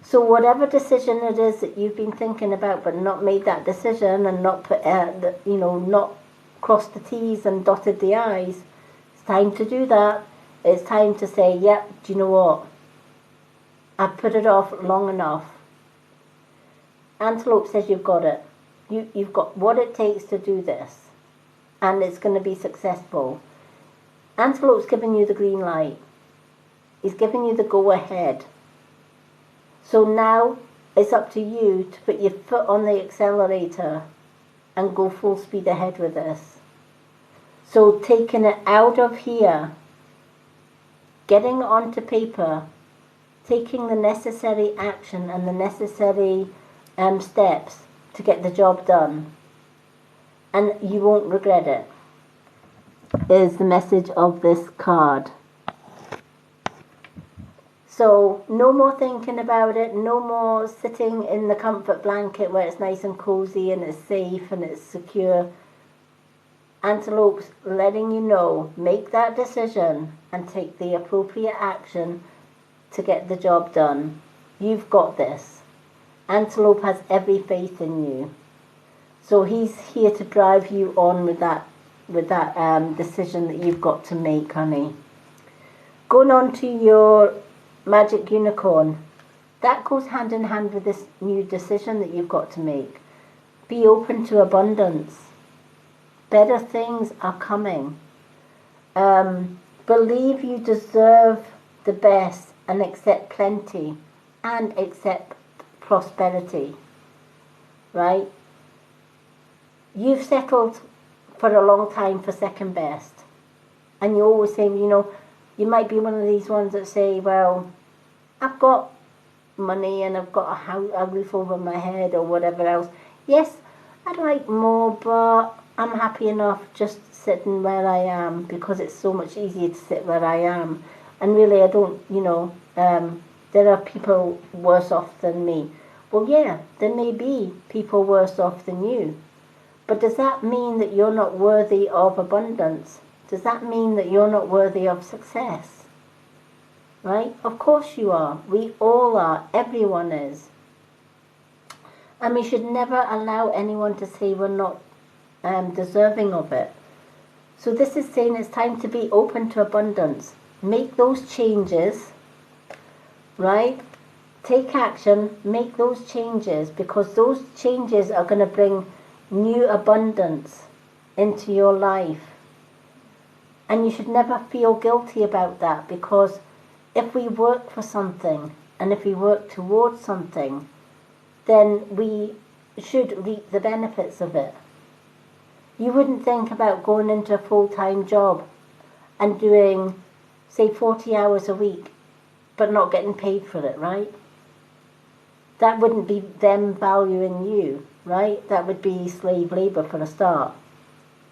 So whatever decision it is that you've been thinking about but not made that decision and not put, not crossed the T's and dotted the I's, it's time to do that. It's time to say, yep, do you know what? I've put it off long enough. Antelope says you've got it. You've got what it takes to do this. And it's going to be successful. Antelope's giving you the green light. He's giving you the go-ahead. So now it's up to you to put your foot on the accelerator and go full speed ahead with this. So taking it out of here, getting onto paper, taking the necessary action and the necessary steps to get the job done, and you won't regret it, is the message of this card. So no more thinking about it, no more sitting in the comfort blanket where it's nice and cozy and it's safe and it's secure. Antelope's letting you know, make that decision and take the appropriate action to get the job done. You've got this. Antelope has every faith in you. So he's here to drive you on with that decision that you've got to make, honey. Going on to your magic unicorn. That goes hand in hand with this new decision that you've got to make. Be open to abundance. Better things are coming. Believe you deserve the best and accept plenty and accept prosperity, right? You've settled for a long time for second best, and you always say, you might be one of these ones that say, well, I've got money and I've got a roof over my head or whatever else. Yes, I'd like more, but I'm happy enough just sitting where I am because it's so much easier to sit where I am. And really, I don't, there are people worse off than me. Well, yeah, there may be people worse off than you. But does that mean that you're not worthy of abundance? Does that mean that you're not worthy of success? Right? Of course you are. We all are. Everyone is. And we should never allow anyone to say we're not deserving of it. So this is saying it's time to be open to abundance. Make those changes, right? Take action, make those changes, because those changes are going to bring new abundance into your life. And you should never feel guilty about that, because if we work for something and if we work towards something, then we should reap the benefits of it. You wouldn't think about going into a full-time job and doing, say, 40 hours a week, but not getting paid for it, right? That wouldn't be them valuing you, right? That would be slave labor for a start,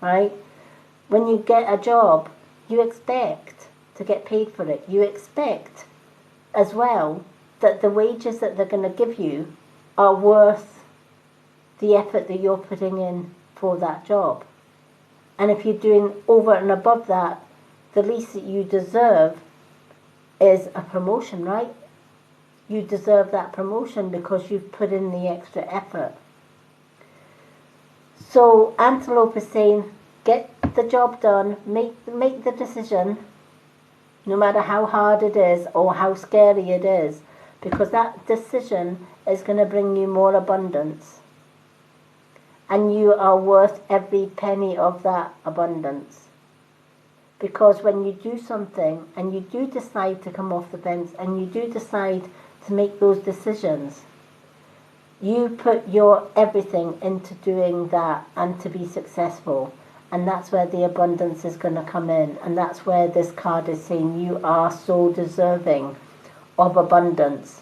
right? When you get a job, you expect to get paid for it. You expect as well that the wages that they're going to give you are worth the effort that you're putting in for that job. And if you're doing over and above that, the least that you deserve is a promotion, right? You deserve that promotion because you've put in the extra effort. So Antelope is saying, get the job done, make the decision, no matter how hard it is or how scary it is, because that decision is going to bring you more abundance. And you are worth every penny of that abundance. Because when you do something and you do decide to come off the fence and you do decide to make those decisions, you put your everything into doing that and to be successful. And that's where the abundance is going to come in. And that's where this card is saying you are so deserving of abundance.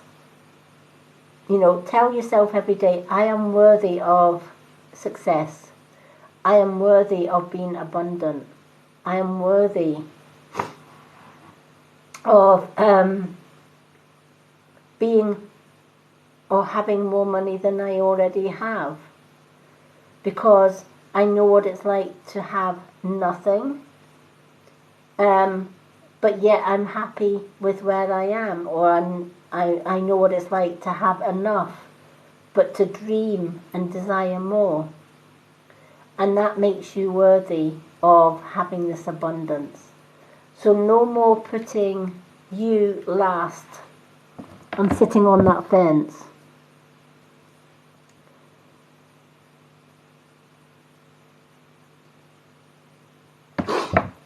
You know, tell yourself every day, I am worthy of success. I am worthy of being abundant. I am worthy of being or having more money than I already have, because I know what it's like to have nothing, but yet I'm happy with where I am, or I know what it's like to have enough, but to dream and desire more. And that makes you worthy of having this abundance. So no more putting you last and sitting on that fence.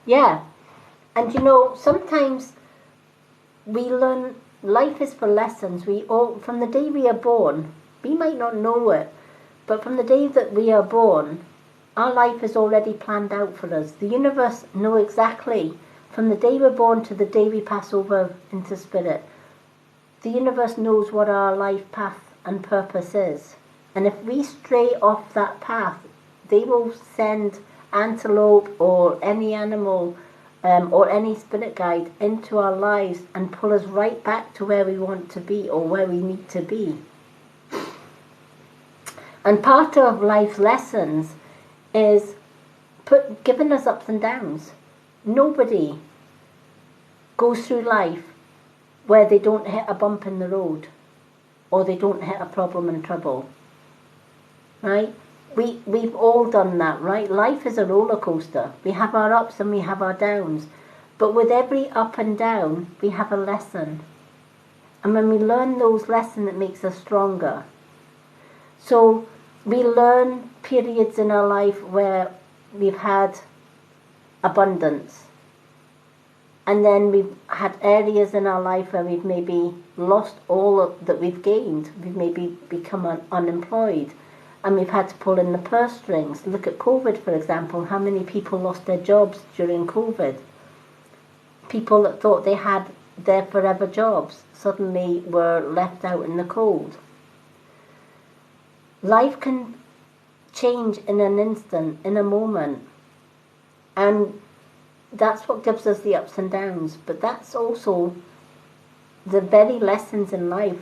Yeah, and you know, sometimes we learn, life is for lessons. We all, from the day we are born, we might not know it, but from the day that we are born, our life is already planned out for us. The universe knows exactly, from the day we're born to the day we pass over into spirit, the universe knows what our life path and purpose is. And if we stray off that path, they will send antelope or any animal or any spirit guide into our lives and pull us right back to where we want to be or where we need to be. And part of life's lessons is giving us ups and downs. Nobody goes through life where they don't hit a bump in the road or they don't hit a problem and trouble, right? We've all done that, right? Life is a roller coaster. We have our ups and we have our downs. But with every up and down, we have a lesson. And when we learn those lessons, it makes us stronger. So we learn periods in our life where we've had abundance. And then we've had areas in our life where we've maybe lost all that we've gained. We've maybe become unemployed. And we've had to pull in the purse strings. Look at COVID, for example. How many people lost their jobs during COVID? People that thought they had their forever jobs suddenly were left out in the cold. Life can change in an instant, in a moment. And that's what gives us the ups and downs. But that's also the very lessons in life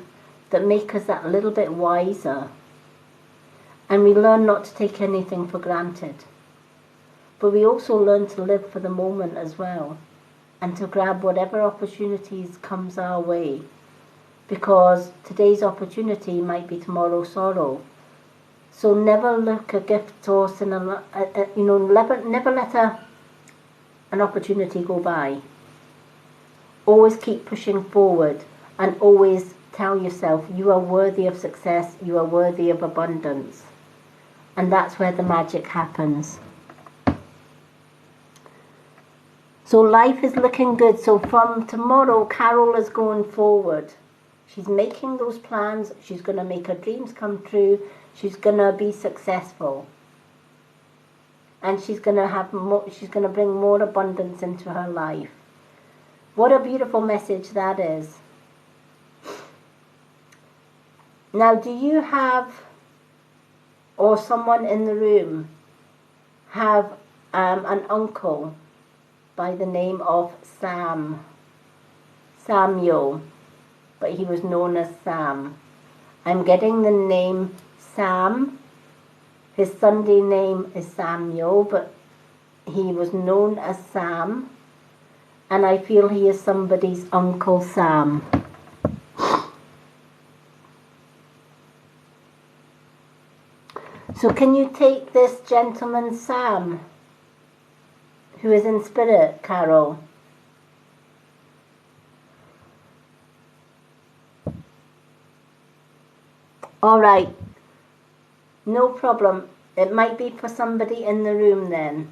that make us that little bit wiser. And we learn not to take anything for granted. But we also learn to live for the moment as well. And to grab whatever opportunities comes our way. Because today's opportunity might be tomorrow's sorrow. So never look a gift horse in a, never let an opportunity go by. Always keep pushing forward and always tell yourself you are worthy of success, you are worthy of abundance. And that's where the magic happens. So life is looking good. So from tomorrow, Carol is going forward. She's making those plans. She's going to make her dreams come true. She's going to be successful. And she's going to have more, she's going to bring more abundance into her life. What a beautiful message that is. Now, do you have, or someone in the room, have an uncle by the name of Samuel, but he was known as Sam? I'm getting the name Sam. His Sunday name is Samuel, but he was known as Sam, and I feel he is somebody's Uncle Sam. So can you take this gentleman, Sam, who is in spirit, Carol? All right. No problem. It might be for somebody in the room then.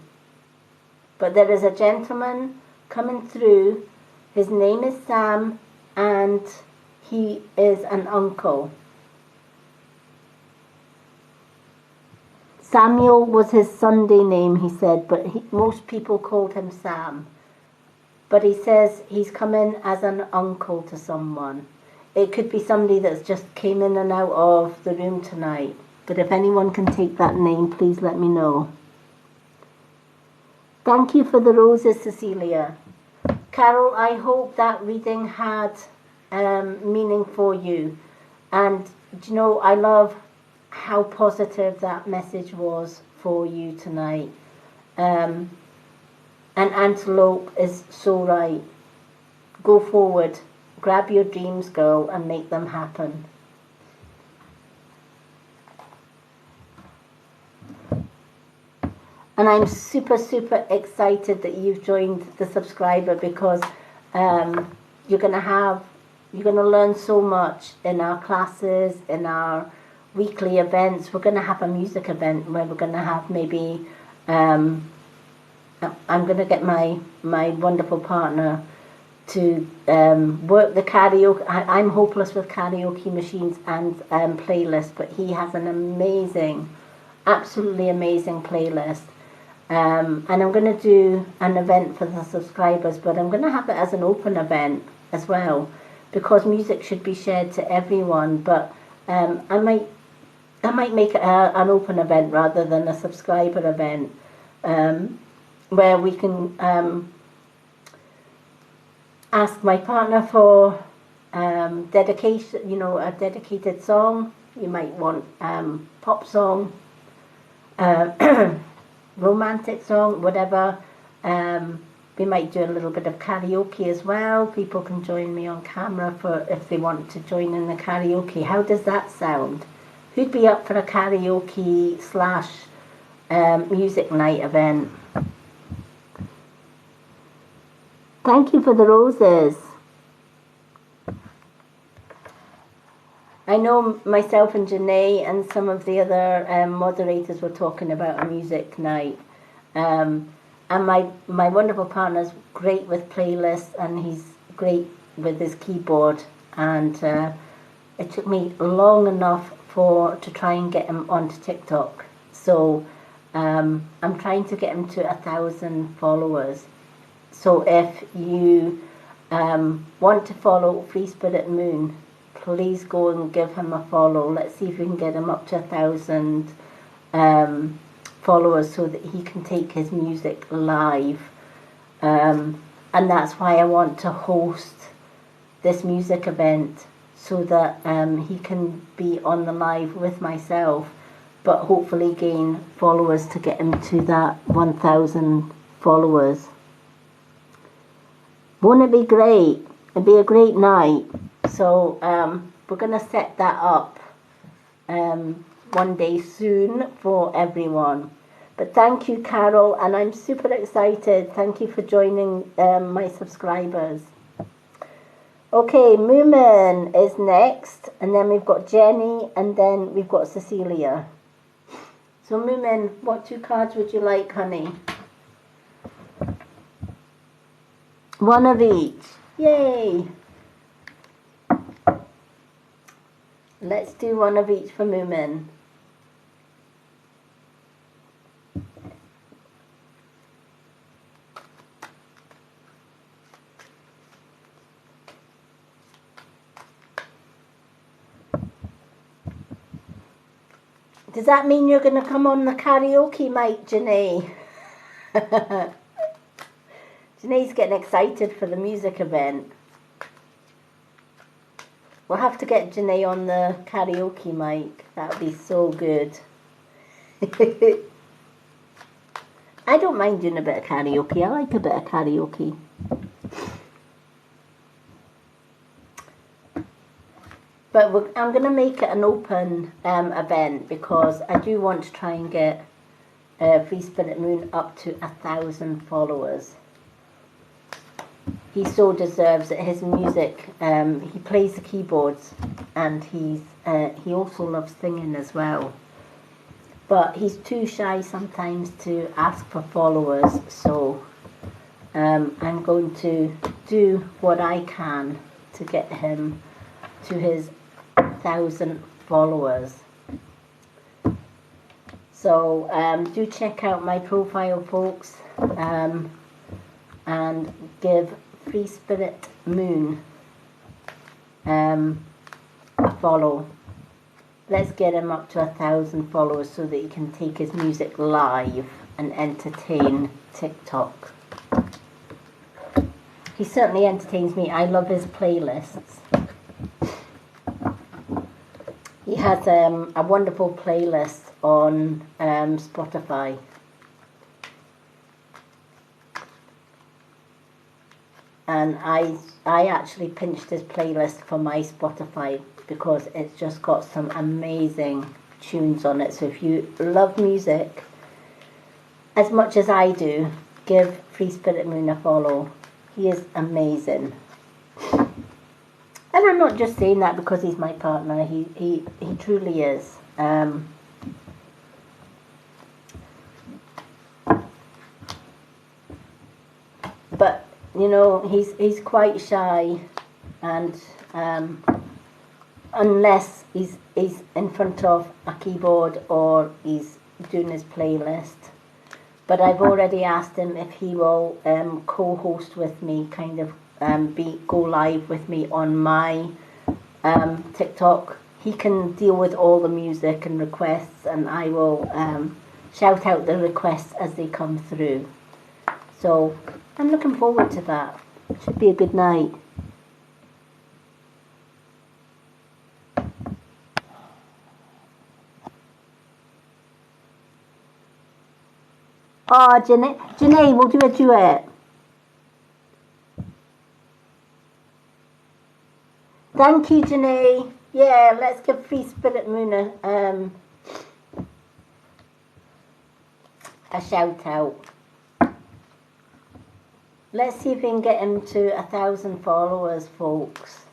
But there is a gentleman coming through. His name is Sam, and he is an uncle. Samuel was his Sunday name, he said, but most people called him Sam. But he says he's coming as an uncle to someone. It could be somebody that's just came in and out of the room tonight. But if anyone can take that name, please let me know. Thank you for the roses, Cecilia. Carol, I hope that reading had meaning for you. And, do you know, I love how positive that message was for you tonight. And Antelope is so right. Go forward. Grab your dreams, girl, and make them happen. And I'm super, super excited that you've joined the subscriber, because you're going to learn so much in our classes, in our weekly events. We're going to have a music event where we're going to have maybe, I'm going to get my wonderful partner to work the karaoke. I'm hopeless with karaoke machines and playlists, but he has an amazing, absolutely amazing playlist. And I'm going to do an event for the subscribers, but I'm going to have it as an open event as well, because music should be shared to everyone. But I might make it an open event rather than a subscriber event, where we can ask my partner for dedication, you know, a dedicated song. You might want pop song, romantic song, whatever. We might do a little bit of karaoke as well. People can join me on camera for if they want to join in the karaoke. How does that sound? Who'd be up for a karaoke / music night event? Thank you for the roses. I know myself and Janae and some of the other moderators were talking about a music night. And my wonderful partner's great with playlists, and he's great with his keyboard. And it took me long enough to try and get him onto TikTok. So I'm trying to get him to 1,000 followers. So if you want to follow Free Spirit Moon, please go and give him a follow. Let's see if we can get him up to 1,000 followers so that he can take his music live. And that's why I want to host this music event, so that he can be on the live with myself, but hopefully gain followers to get him to that 1,000 followers. Won't it be great? It'd be a great night. So we're going to set that up one day soon for everyone. But thank you, Carol, and I'm super excited. Thank you for joining my subscribers. Okay, Moomin is next, and then we've got Jenny, and then we've got Cecilia. So Moomin, what 2 cards would you like, honey? One of each. Yay! Let's do one of each for Moomin. Does that mean you're going to come on the karaoke mic, Janae? Janae's getting excited for the music event. We'll have to get Janae on the karaoke mic. That would be so good. I don't mind doing a bit of karaoke. I like a bit of karaoke. But I'm going to make it an open event because I do want to try and get Free Spirit Moon up to 1,000 followers. He so deserves it. His music, he plays the keyboards, and he also loves singing as well. But he's too shy sometimes to ask for followers, so I'm going to do what I can to get him to his 1,000 followers. So do check out my profile, folks, and give Free Spirit Moon a follow. Let's get him up to 1,000 followers so that he can take his music live and entertain TikTok. He certainly entertains me. I love his playlists. He has a wonderful playlist on Spotify. And I actually pinched his playlist for my Spotify because it's just got some amazing tunes on it. So if you love music as much as I do, give Free Spirit Moon a follow. He is amazing. And I'm not just saying that because he's my partner. He truly is. But you know, he's quite shy, and unless he's in front of a keyboard or he's doing his playlist. But I've already asked him if he will co-host with me, kind of go live with me on my TikTok. He can deal with all the music and requests, and I will shout out the requests as they come through. So I'm looking forward to that. Should be a good night. Oh, Janae, we'll do a duet. Thank you, Janae. Yeah, let's give Free Spirit Moon a shout out. Let's see if we can get him to 1,000 followers, folks.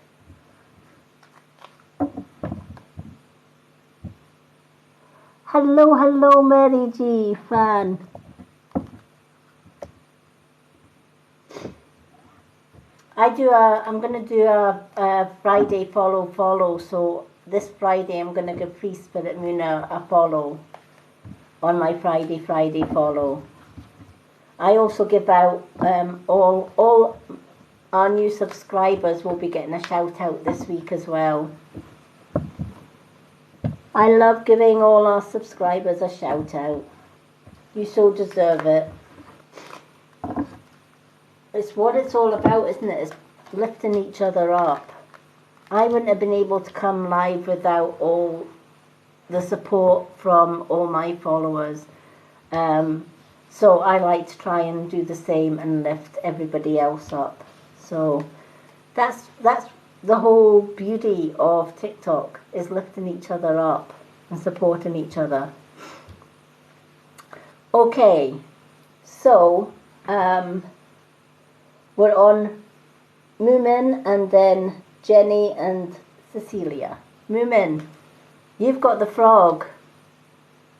Hello, Mary G, fan. I'm going to do a Friday follow. So this Friday I'm going to give Free Spirit Moon a follow on my Friday follow. I also give out all our new subscribers will be getting a shout out this week as well. I love giving all our subscribers a shout out. You so deserve it. It's what it's all about, isn't it? It's lifting each other up. I wouldn't have been able to come live without all the support from all my followers. So I like to try and do the same and lift everybody else up. So that's the whole beauty of TikTok, is lifting each other up and supporting each other. Okay, so we're on Moomin and then Jenny and Cecilia. Moomin, you've got the frog.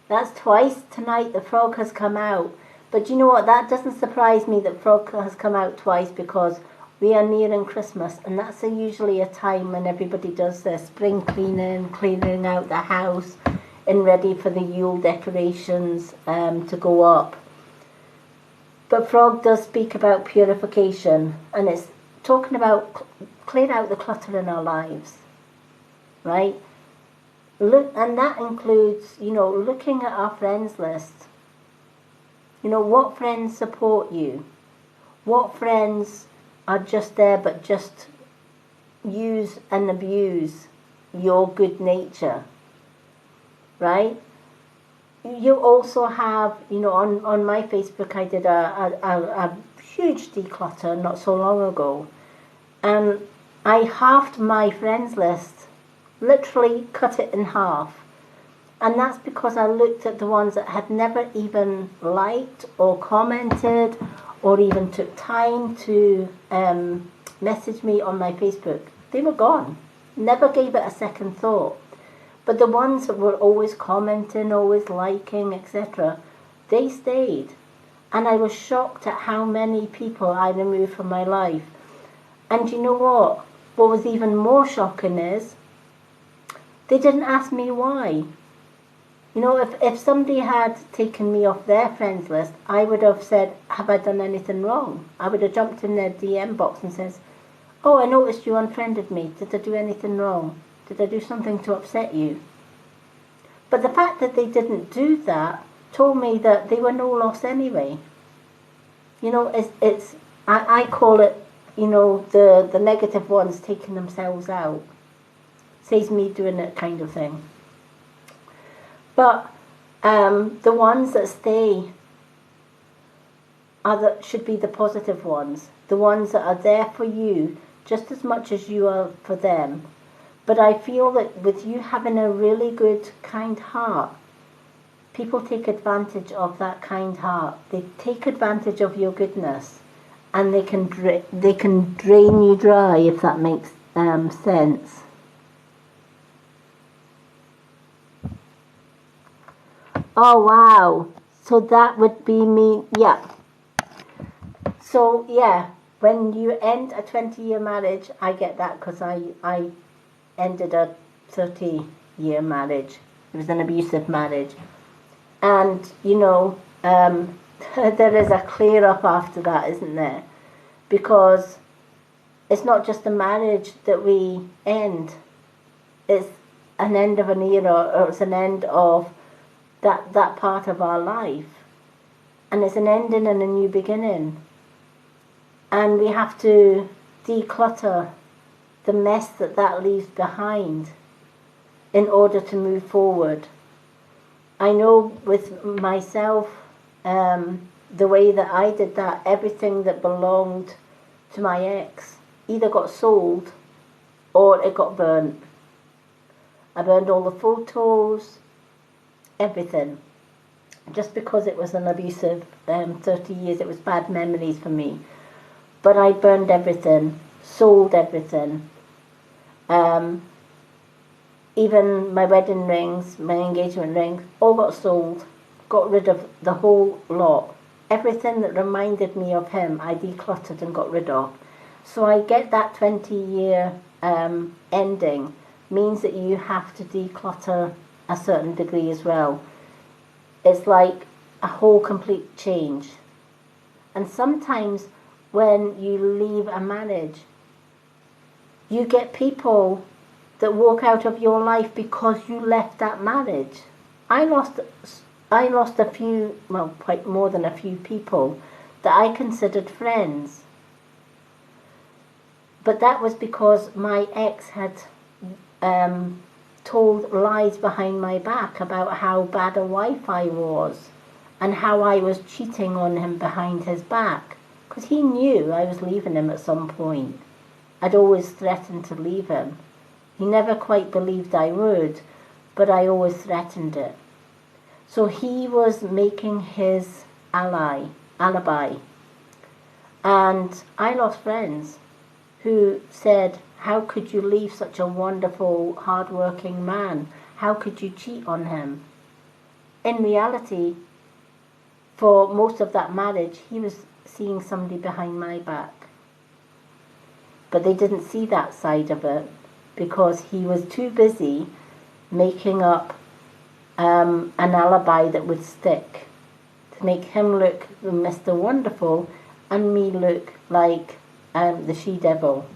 That's twice tonight the frog has come out. But you know what? That doesn't surprise me that frog has come out twice, because we are nearing Christmas, and that's usually a time when everybody does their spring cleaning out the house and ready for the Yule decorations to go up. But frog does speak about purification, and it's talking about clear out the clutter in our lives, right? Look, and that includes, looking at our friends list. What friends support you? What friends are just there but just use and abuse your good nature, right? You also have, on my Facebook, I did a huge declutter not so long ago, and I halved my friends list literally cut it in half. And that's because I looked at the ones that had never even liked or commented or even took time to message me on my Facebook. They were gone. Never gave it a second thought. But the ones that were always commenting, always liking, etc., they stayed. And I was shocked at how many people I removed from my life. And you know what? What was even more shocking is they didn't ask me why. You know, if somebody had taken me off their friends list, I would have said, have I done anything wrong? I would have jumped in their DM box and says, oh, I noticed you unfriended me. Did I do anything wrong? Did I do something to upset you? But the fact that they didn't do that told me that they were no loss anyway. You know, I call it, you know, the negative ones taking themselves out. Saves me doing it kind of thing. But the ones that stay should be the positive ones. The ones that are there for you just as much as you are for them. But I feel that with you having a really good, kind heart, people take advantage of that kind heart. They take advantage of your goodness, and they can drain you dry, if that makes sense. Oh wow! So that would be me. Yeah. So yeah, when you end a 20-year marriage, I get that because I ended a 30-year marriage. It was an abusive marriage. And, you know, there is a clear up after that, isn't there? Because it's not just a marriage that we end. It's an end of an era, or it's an end of that part of our life. And it's an ending and a new beginning. And we have to declutter the mess that leaves behind in order to move forward. I know with myself, the way that I did that, everything that belonged to my ex either got sold or it got burnt. I burned all the photos, everything. Just because it was an abusive 30 years, it was bad memories for me. But I burned everything, sold everything. Even my wedding rings, my engagement rings, all got sold. Got rid of the whole lot. Everything that reminded me of him, I decluttered and got rid of. So I get that 20-year ending means that you have to declutter a certain degree as well. It's like a whole complete change. And sometimes when you leave a marriage, you get people that walk out of your life because you left that marriage. I lost a few, well, quite more than a few people that I considered friends. But that was because my ex had told lies behind my back about how bad a wife I was and how I was cheating on him behind his back. Because he knew I was leaving him at some point. I'd always threatened to leave him. He never quite believed I would, but I always threatened it. So he was making his alibi. And I lost friends who said, how could you leave such a wonderful, hard-working man? How could you cheat on him? In reality, for most of that marriage, he was seeing somebody behind my back. But they didn't see that side of it because he was too busy making up an alibi that would stick to make him look Mr. Wonderful and me look like the she-devil.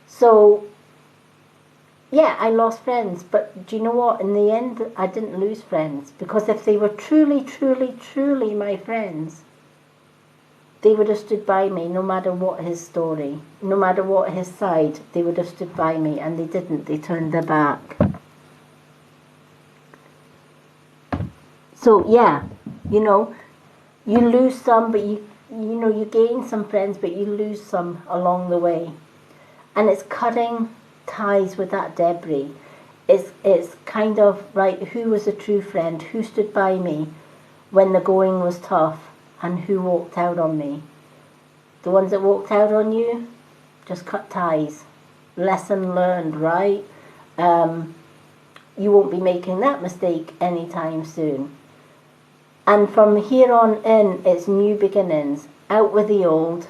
So, yeah, I lost friends, but do you know what? In the end, I didn't lose friends, because if they were truly, truly, truly my friends, they would have stood by me no matter what his story, no matter what his side, they would have stood by me, and they didn't. They turned their back. So, yeah, you know, you lose some, but you gain some friends, but you lose some along the way. And it's cutting ties with that debris. It's kind of right, who was a true friend, who stood by me when the going was tough, and who walked out on me. The ones that walked out on you, just cut ties. Lesson learned, right? You won't be making that mistake anytime soon. And from here on in, it's new beginnings. Out with the old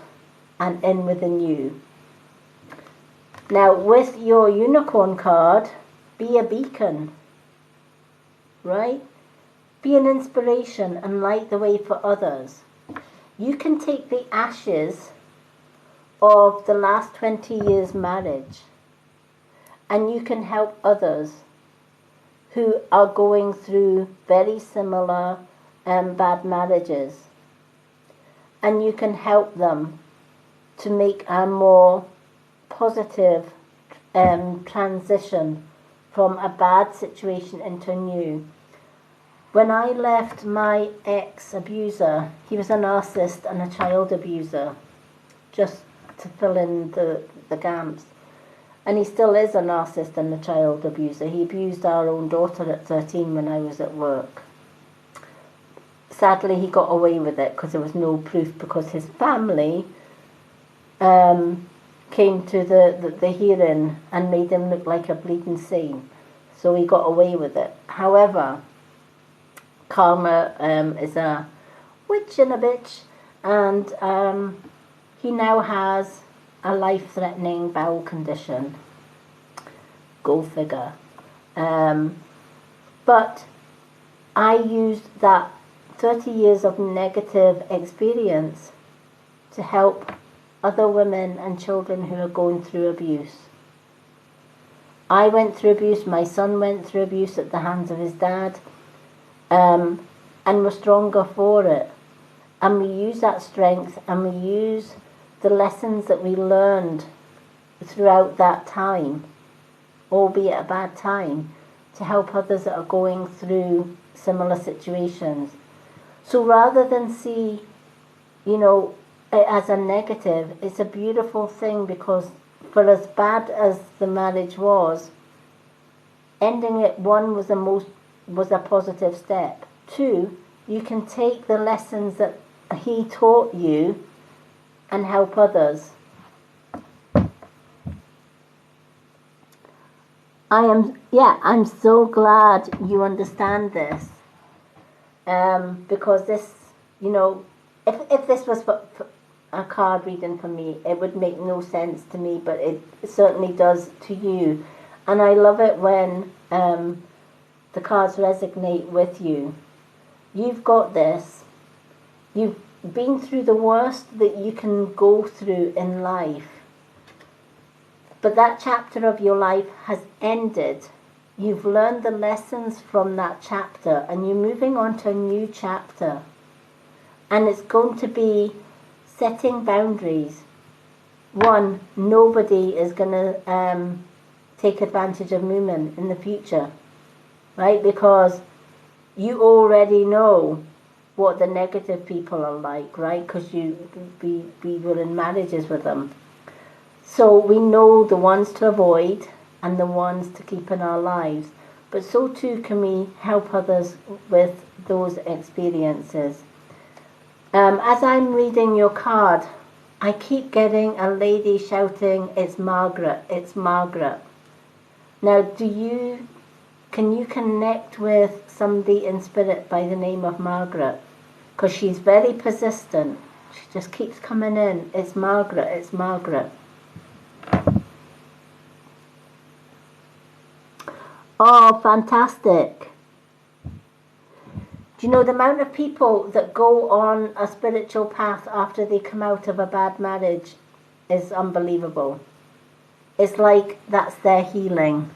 and in with the new. Now, with your unicorn card, be a beacon, right? Be an inspiration and light the way for others. You can take the ashes of the last 20 years' marriage and you can help others who are going through very similar bad marriages. And you can help them to make a more positive transition from a bad situation into a new. When I left my ex-abuser, he was a narcissist and a child abuser, just to fill in the gaps. And he still is a narcissist and a child abuser. He abused our own daughter at 13 when I was at work. Sadly, he got away with it because there was no proof, because his family came to the hearing and made him look like a bleeding saint. So he got away with it. However, karma is a witch and a bitch, and he now has a life-threatening bowel condition. Go figure. But I used that 30 years of negative experience to help other women and children who are going through abuse. I went through abuse, my son went through abuse at the hands of his dad, and we're stronger for it. And we use that strength and we use the lessons that we learned throughout that time, albeit a bad time, to help others that are going through similar situations. So rather than see, it as a negative, it's a beautiful thing, because for as bad as the marriage was, ending it, one, was a positive step. Two, you can take the lessons that he taught you and help others. I'm so glad you understand this, because this, if this was for a card reading for me, it would make no sense to me, but it certainly does to you. And I love it when the cards resonate with you. You've got this. You've been through the worst that you can go through in life. But that chapter of your life has ended. You've learned the lessons from that chapter and you're moving on to a new chapter. And it's going to be setting boundaries. One, nobody is going to take advantage of women in the future, right? Because you already know what the negative people are like, right? Because we were in marriages with them. So we know the ones to avoid and the ones to keep in our lives. But so too can we help others with those experiences. As I'm reading your card, I keep getting a lady shouting, "It's Margaret, it's Margaret." Now, can you connect with somebody in spirit by the name of Margaret? Because she's very persistent. She just keeps coming in. It's Margaret, it's Margaret. Oh, fantastic. Do you know the amount of people that go on a spiritual path after they come out of a bad marriage is unbelievable. It's like that's their healing.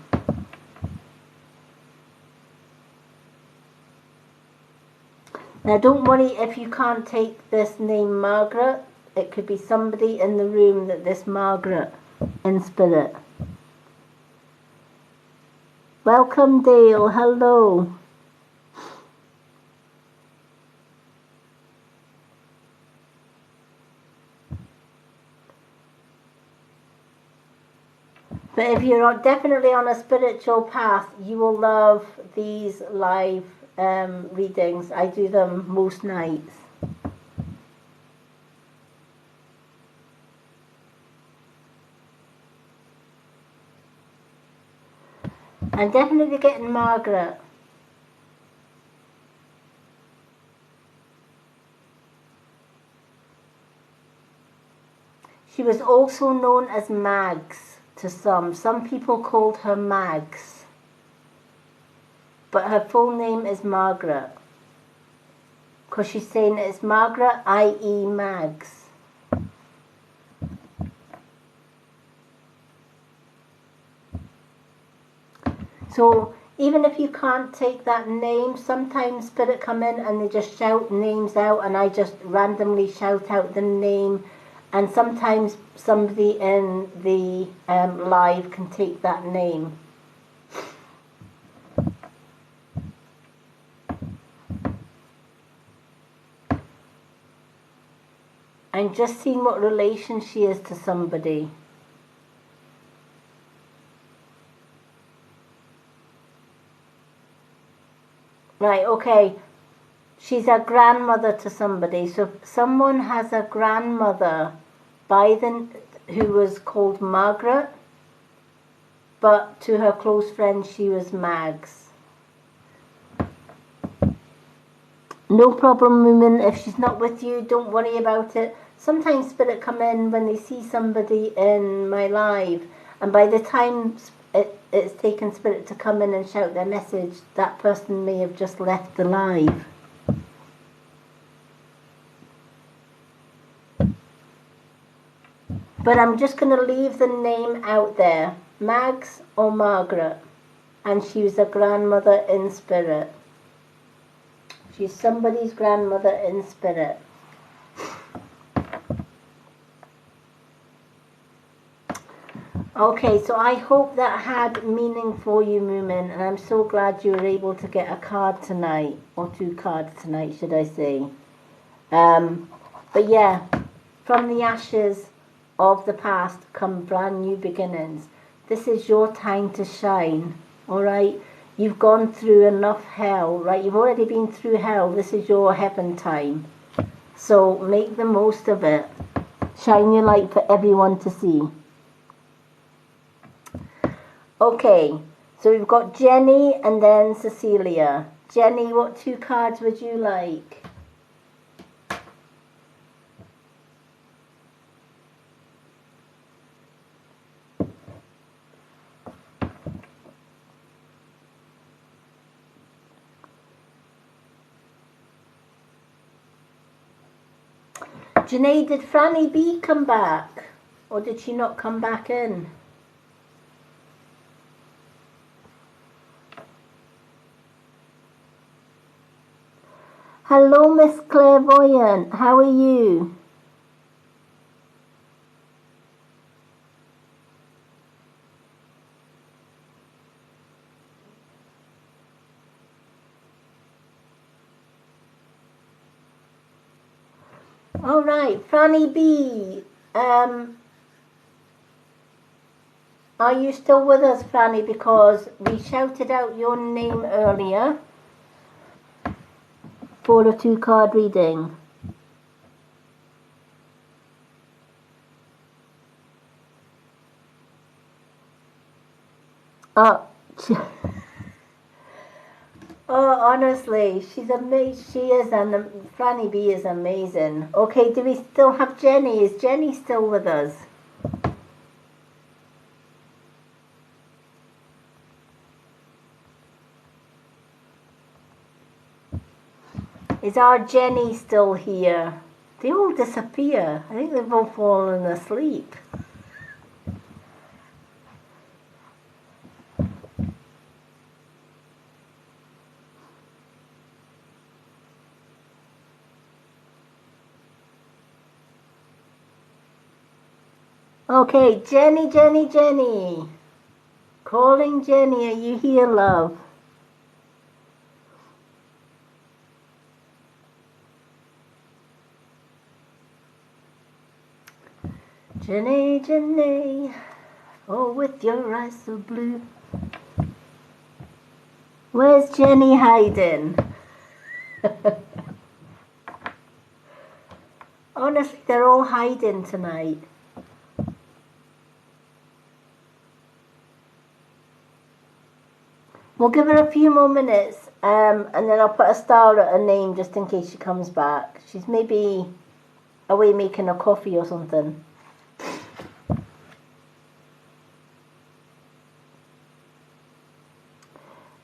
Now don't worry if you can't take this name Margaret. It could be somebody in the room that this Margaret in spirit. Welcome Dale, hello. But if you're definitely on a spiritual path, you will love these live readings. I do them most nights. I'm definitely getting Margaret. She was also known as Mags to some. Some people called her Mags. But her full name is Margaret. Because she's saying it's Margaret, i.e. Mags. So even if you can't take that name, sometimes Spirit come in and they just shout names out, and I just randomly shout out the name. And sometimes somebody in the live can take that name. I'm just seeing what relation she is to somebody. Right, okay. She's a grandmother to somebody. So if someone has a grandmother who was called Margaret, but to her close friend she was Mags. No problem, woman. If she's not with you, don't worry about it. Sometimes Spirit come in when they see somebody in my live, and by the time it's taken Spirit to come in and shout their message, that person may have just left the live. But I'm just going to leave the name out there, Mags or Margaret, and she was a grandmother in spirit. She's somebody's grandmother in spirit. Okay, so I hope that had meaning for you, Moomin, and I'm so glad you were able to get a card tonight, or 2 cards tonight, should I say. But yeah, from the ashes of the past come brand new beginnings. This is your time to shine, alright? You've gone through enough hell, right? You've already been through hell. This is your heaven time. So make the most of it. Shine your light for everyone to see. Okay, so we've got Jenny and then Cecilia. Jenny, what 2 cards would you like? Janae, did Franny B come back? Or did she not come back in? Hello, Miss Clairvoyant. How are you? All right, Franny B. Are you still with us, Franny? Because we shouted out your name earlier for a 2-card reading. Oh, honestly, she's amazing. She is, and Franny B is amazing. Okay, do we still have Jenny? Is Jenny still with us? Is our Jenny still here? They all disappear. I think they've all fallen asleep. Okay, Jenny, Jenny, Jenny. Calling Jenny, are you here, love? Jenny, Jenny. Oh, with your eyes so blue. Where's Jenny hiding? Honestly, they're all hiding tonight. We'll give her a few more minutes, and then I'll put a star at her name just in case she comes back. She's maybe away making a coffee or something.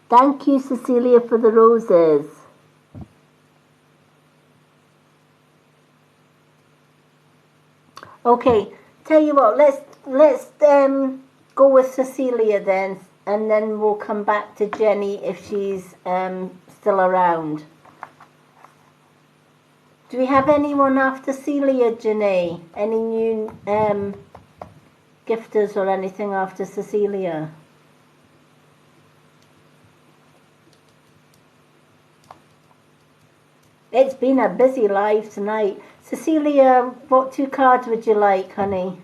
Thank you, Cecilia, for the roses. Okay, tell you what, let's go with Cecilia then, and then we'll come back to Jenny if she's still around. Do we have anyone after Celia, Janae? Any new gifters or anything after Cecilia? It's been a busy live tonight. Cecilia, what 2 cards would you like, honey?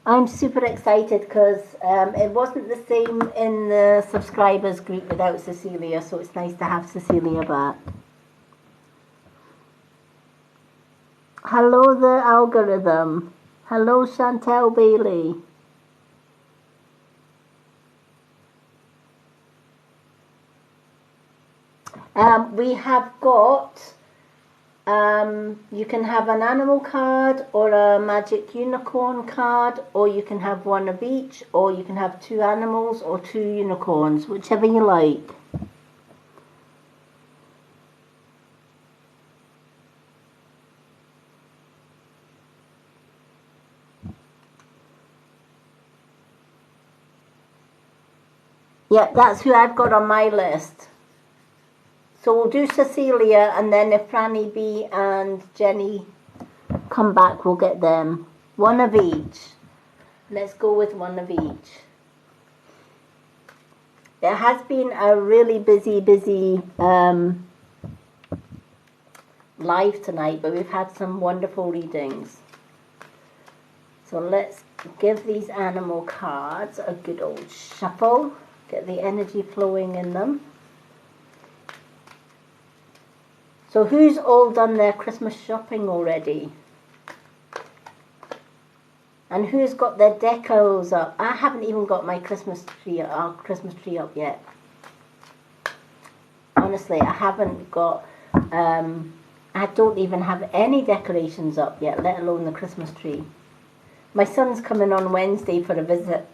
I'm super excited because it wasn't the same in the subscribers group without Cecilia, so it's nice to have Cecilia back. Hello the algorithm. Hello Chantel Bailey. We have got, you can have an animal card or a magic unicorn card, or you can have one of each, or you can have 2 animals or 2 unicorns, whichever you like. Yep, that's who I've got on my list. So we'll do Cecilia, and then if Franny B and Jenny come back, we'll get them. 1 of each. Let's go with 1 of each. It has been a really busy live tonight, but we've had some wonderful readings. So let's give these animal cards a good old shuffle. Get the energy flowing in them. So who's all done their Christmas shopping already? And who's got their decos up? I haven't even got my Christmas tree up yet. Honestly, I haven't got, I don't even have any decorations up yet, let alone the Christmas tree. My son's coming on Wednesday for a visit,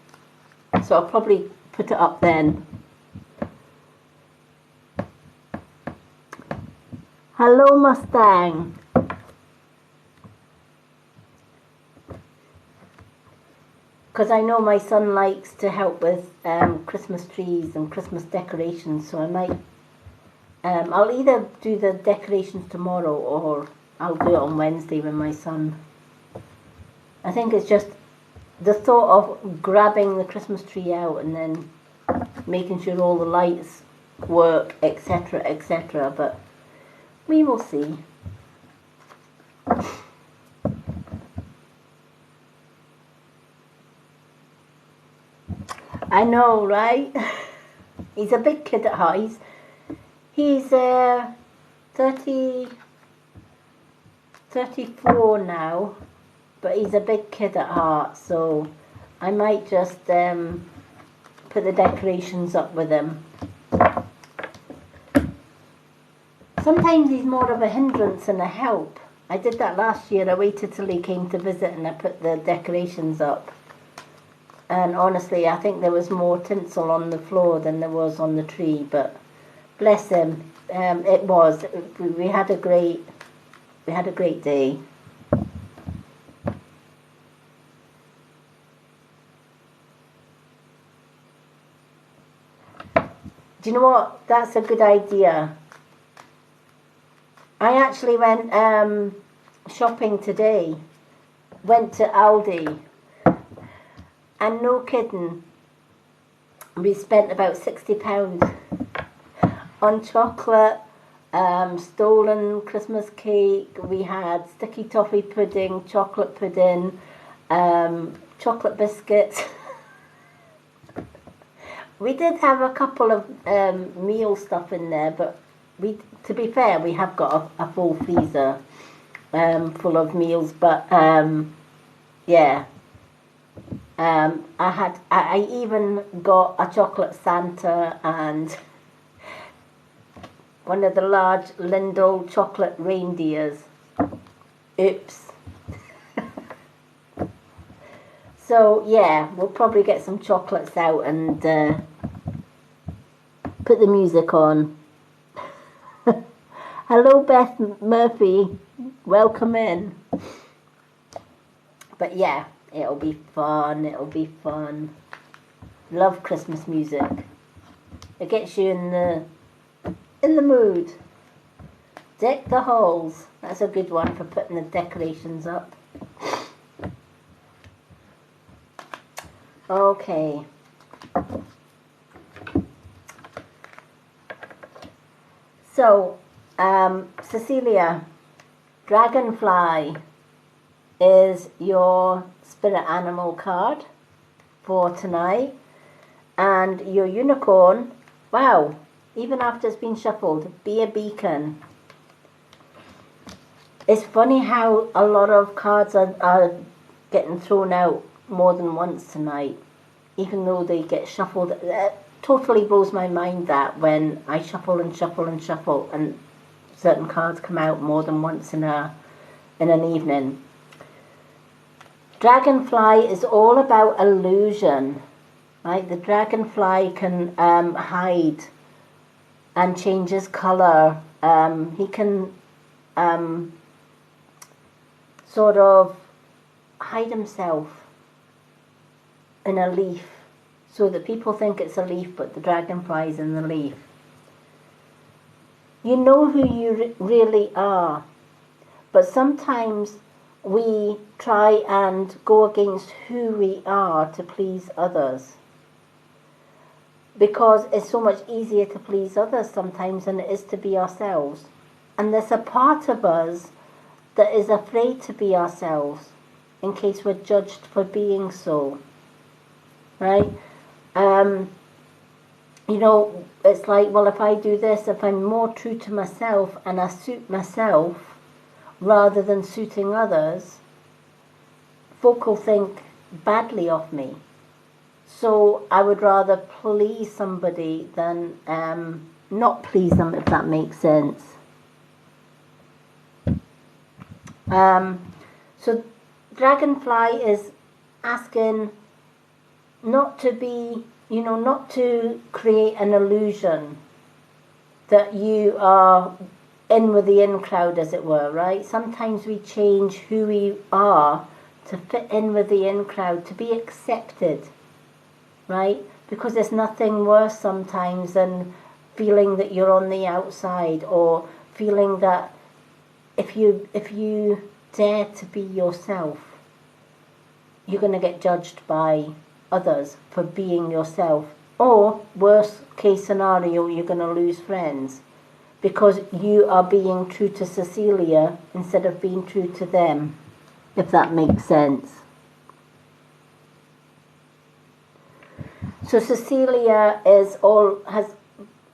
so I'll probably put it up then. Hello, Mustang. Because I know my son likes to help with Christmas trees and Christmas decorations, so I might, I'll either do the decorations tomorrow or I'll do it on Wednesday with my son. I think it's just the thought of grabbing the Christmas tree out and then making sure all the lights work, etc., but we will see. I know, right? He's a big kid at heart. He's 34 now, but he's a big kid at heart, so I might just put the decorations up with him. Sometimes he's more of a hindrance than a help. I did that last year. I waited till he came to visit and I put the decorations up. And honestly, I think there was more tinsel on the floor than there was on the tree, but bless him. It was. We had a great day. Do you know what? That's a good idea. I actually went shopping today. Went to Aldi. And no kidding, we spent about £60 on chocolate, stolen Christmas cake. We had sticky toffee pudding, chocolate pudding, chocolate biscuits. We did have a couple of meal stuff in there, but to be fair, we have got a full freezer full of meals. But yeah, I even got a chocolate Santa and one of the large Lindell chocolate reindeers. Oops. So yeah, we'll probably get some chocolates out and put the music on. Hello Beth Murphy, welcome in. But yeah, it'll be fun, Love Christmas music. It gets you in the mood. Deck the halls. That's a good one for putting the decorations up. Okay. So, Cecilia, Dragonfly is your spirit animal card for tonight. And your unicorn, wow, even after it's been shuffled, be a beacon. It's funny how a lot of cards are getting thrown out more than once tonight, even though they get shuffled. It totally blows my mind that when I shuffle and shuffle and shuffle and certain cards come out more than once in an evening. Dragonfly is all about illusion, right? The dragonfly can hide and change his colour. He can sort of hide himself in a leaf so that people think it's a leaf, but the dragonfly is in the leaf. You know who you really are, but sometimes we try and go against who we are to please others, because it's so much easier to please others sometimes than it is to be ourselves. And there's a part of us that is afraid to be ourselves in case we're judged for being so, right? You know, it's like, well, if I do this, if I'm more true to myself and I suit myself rather than suiting others, folk will think badly of me. So I would rather please somebody than not please them, if that makes sense. So Dragonfly is asking not to be, you know, not to create an illusion that you are in with the in crowd, as it were, right? Sometimes we change who we are to fit in with the in crowd, to be accepted, right? Because there's nothing worse sometimes than feeling that you're on the outside, or feeling that if you dare to be yourself, you're going to get judged by others for being yourself, or worst case scenario, you're going to lose friends because you are being true to Cecilia instead of being true to them, if that makes sense. So Cecilia has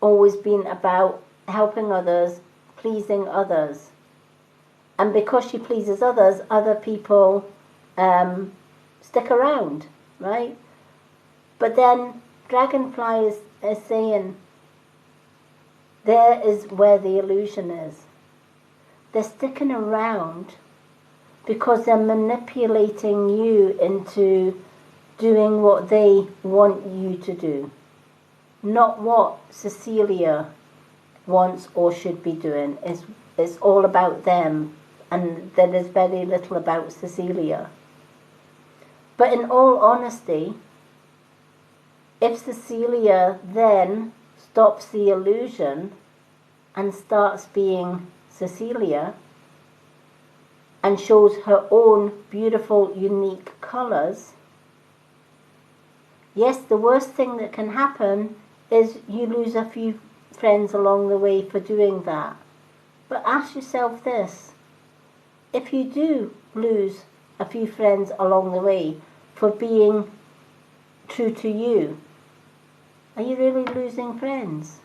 always been about helping others, pleasing others, and because she pleases others, other people stick around, right? But then Dragonfly is saying, there is where the illusion is. They're sticking around because they're manipulating you into doing what they want you to do, not what Cecilia wants or should be doing. It's all about them, and there is very little about Cecilia. But in all honesty, if Cecilia then stops the illusion and starts being Cecilia and shows her own beautiful, unique colours, yes, the worst thing that can happen is you lose a few friends along the way for doing that. But ask yourself this: if you do lose a few friends along the way, for being true to you? Are you really losing friends?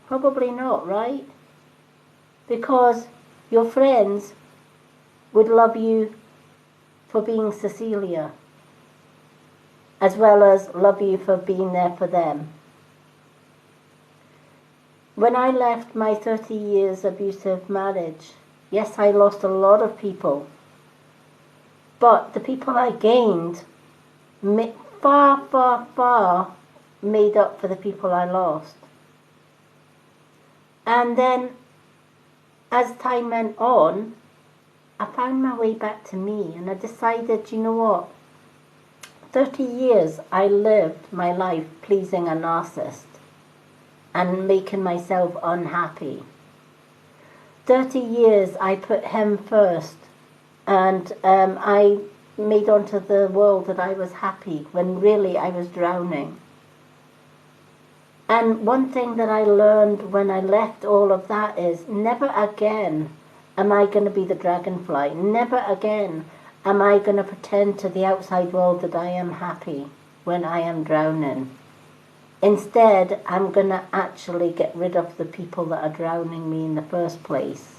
Probably not, right? Because your friends would love you for being Cecilia, as well as love you for being there for them. When I left my 30 years abusive marriage, yes, I lost a lot of people, but the people I gained far, far, far made up for the people I lost. And then, as time went on, I found my way back to me, and I decided, you know what? 30 years I lived my life pleasing a narcissist and making myself unhappy. 30 years I put him first, and I made onto the world that I was happy when really I was drowning. And one thing that I learned when I left all of that is never again am I going to be the dragonfly. Never again am I going to pretend to the outside world that I am happy when I am drowning. Instead, I'm going to actually get rid of the people that are drowning me in the first place.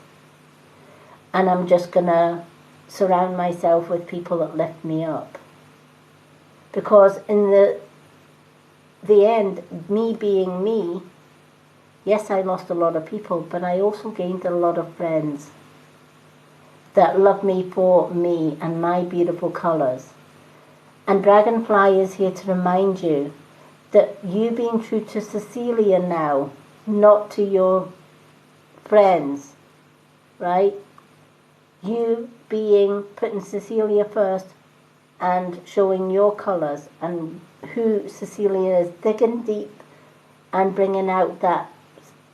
And I'm just going to surround myself with people that lift me up. Because in the end, me being me, yes, I lost a lot of people, but I also gained a lot of friends that love me for me and my beautiful colours. And Dragonfly is here to remind you that you being true to Cecilia now, not to your friends, right? You putting Cecilia first and showing your colours and who Cecilia is, digging deep and bringing out that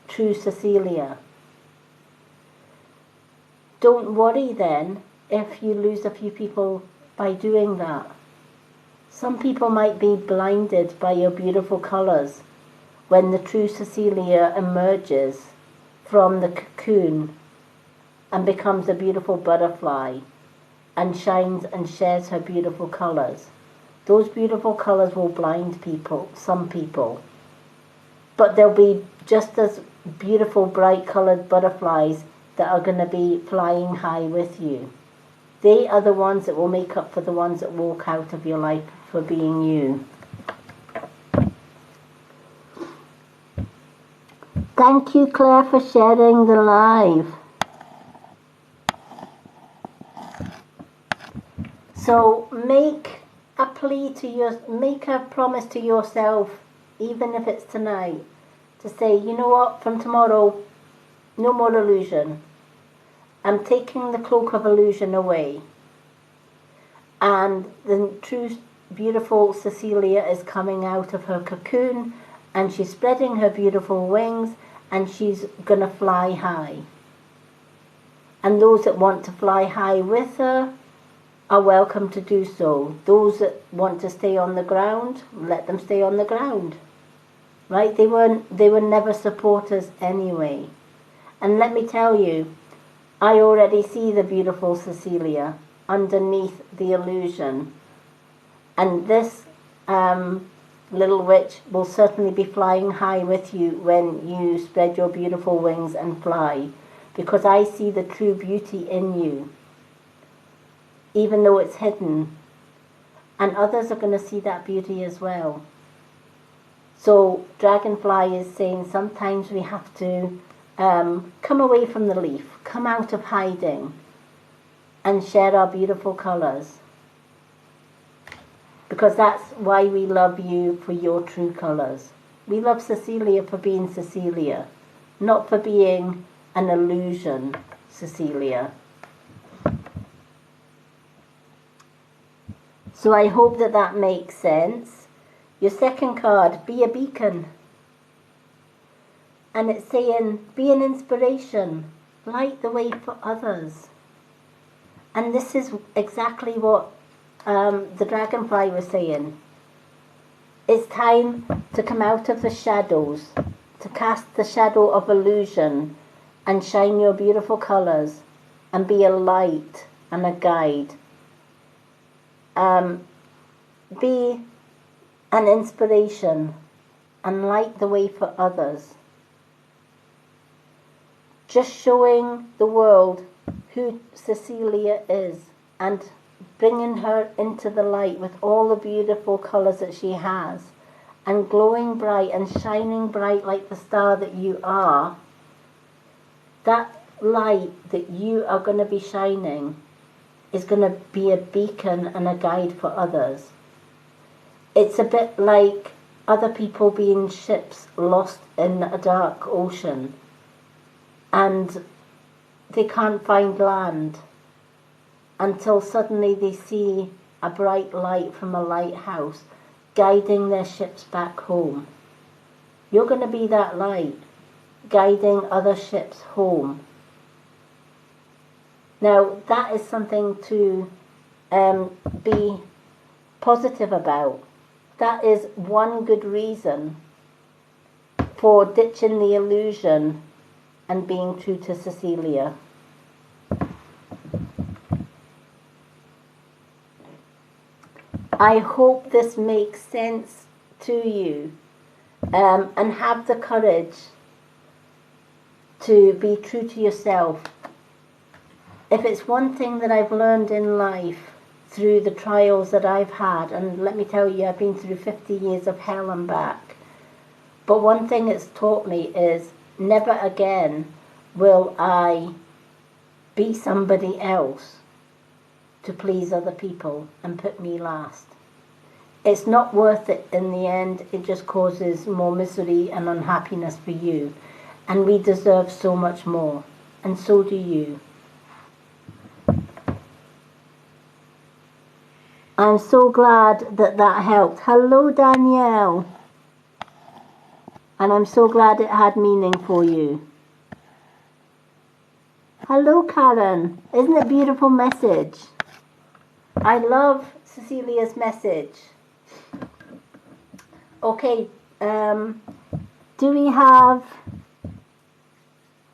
true Cecilia. Don't worry then if you lose a few people by doing that. Some people might be blinded by your beautiful colours when the true Cecilia emerges from the cocoon and becomes a beautiful butterfly and shines and shares her beautiful colours. Those beautiful colours will blind people, some people. But there'll be just as beautiful, bright coloured butterflies that are going to be flying high with you. They are the ones that will make up for the ones that walk out of your life for being you. Thank you, Claire, for sharing the live. So make a promise to yourself, even if it's tonight, to say, you know what, from tomorrow, no more illusion. I'm taking the cloak of illusion away. And the true, beautiful Cecilia is coming out of her cocoon, and she's spreading her beautiful wings, and she's going to fly high. And those that want to fly high with her are welcome to do so. Those that want to stay on the ground, let them stay on the ground. Right? They were never supporters anyway. And let me tell you, I already see the beautiful Cecilia underneath the illusion. And this little witch will certainly be flying high with you when you spread your beautiful wings and fly. Because I see the true beauty in you, even though it's hidden. And others are going to see that beauty as well. So Dragonfly is saying sometimes we have to come away from the leaf, come out of hiding, and share our beautiful colours. Because that's why we love you for your true colours. We love Cecilia for being Cecilia, not for being an illusion Cecilia. So I hope that that makes sense. Your second card, be a beacon. And it's saying, be an inspiration, light the way for others. And this is exactly what the Dragonfly was saying. It's time to come out of the shadows, to cast the shadow of illusion and shine your beautiful colours and be a light and a guide. Be an inspiration and light the way for others. Just showing the world who Cecilia is and bringing her into the light with all the beautiful colours that she has, and glowing bright and shining bright like the star that you are. That light that you are going to be shining is going to be a beacon and a guide for others. It's a bit like other people being ships lost in a dark ocean and they can't find land until suddenly they see a bright light from a lighthouse guiding their ships back home. You're going to be that light, guiding other ships home. Now, that is something to be positive about. That is one good reason for ditching the illusion and being true to Cecilia. I hope this makes sense to you, and have the courage to be true to yourself. If it's one thing that I've learned in life through the trials that I've had, and let me tell you, I've been through 50 years of hell and back, but one thing it's taught me is never again will I be somebody else to please other people and put me last. It's not worth it in the end. It just causes more misery and unhappiness for you. And we deserve so much more. And so do you. I'm so glad that that helped. Hello, Danielle. And I'm so glad it had meaning for you. Hello, Karen. Isn't it a beautiful message? I love Cecilia's message. Okay, do we have,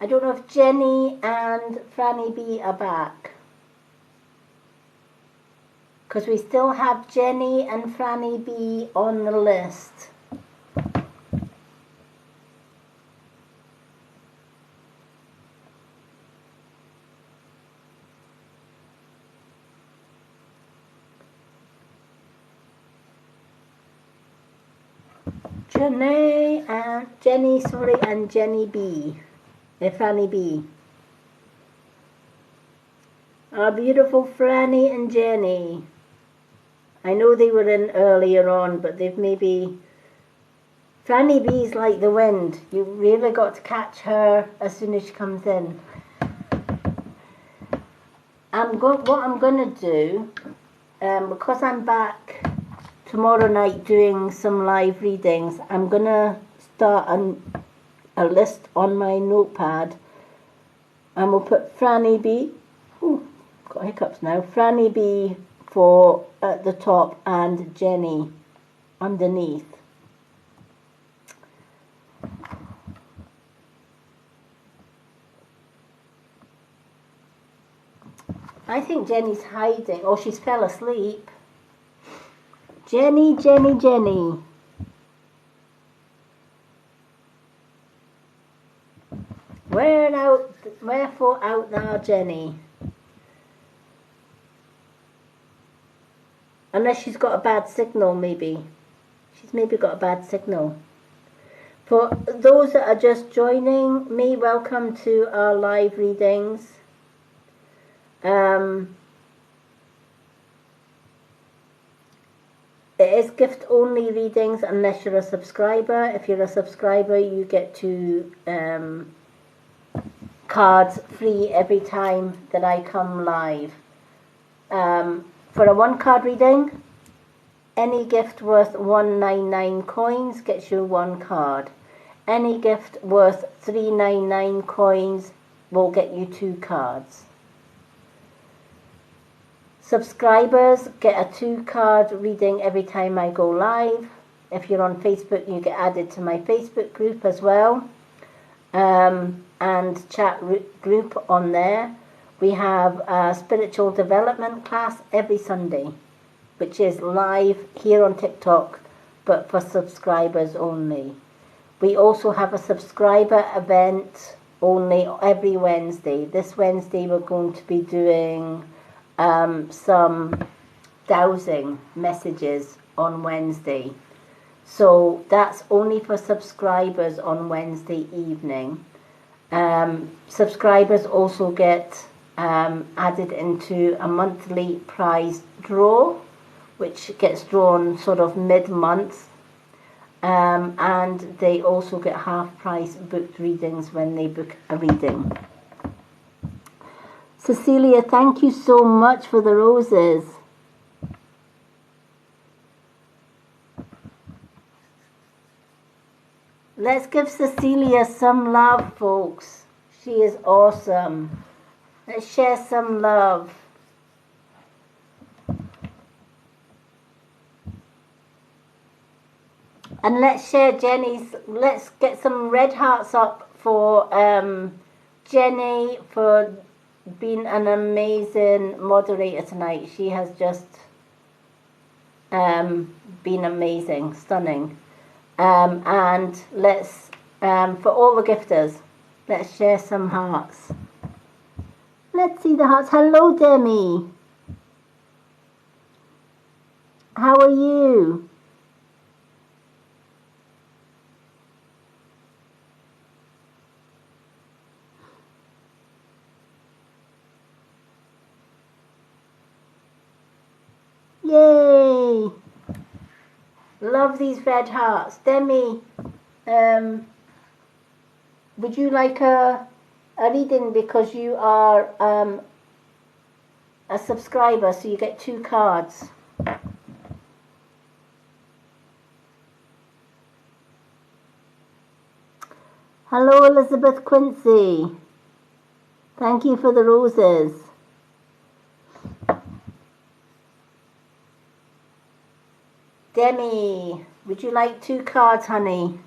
I don't know if Jenny and Franny B are back. Because we still have Jenny and Franny B on the list. Jenny and Jenny B. Franny B. Our beautiful Franny and Jenny. I know they were in earlier on, but they've maybe... Franny B's like the wind. You really got to catch her as soon as she comes in. What I'm going to do, because I'm back tomorrow night doing some live readings, I'm going to start a list on my notepad, and we'll put Franny B. Ooh, got hiccups now. Franny B for at the top and Jenny underneath. I think Jenny's hiding. Oh, she's fell asleep. Jenny. Wherefore out thou, Jenny? Unless she's got a bad signal, maybe. She's maybe got a bad signal. For those that are just joining me, welcome to our live readings. It is gift-only readings unless you're a subscriber. If you're a subscriber, you get two cards free every time that I come live. For a one-card reading, any gift worth 199 coins gets you one card. Any gift worth 399 coins will get you two cards. Subscribers get a 2-card reading every time I go live. If you're on Facebook, you get added to my Facebook group as well, and chat group on there. We have a spiritual development class every Sunday, which is live here on TikTok, but for subscribers only. We also have a subscriber event only every Wednesday. This Wednesday we're going to be doing some dowsing messages on Wednesday. So that's only for subscribers on Wednesday evening. Subscribers also get added into a monthly prize draw, which gets drawn sort of mid-month. And they also get half-price booked readings when they book a reading. Cecilia, thank you so much for the roses. Let's give Cecilia some love, folks. She is awesome. Let's share some love. And let's share Jenny's, let's get some red hearts up for Jenny for being an amazing moderator tonight. She has just been amazing, stunning. And let's, for all the gifters, let's share some hearts. Let's see the hearts. Hello, Demi. How are you? Yay! Love these red hearts. Demi, would you like a reading because you are a subscriber, so you get 2 cards. Hello, Elizabeth Quincy. Thank you for the roses. Demi, would you like 2 cards, honey?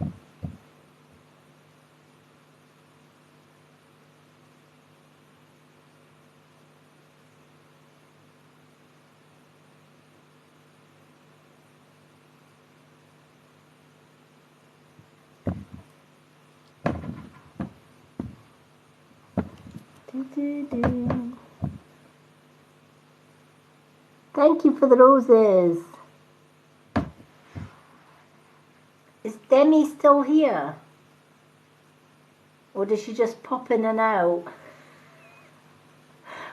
Thank you for the roses. Is Demi still here? Or does she just pop in and out?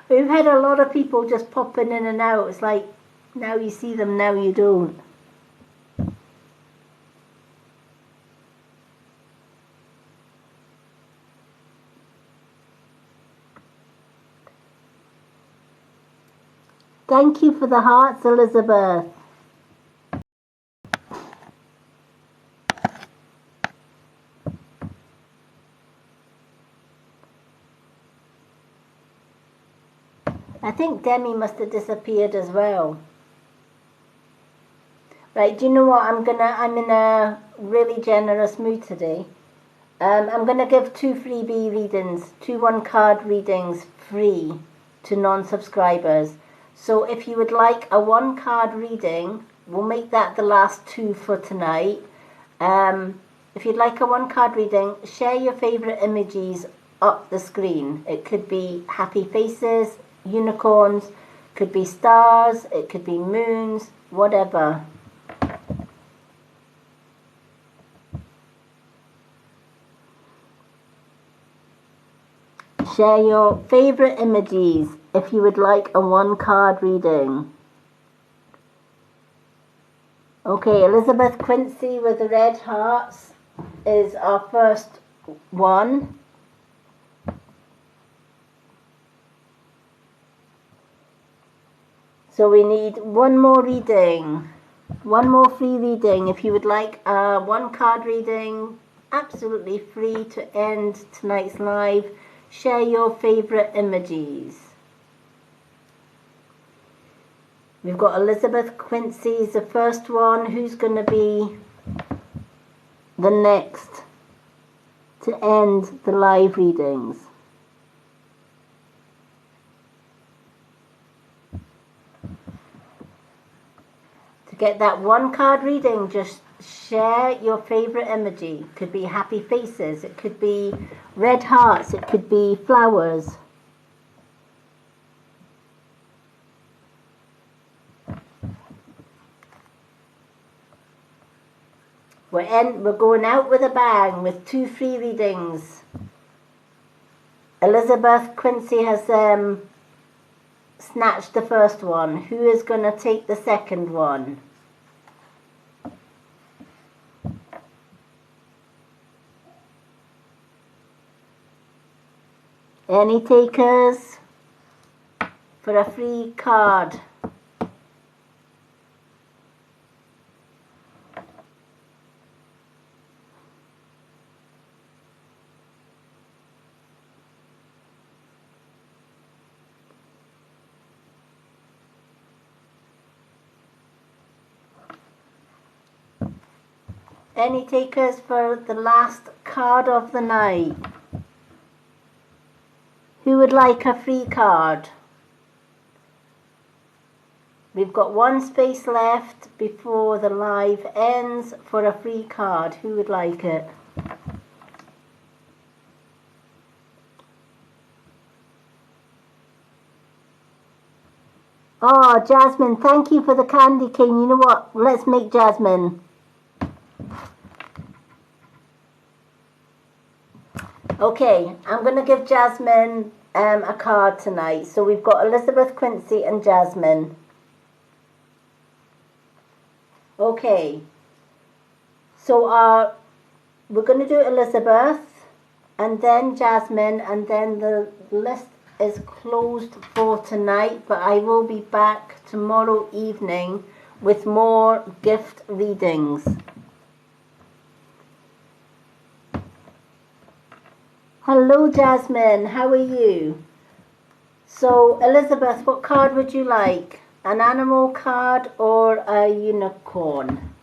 We've had a lot of people just popping in and out. It's like, now you see them, now you don't. Thank you for the hearts, Elizabeth. I think Demi must have disappeared as well. Right, do you know what? I'm in a really generous mood today. I'm gonna give 2 freebie readings, 2 1-card readings free to non-subscribers. So if you would like a 1-card reading, we'll make that the last 2 for tonight. If you'd like a 1-card reading, share your favourite emojis up the screen. It could be happy faces, unicorns, could be stars, it could be moons, whatever. Share your favourite emojis if you would like a 1-card reading. Okay, Elizabeth Quincy with the red hearts is our first one. So we need 1 more reading, 1 more free reading. If you would like a 1-card reading, absolutely free to end tonight's live, share your favourite emojis. We've got Elizabeth Quincy's the first one. Who's going to be the next to end the live readings? To get that one card reading, just share your favorite emoji. It could be happy faces, it could be red hearts, it could be flowers. We're going out with a bang with 2 free readings. Elizabeth Quincy has snatched the first one. Who is going to take the second one? Any takers for a free card? Any takers for the last card of the night? Who would like a free card? We've got 1 space left before the live ends for a free card. Who would like it? Oh, Jasmine, thank you for the candy cane. You know what? Let's make Jasmine. Okay, I'm going to give Jasmine a card tonight. So we've got Elizabeth Quincy and Jasmine. Okay, so we're going to do Elizabeth and then Jasmine, and then the list is closed for tonight, but I will be back tomorrow evening with more gift readings. Hello Jasmine, how are you? So Elizabeth, what card would you like? An animal card or a unicorn?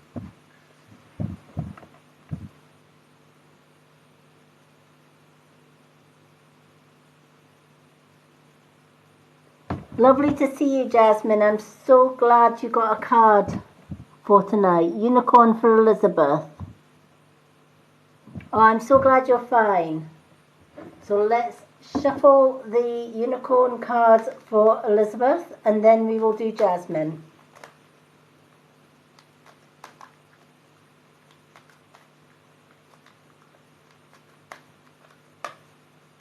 Lovely to see you, Jasmine. I'm so glad you got a card for tonight. Unicorn for Elizabeth. Oh, I'm so glad you're fine. So let's shuffle the unicorn cards for Elizabeth, and then we will do Jasmine.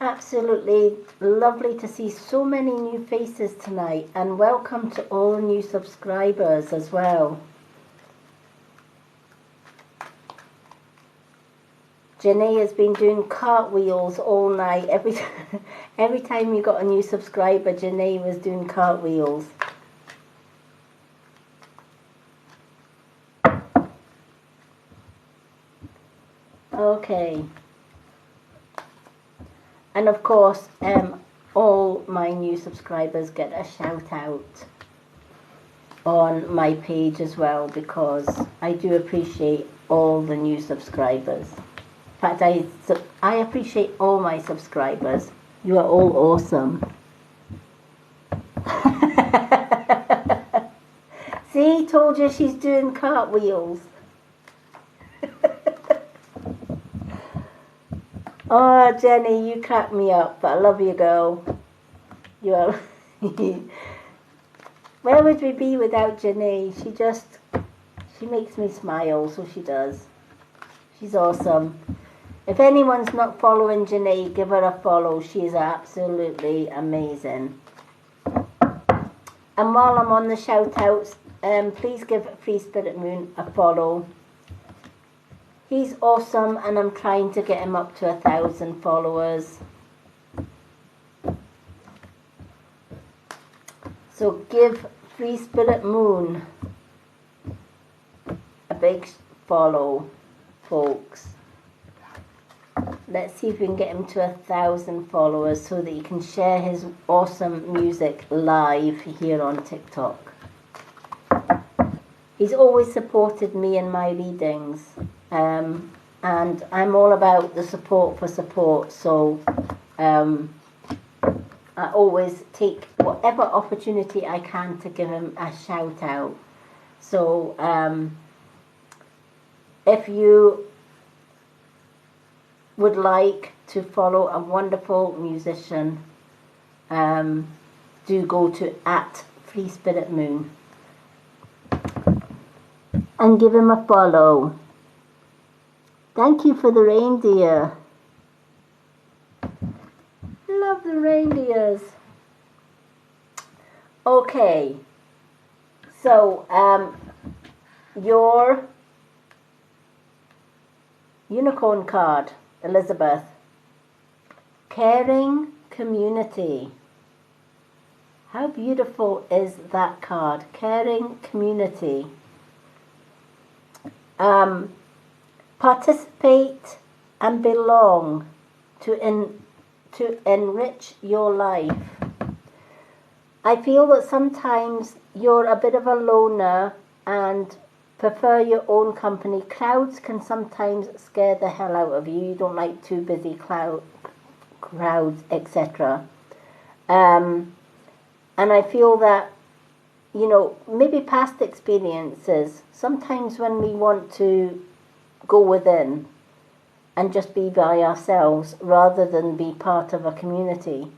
Absolutely lovely to see so many new faces tonight, and welcome to all new subscribers as well. Janae has been doing cartwheels all night. Every time we got a new subscriber, Janae was doing cartwheels. Okay. And of course, all my new subscribers get a shout out on my page as well, because I do appreciate all the new subscribers. In fact, I appreciate all my subscribers. You are all awesome. See, told you she's doing cartwheels. Oh, Jenny, you crack me up, but I love you, girl. You are. Where would we be without Jenny? She makes me smile, so she does. She's awesome. If anyone's not following Janae, give her a follow. She is absolutely amazing. And while I'm on the shout outs, please give Free Spirit Moon a follow. He's awesome, and I'm trying to get him up to 1,000 followers. So give Free Spirit Moon a big follow, folks. Let's see if we can get him to 1,000 followers so that he can share his awesome music live here on TikTok. He's always supported me in my readings, and I'm all about the support for support, so I always take whatever opportunity I can to give him a shout out. So if you would like to follow a wonderful musician, do go to @FreeSpiritMoon and give him a follow. Thank you for the reindeer. Love the reindeers. Okay, so your unicorn card, Elizabeth. Caring community. How beautiful is that card? Caring community. Participate and belong to enrich your life. I feel that sometimes you're a bit of a loner and prefer your own company. Crowds can sometimes scare the hell out of you. You don't like too busy crowds, etc. And I feel that, you know, maybe past experiences, sometimes when we want to go within and just be by ourselves rather than be part of a community,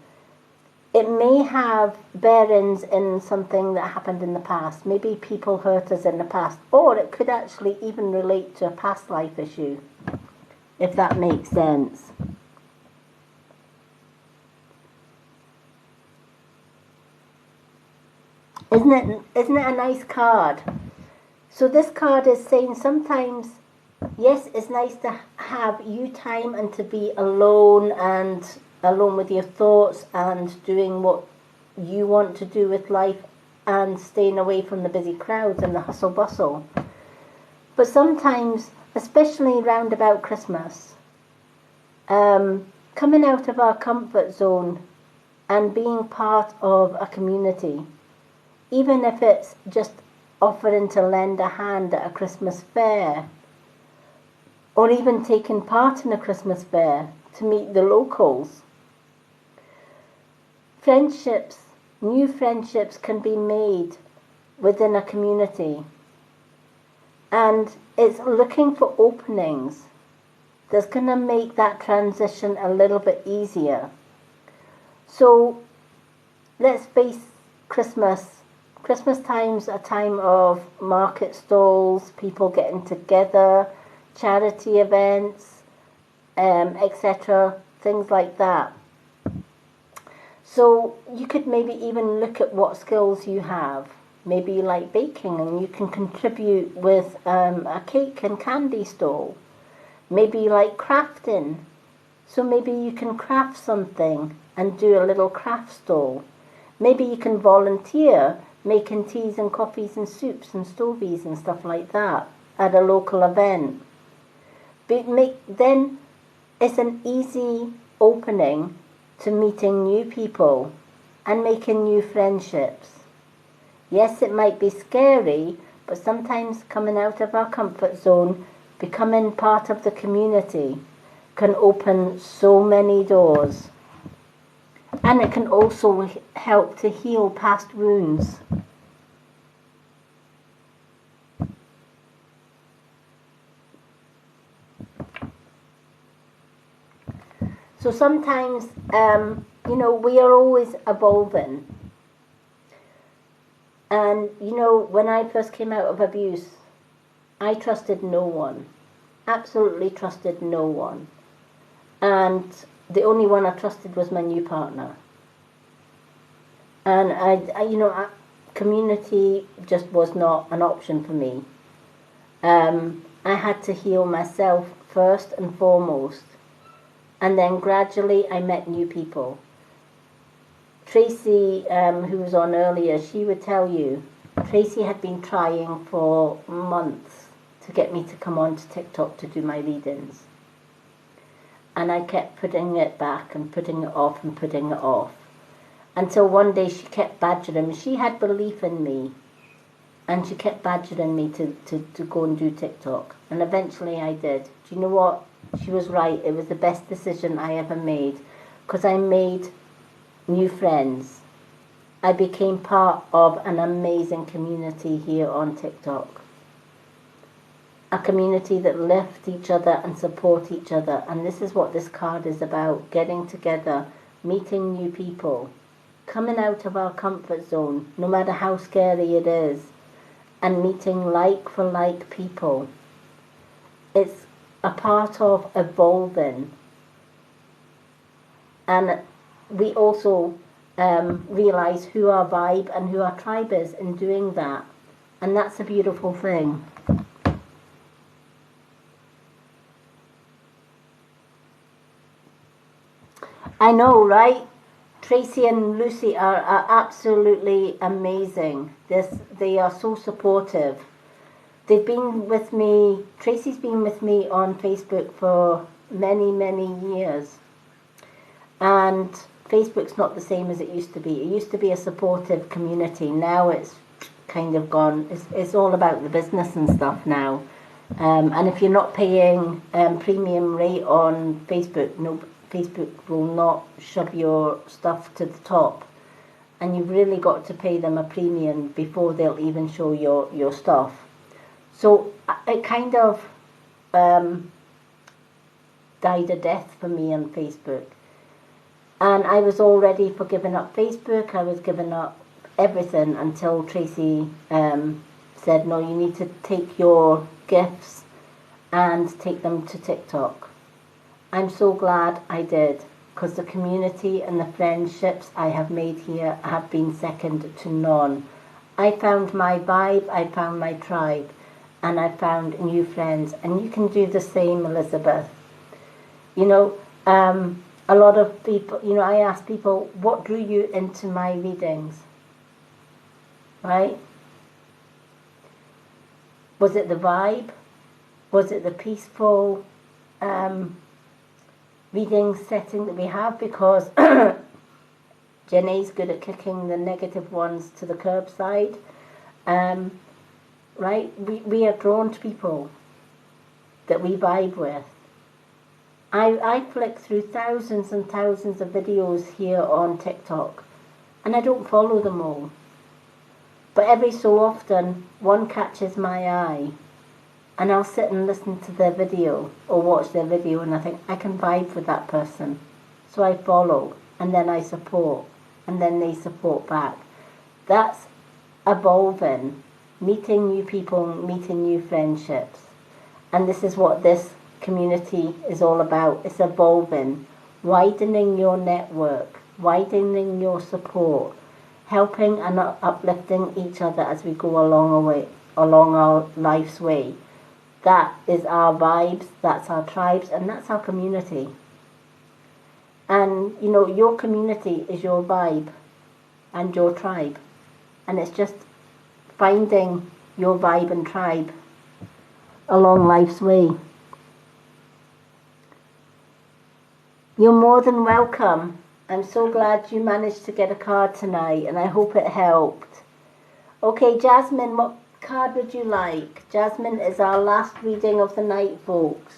it may have bearings in something that happened in the past. Maybe people hurt us in the past, or it could actually even relate to a past life issue, if that makes sense. Isn't it a nice card? So this card is saying sometimes, yes, it's nice to have you time and to be alone and alone with your thoughts and doing what you want to do with life and staying away from the busy crowds and the hustle bustle. But sometimes, especially round about Christmas, coming out of our comfort zone and being part of a community, even if it's just offering to lend a hand at a Christmas fair, or even taking part in a Christmas fair to meet the locals. Friendships, new friendships can be made within a community, and it's looking for openings that's going to make that transition a little bit easier. So let's face Christmas. Christmas time's a time of market stalls, people getting together, charity events, etc., things like that. So you could maybe even look at what skills you have. Maybe you like baking and you can contribute with a cake and candy stall. Maybe you like crafting, so maybe you can craft something and do a little craft stall. Maybe you can volunteer making teas and coffees and soups and stovies and stuff like that at a local event. Then it's an easy opening to meeting new people and making new friendships. Yes, it might be scary, but sometimes coming out of our comfort zone, becoming part of the community, can open so many doors. And it can also help to heal past wounds. So sometimes, you know, we are always evolving. And, you know, when I first came out of abuse, I trusted no one. Absolutely trusted no one. And the only one I trusted was my new partner. And community just was not an option for me. I had to heal myself first and foremost. And then gradually I met new people. Tracy, who was on earlier, she would tell you, Tracy had been trying for months to get me to come on to TikTok to do my readings. And I kept putting it back and putting it off and putting it off. Until one day she kept badgering me. She had belief in me. And she kept badgering me to go and do TikTok. And eventually I did. Do you know what? She was right. It was the best decision I ever made. Because I made new friends. I became part of an amazing community here on TikTok. A community that lift each other and support each other. And this is what this card is about. Getting together, meeting new people, coming out of our comfort zone, no matter how scary it is, and meeting like for like people. It's a part of evolving. And we also realize who our vibe and who our tribe is in doing that. And that's a beautiful thing. I know, right? Tracy and Lucy are absolutely amazing. They are so supportive. They've been with me, Tracy's been with me on Facebook for many, many years. And Facebook's not the same as it used to be. It used to be a supportive community. Now it's kind of gone. It's all about the business and stuff now. And if you're not paying premium rate on Facebook, Facebook will not shove your stuff to the top. And you've really got to pay them a premium before they'll even show your stuff. So it kind of died a death for me on Facebook. And I was all ready for giving up Facebook. I was giving up everything until Tracy said, no, you need to take your gifts and take them to TikTok. I'm so glad I did, because the community and the friendships I have made here have been second to none. I found my vibe, I found my tribe, and I found new friends. And you can do the same, Elizabeth. You know, a lot of people, you know, I ask people, what drew you into my readings? Right? Was it the vibe? Was it the peaceful reading setting that we have? Because Janae's good at kicking the negative ones to the curbside. Right? We are drawn to people that we vibe with. I flick through thousands and thousands of videos here on TikTok, and I don't follow them all. But every so often, one catches my eye, and I'll sit and listen to their video or watch their video, and I think, I can vibe with that person. So I follow, and then I support, and then they support back. That's evolving, meeting new people, meeting new friendships. And this is what this community is all about. It's evolving, widening your network, widening your support, helping and uplifting each other as we go along our life's way. That is our vibes, that's our tribes, and that's our community. And you know, your community is your vibe and your tribe, and it's just finding your vibe and tribe along life's way. You're more than welcome. I'm so glad you managed to get a card tonight, and I hope it helped. Okay, Jasmine, what card would you like? Jasmine is our last reading of the night, folks.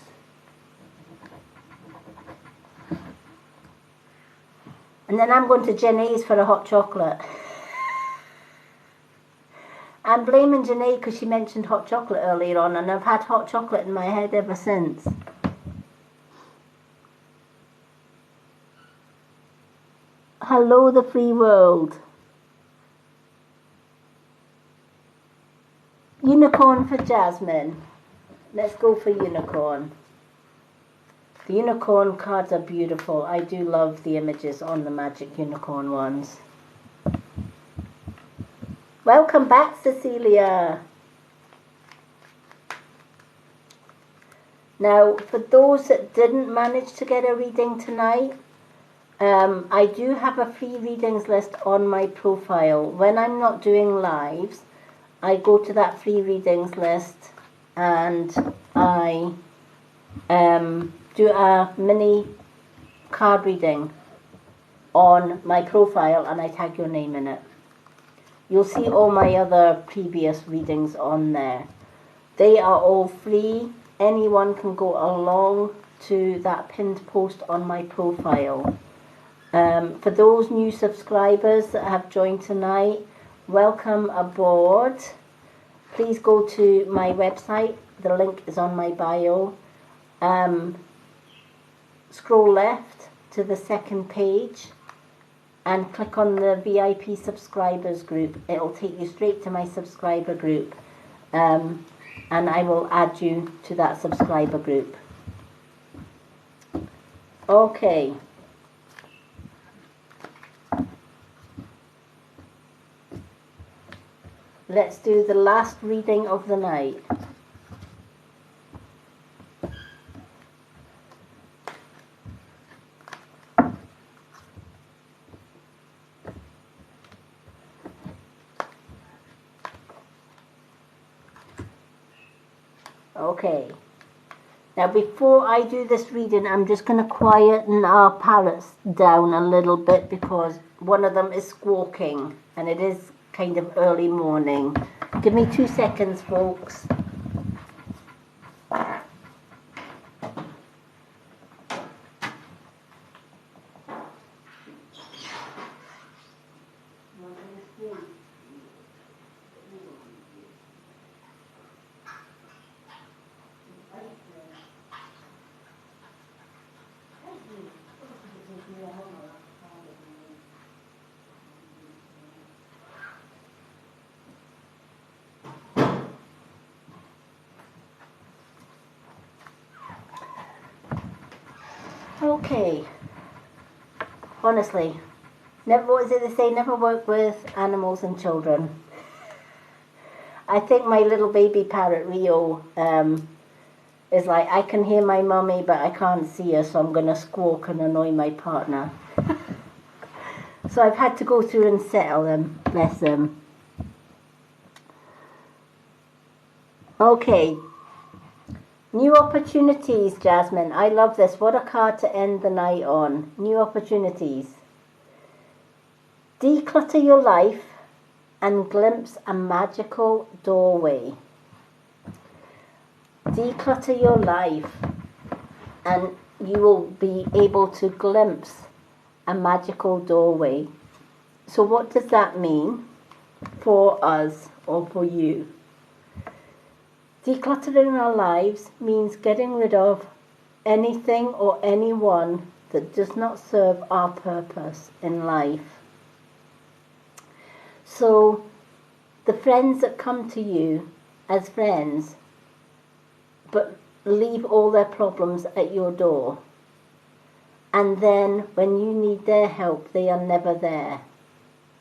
And then I'm going to Janae's for a hot chocolate. I'm blaming Janae because she mentioned hot chocolate earlier on, and I've had hot chocolate in my head ever since. Hello, the free world. Unicorn for Jasmine. Let's go for unicorn. The unicorn cards are beautiful. I do love the images on the magic unicorn ones. Welcome back, Cecilia. Now, for those that didn't manage to get a reading tonight, I do have a free readings list on my profile. When I'm not doing lives, I go to that free readings list and I do a mini card reading on my profile, and I tag your name in it. You'll see all my other previous readings on there. They are all free. Anyone can go along to that pinned post on my profile. For those new subscribers that have joined tonight, welcome aboard. Please go to my website. The link is on my bio. Scroll left to the second page and click on the VIP subscribers group. It'll take you straight to my subscriber group, and I will add you to that subscriber group. Okay. Let's do the last reading of the night. Okay. Now before I do this reading, I'm just going to quieten our parrots down a little bit because one of them is squawking and it is kind of early morning. Give me 2 seconds, folks. Okay. Honestly, never, what is it they say? Never work with animals and children. I think my little baby parrot Rio is like, I can hear my mummy, but I can't see her, so I'm going to squawk and annoy my partner. So I've had to go through and settle them. Bless them. Okay. New opportunities, Jasmine. I love this. What a card to end the night on. New opportunities. Declutter your life and glimpse a magical doorway. Declutter your life and you will be able to glimpse a magical doorway. So what does that mean for us or for you? Decluttering our lives means getting rid of anything or anyone that does not serve our purpose in life. So the friends that come to you as friends but leave all their problems at your door, and then when you need their help they are never there.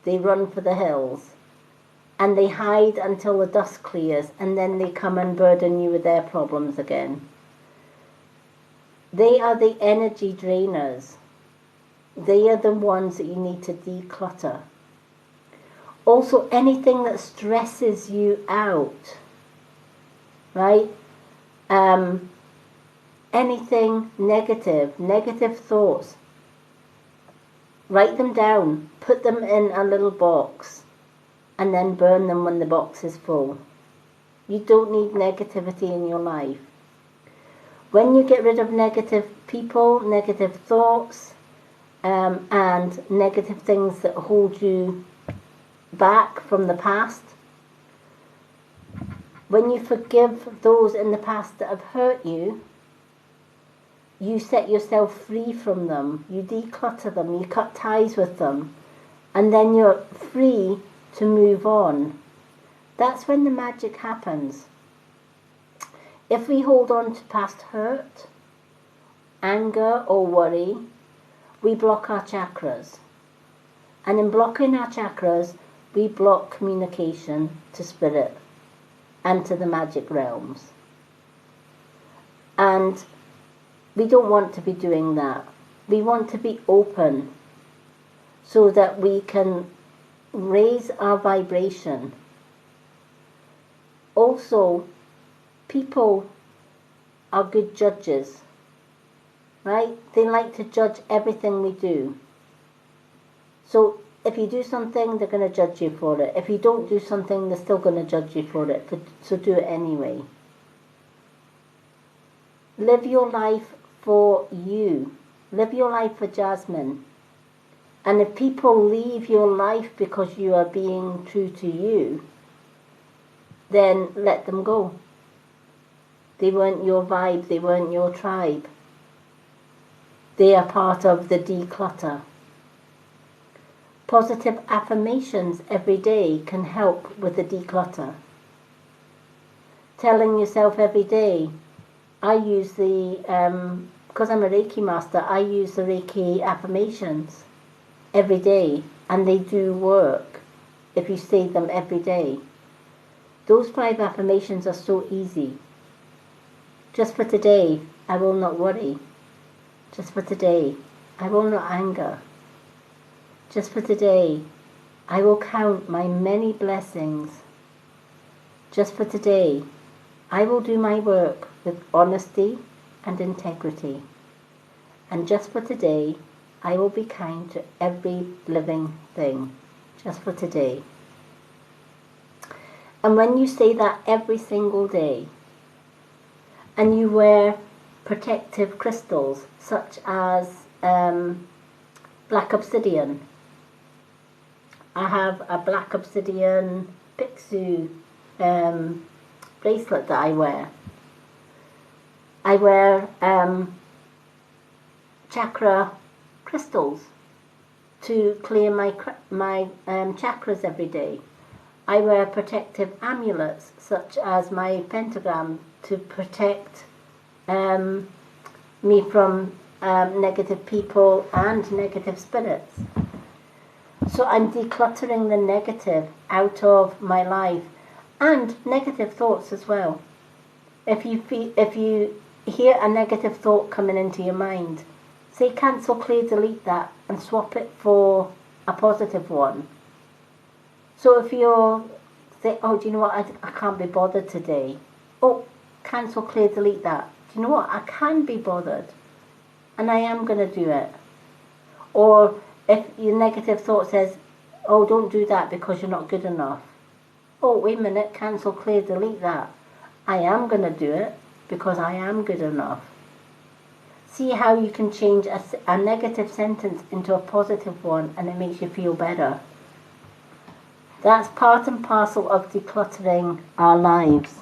They run for the hills. And they hide until the dust clears, and then they come and burden you with their problems again. They are the energy drainers. They are the ones that you need to declutter. Also, anything that stresses you out, right? Anything negative thoughts, write them down, put them in a little box, and then burn them when the box is full. You don't need negativity in your life. When you get rid of negative people, negative thoughts, and negative things that hold you back from the past, when you forgive those in the past that have hurt you, you set yourself free from them. You declutter them, you cut ties with them, and then you're free to move on. That's when the magic happens. If we hold on to past hurt, anger or worry, we block our chakras. And in blocking our chakras, we block communication to spirit and to the magic realms. And we don't want to be doing that. We want to be open so that we can raise our vibration. Also, people are good judges, right? They like to judge everything we do. So if you do something, they're going to judge you for it. If you don't do something, they're still going to judge you for it. So do it anyway. Live your life for you. Live your life for Jasmine. And if people leave your life because you are being true to you, then let them go. They weren't your vibe, they weren't your tribe. They are part of the declutter. Positive affirmations every day can help with the declutter. Telling yourself every day, I use the, because I'm a Reiki master, I use the Reiki affirmations every day, and they do work if you say them every day. Those 5 affirmations are so easy. Just for today, I will not worry. Just for today, I will not anger. Just for today, I will count my many blessings. Just for today, I will do my work with honesty and integrity. And just for today, I will be kind to every living thing. Just for today. And when you say that every single day, and you wear protective crystals such as black obsidian. I have a black obsidian Pixu bracelet that I wear. I wear chakra crystals to clear my chakras every day. I wear protective amulets such as my pentagram to protect me from negative people and negative spirits. So I'm decluttering the negative out of my life, and negative thoughts as well. If you hear a negative thought coming into your mind, say cancel, clear, delete that, and swap it for a positive one. So if you're say, oh, do you know what, I can't be bothered today. Oh, cancel, clear, delete that. Do you know what, I can be bothered, and I am going to do it. Or if your negative thought says, oh, don't do that because you're not good enough. Oh, wait a minute, cancel, clear, delete that. I am going to do it because I am good enough. See how you can change a negative sentence into a positive one, and it makes you feel better. That's part and parcel of decluttering our lives.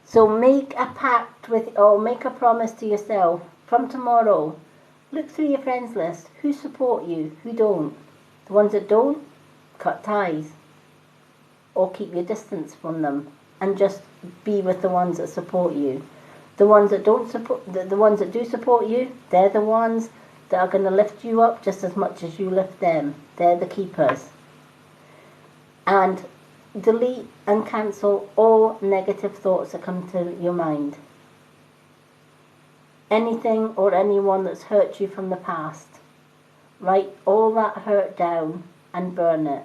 So make a pact with, or make a promise to yourself from tomorrow. Look through your friends list. Who support you? Who don't? The ones that don't, cut ties. Or keep your distance from them. And just be with the ones that support you. The ones that don't support, the ones that do support you, they're the ones that are going to lift you up just as much as you lift them. They're the keepers. And delete and cancel all negative thoughts that come to your mind. Anything or anyone that's hurt you from the past. Write all that hurt down and burn it.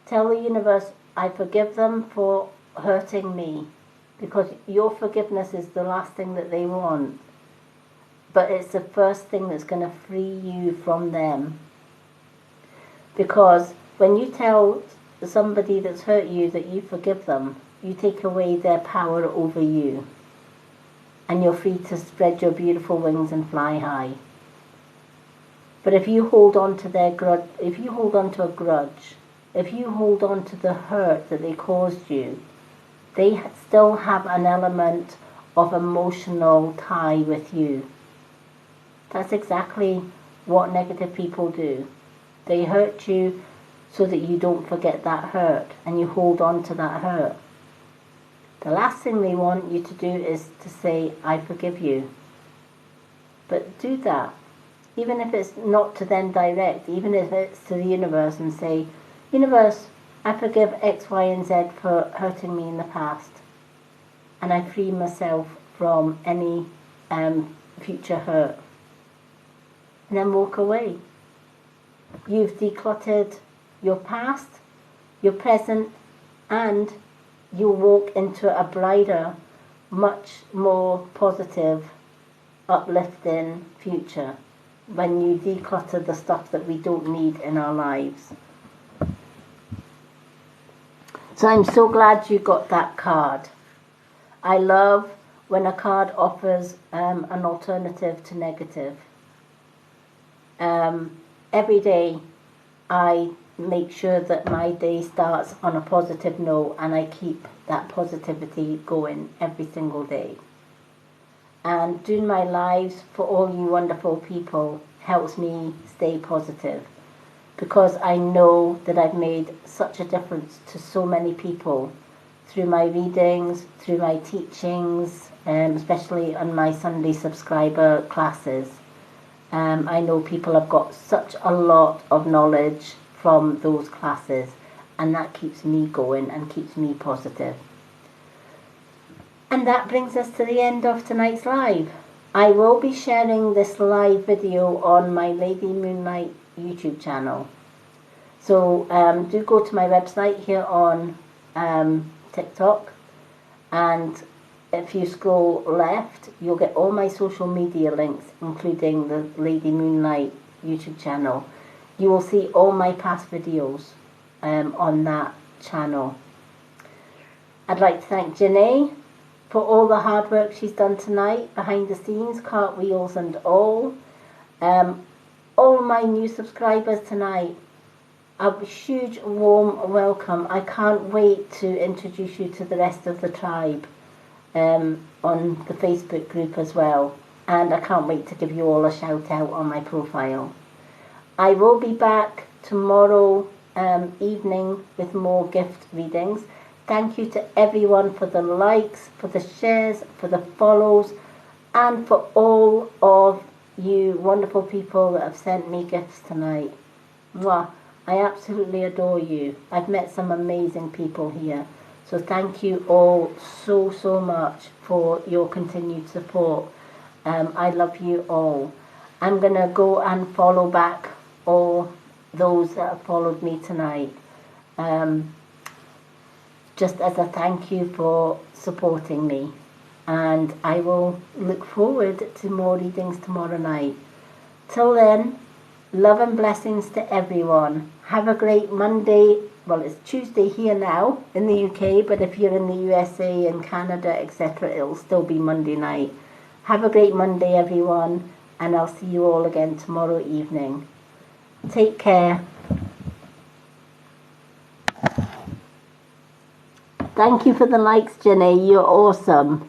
Tell the universe, I forgive them for hurting me, because your forgiveness is the last thing that they want. But it's the first thing that's going to free you from them. Because when you tell somebody that's hurt you that you forgive them, you take away their power over you. And you're free to spread your beautiful wings and fly high. But if you hold on to their grudge, if you hold on to a grudge, if you hold on to the hurt that they caused you, they still have an element of emotional tie with you. That's exactly what negative people do. They hurt you so that you don't forget that hurt and you hold on to that hurt. The last thing they want you to do is to say, I forgive you. But do that. Even if it's not to them direct, even if it's to the universe, and say, universe, I forgive X, Y, and Z for hurting me in the past. And I free myself from any future hurt. And then walk away. You've decluttered your past, your present, and you'll walk into a brighter, much more positive, uplifting future when you declutter the stuff that we don't need in our lives. So I'm so glad you got that card. I love when a card offers an alternative to negative. Every day I make sure that my day starts on a positive note, and I keep that positivity going every single day. And doing my lives for all you wonderful people helps me stay positive, because I know that I've made such a difference to so many people through my readings, through my teachings, especially on my Sunday subscriber classes. I know people have got such a lot of knowledge from those classes, and that keeps me going and keeps me positive. And that brings us to the end of tonight's live. I will be sharing this live video on my Lady Moonlight YouTube channel. So do go to my website here on TikTok, and if you scroll left, you'll get all my social media links, including the Lady Moonlight YouTube channel. You will see all my past videos on that channel. I'd like to thank Janae for all the hard work she's done tonight, behind the scenes, cartwheels and all. All my new subscribers tonight, a huge warm welcome. I can't wait to introduce you to the rest of the tribe on the Facebook group as well, and I can't wait to give you all a shout out on my profile. I will be back tomorrow evening with more gift readings. Thank you to everyone for the likes, for the shares, for the follows, and for all of you wonderful people that have sent me gifts tonight. Mwah. I absolutely adore you. I've met some amazing people here. So thank you all so much for your continued support. I love you all. I'm going to go and follow back all those that have followed me tonight. Just as a thank you for supporting me. And I will look forward to more readings tomorrow night. Till then, love and blessings to everyone. Have a great Monday. Well, it's Tuesday here now in the UK, but if you're in the USA and Canada, etc., it'll still be Monday night. Have a great Monday, everyone, and I'll see you all again tomorrow evening. Take care. Thank you for the likes, Janae. You're awesome.